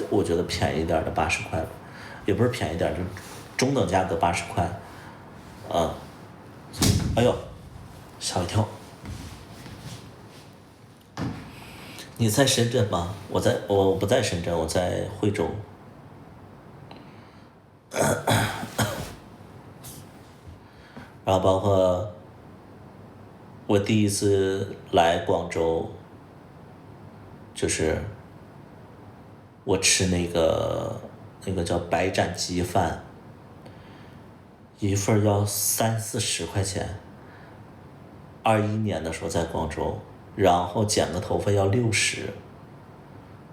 我觉得便宜点的80块，也不是便宜点，就中等价格80块，哎呦，吓我一跳！你在深圳吗？我不在深圳，我在惠州。然后包括我第一次来广州，就是我吃那个叫白斩鸡饭，一份要30-40块钱。21年的时候在广州，然后剪个头发要60。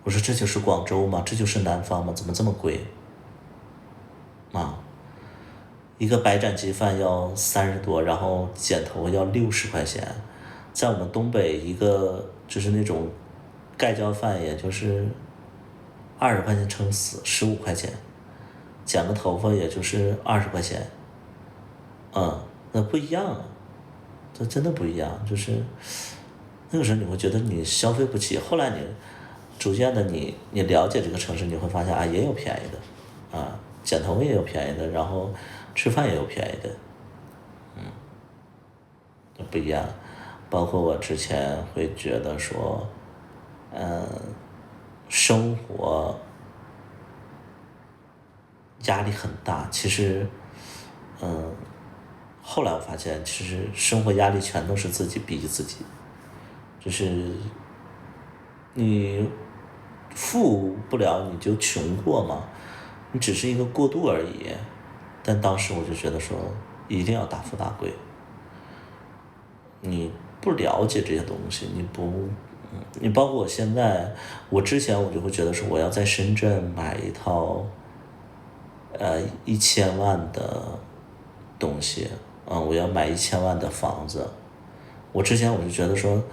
我说这就是广州吗？这就是南方吗？怎么这么贵？一个白斩鸡饭要30多，然后剪头发要60块钱。在我们东北，一个就是那种盖浇饭，也就是20块钱撑死，15块钱，剪个头发也就是20块钱，那不一样啊，这真的不一样。就是那个时候你会觉得你消费不起，后来你逐渐的你了解这个城市，你会发现啊也有便宜的，剪头发也有便宜的，然后吃饭也有便宜的，不一样。包括我之前会觉得说，生活压力很大，其实，后来我发现，其实生活压力全都是自己逼自己，就是你富不了你就穷过嘛，你只是一个过渡而已。但当时我就觉得说，一定要大富大贵。你不了解这些东西，你包括我现在，我之前我就会觉得说，我要在深圳买一套1000万的东西，我要买1000万的房子。我之前我就觉得说，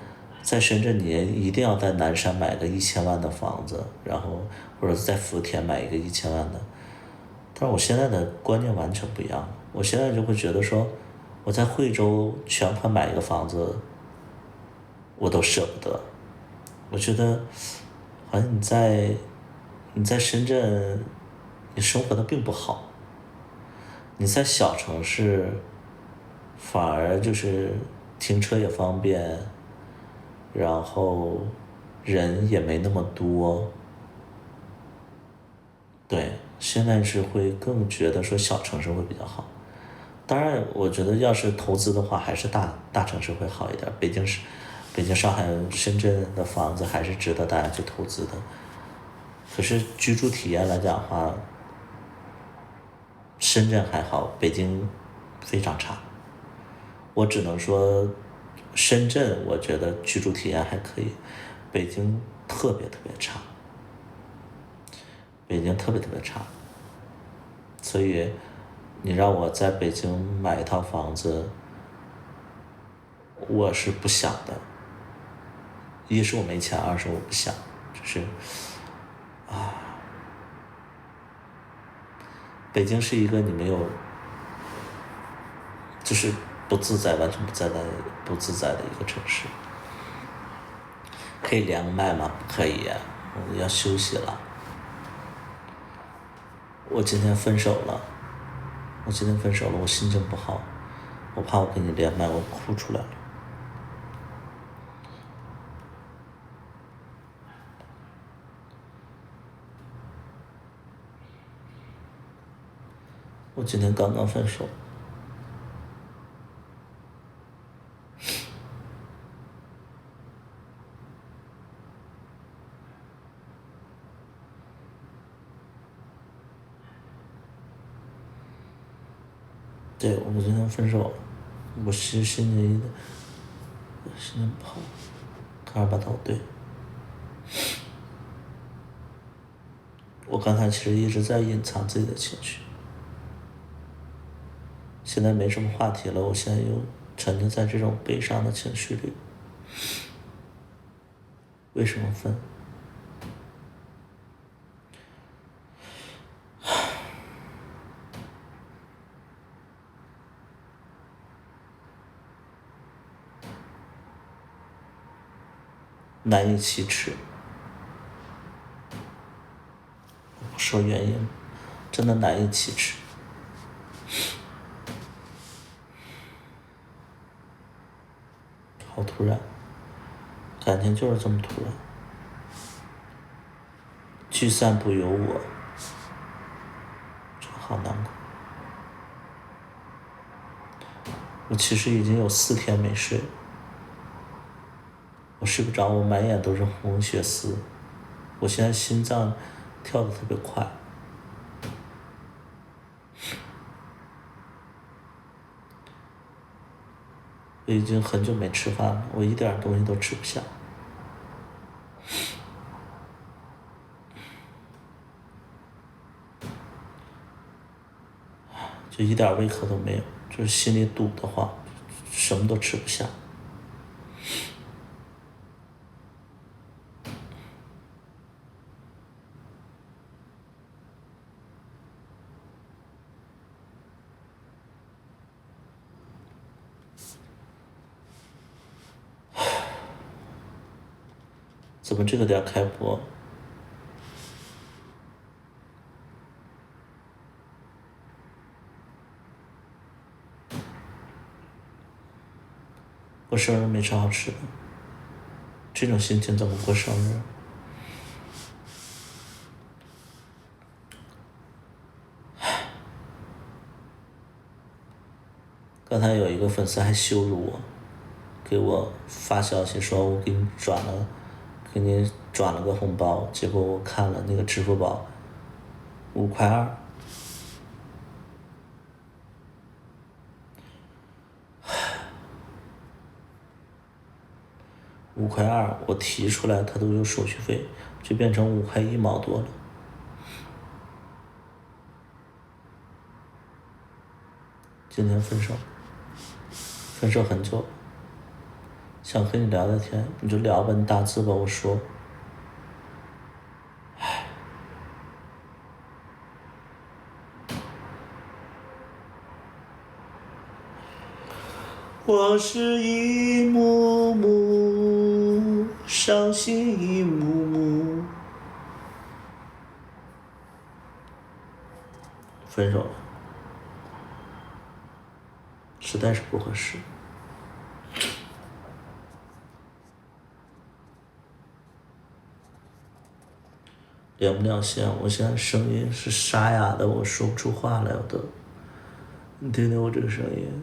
在深圳你一定要在南山买个1000万的房子，然后或者在福田买一个1000万的。但是我现在的观念完全不一样，我现在就会觉得说，我在惠州全款买一个房子，我都舍不得。我觉得，好像你在深圳，你生活的并不好。你在小城市，反而就是停车也方便，然后人也没那么多。对，现在是会更觉得说小城市会比较好。当然，我觉得要是投资的话，还是大城市会好一点。北京、上海、深圳的房子还是值得大家去投资的。可是居住体验来讲的话，深圳还好，北京非常差。我只能说，深圳我觉得居住体验还可以，北京特别特别差。北京特别特别差，所以你让我在北京买一套房子，我是不想的。一是我没钱，二是我不想，就是北京是一个你没有，就是不自在，完全不自在的一个城市。可以连麦吗？不可以，我要休息了。我今天分手了，我心情不好，我怕我跟你连麦我哭出来了。我今天刚刚分手。对，我今天分手了，我是心情不好，卡尔巴岛对。我刚才其实一直在隐藏自己的情绪，现在没什么话题了，我现在又沉浸在这种悲伤的情绪里。为什么分？难以启齿，我不说原因，真的难以启齿。好突然，感情就是这么突然。聚散不由我，真好难过。我其实已经有4天没睡了。我睡不着，我满眼都是红血丝，我现在心脏跳得特别快。我已经很久没吃饭了，我一点东西都吃不下，就一点胃口都没有，就是心里堵得慌，什么都吃不下。怎么这个点开播？过生日没吃好吃的，这种心情怎么过生日？刚才有一个粉丝还羞辱我，给我发消息说我给你转了个红包，结果我看了那个支付宝5.2块。5.2块，我提出来它都有手续费，就变成5.1块多了。今天分手很久了，想和你聊聊天，你就聊吧，你打字吧，我说。我是一幕幕伤心一幕幕。分手了，实在是不合适。连不了线，我现在声音是沙哑的，我说不出话来，我都。你听听我这个声音。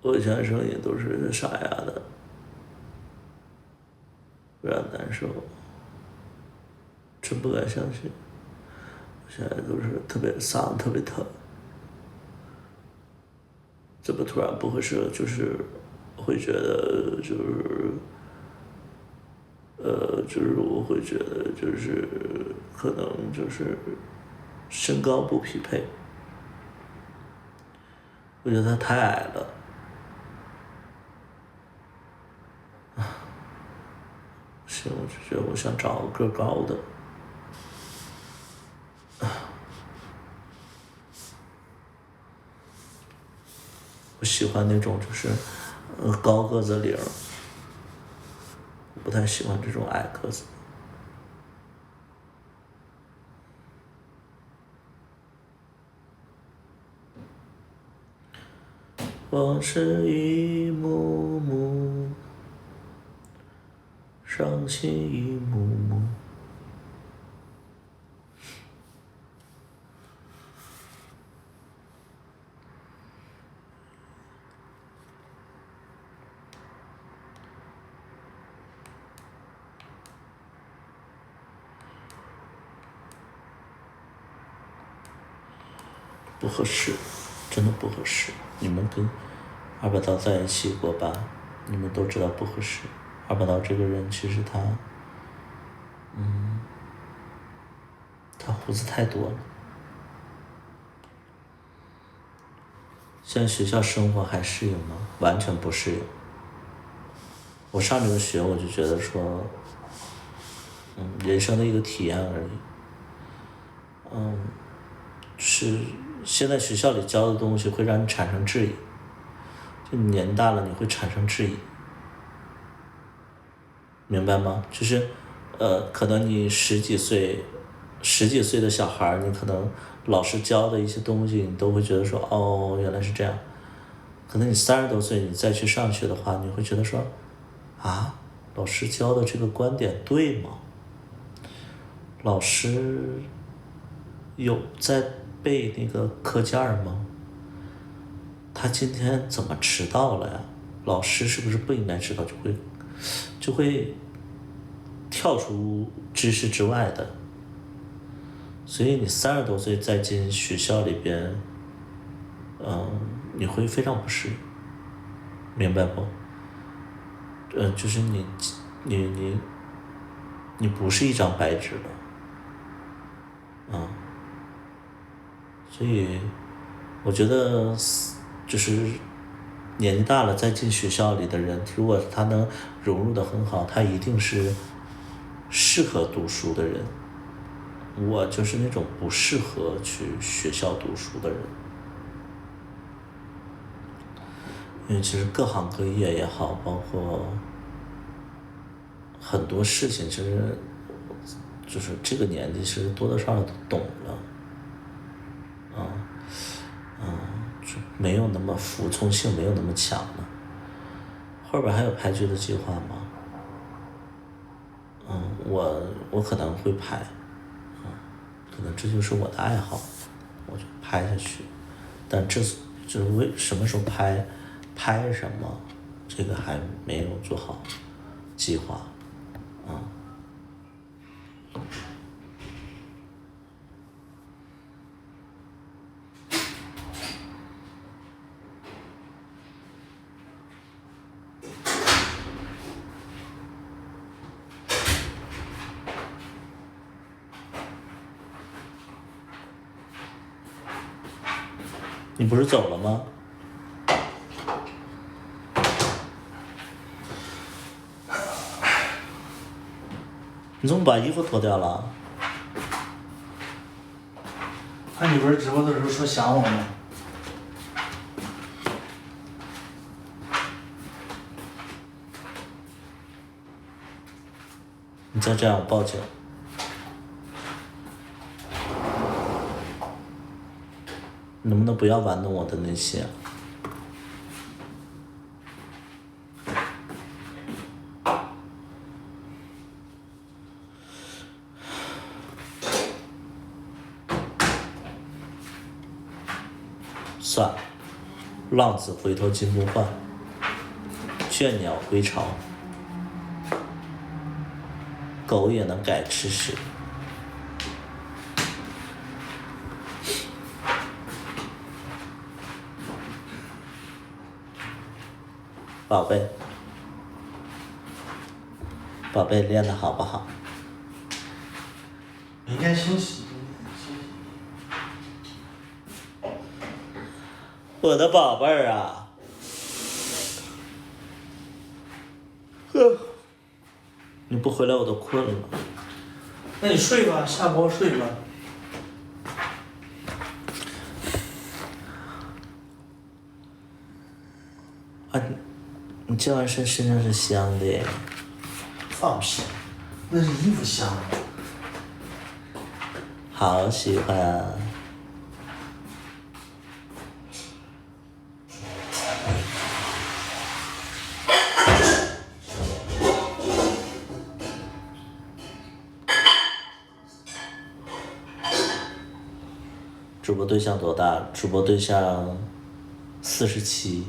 我现在声音都是沙哑的，非常难受，真不敢相信。我现在都是嗓子特别疼，怎么突然不合适了？就是会觉得就是我会觉得就是可能就是身高不匹配，我觉得他太矮了。行，我就觉得我想找个个高的。我喜欢那种就是高个子领，我不太喜欢这种矮个子。往事一幕幕，伤心一幕幕。不合适，真的不合适。你们跟二把刀在一起过吧？你们都知道不合适。二把刀这个人其实他胡子太多了。现在学校生活还适应吗？完全不适应。我上这个学我就觉得说，人生的一个体验而已。是现在学校里教的东西会让你产生质疑，就你年大了你会产生质疑，明白吗？就是可能你十几岁的小孩，你可能老师教的一些东西你都会觉得说，哦，原来是这样。可能你30多岁你再去上学的话，你会觉得说，啊，老师教的这个观点对吗？老师有在背那个课件吗？他今天怎么迟到了呀？老师是不是不应该知道？就会跳出知识之外的。所以你30多岁再进学校里边，你会非常不适应，明白不？就是你不是一张白纸了，所以我觉得就是年纪大了再进学校里的人，如果他能融入得很好，他一定是适合读书的人。我就是那种不适合去学校读书的人。因为其实各行各业也好，包括很多事情，其实就是这个年纪，其实多多少少都懂了，就没有那么服从性没有那么强了。后边还有拍剧的计划吗？我可能会拍，可能这就是我的爱好，我就拍下去。但就是什么时候拍什么，这个还没有做好计划，你不是走了吗？你怎么把衣服脱掉了？你不是直播的时候说想我吗？你再这样我报警。能不能不要玩弄我的内心啊？算了，浪子回头金不换，倦鸟归巢，狗也能改吃屎。宝贝，宝贝练得好不好？明天休息。我的宝贝儿啊，你不回来我都困了。那你睡吧，下播睡吧。啊，你健完身身上是香的耶。放屁，那是衣服香。好喜欢啊。主播对象多大？主播对象47。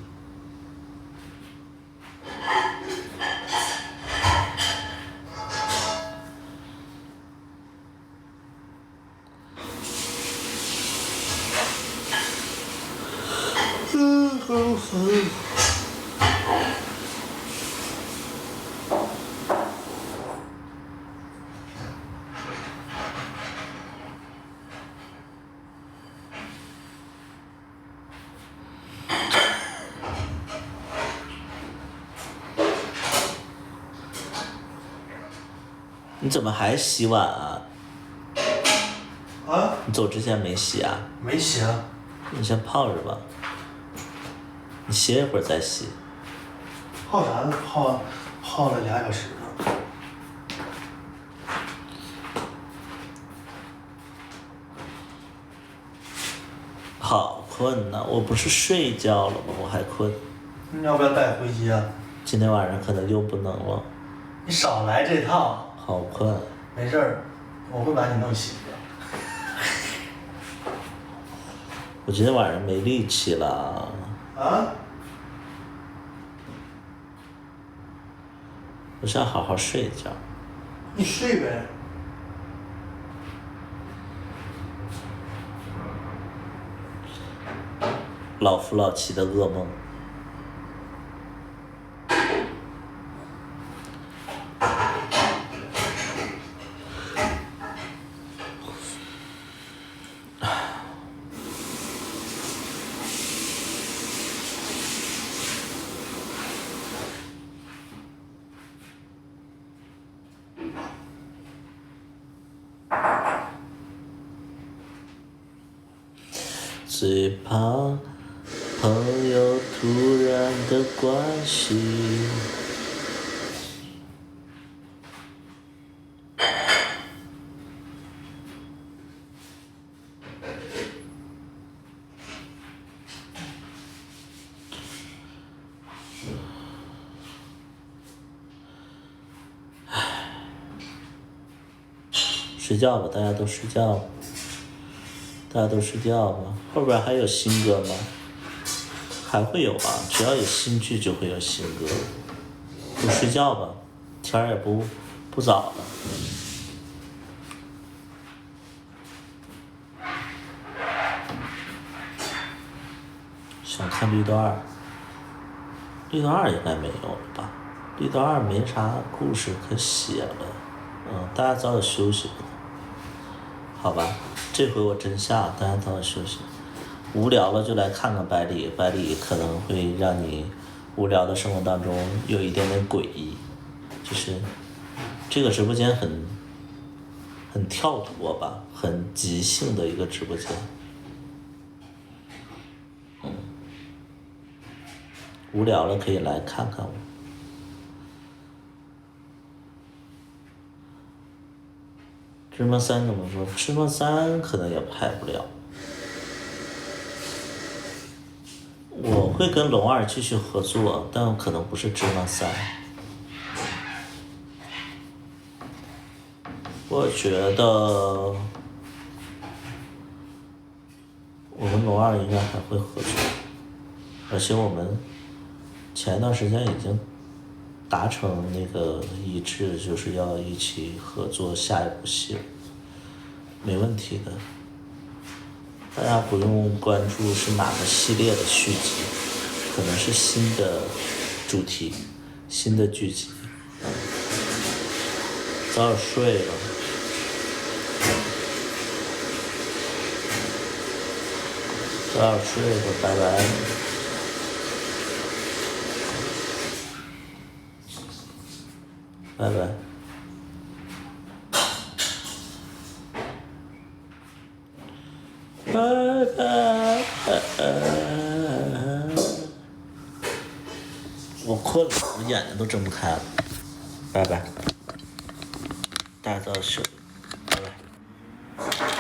你怎么还洗碗啊？啊？你走之前没洗啊？没洗啊。你先泡着吧，你歇一会儿再洗。泡啥呢？泡了2小时呢。好困呐，我不是睡觉了吗？我还困。你要不要带回家啊？今天晚上可能又不能了。你少来这套。好困。没事儿，我会把你弄醒的。我今天晚上没力气了。啊？我想好好睡一觉。你睡呗。老夫老妻的噩梦。最怕朋友突然的关系。睡觉吧，大家都睡觉吧，大家都睡觉吧。后边还有新歌吗？还会有啊，只要有新剧就会有新歌。就睡觉吧，天儿也不早了。想看绿豆二，绿豆二应该没有了吧？绿豆二没啥故事可写了，大家早点休息吧。好吧，这回我真下，大家早点休息。无聊了就来看看百里，百里可能会让你无聊的生活当中有一点点诡异，就是这个直播间很跳脱吧，很即兴的一个直播间。无聊了可以来看看我。芝麻三怎么说？芝麻三可能也拍不了。我会跟龙二继续合作，但可能不是芝麻三。我觉得我跟龙二应该还会合作，而且我们前一段时间已经达成那个一致，就是要一起合作下一部戏了，没问题的。大家不用关注是哪个系列的续集，可能是新的主题、新的剧集。早点睡了，早点睡吧，拜拜。拜拜。拜拜。我困了，我眼睛都睁不开了。拜拜。大家早点休息。拜拜。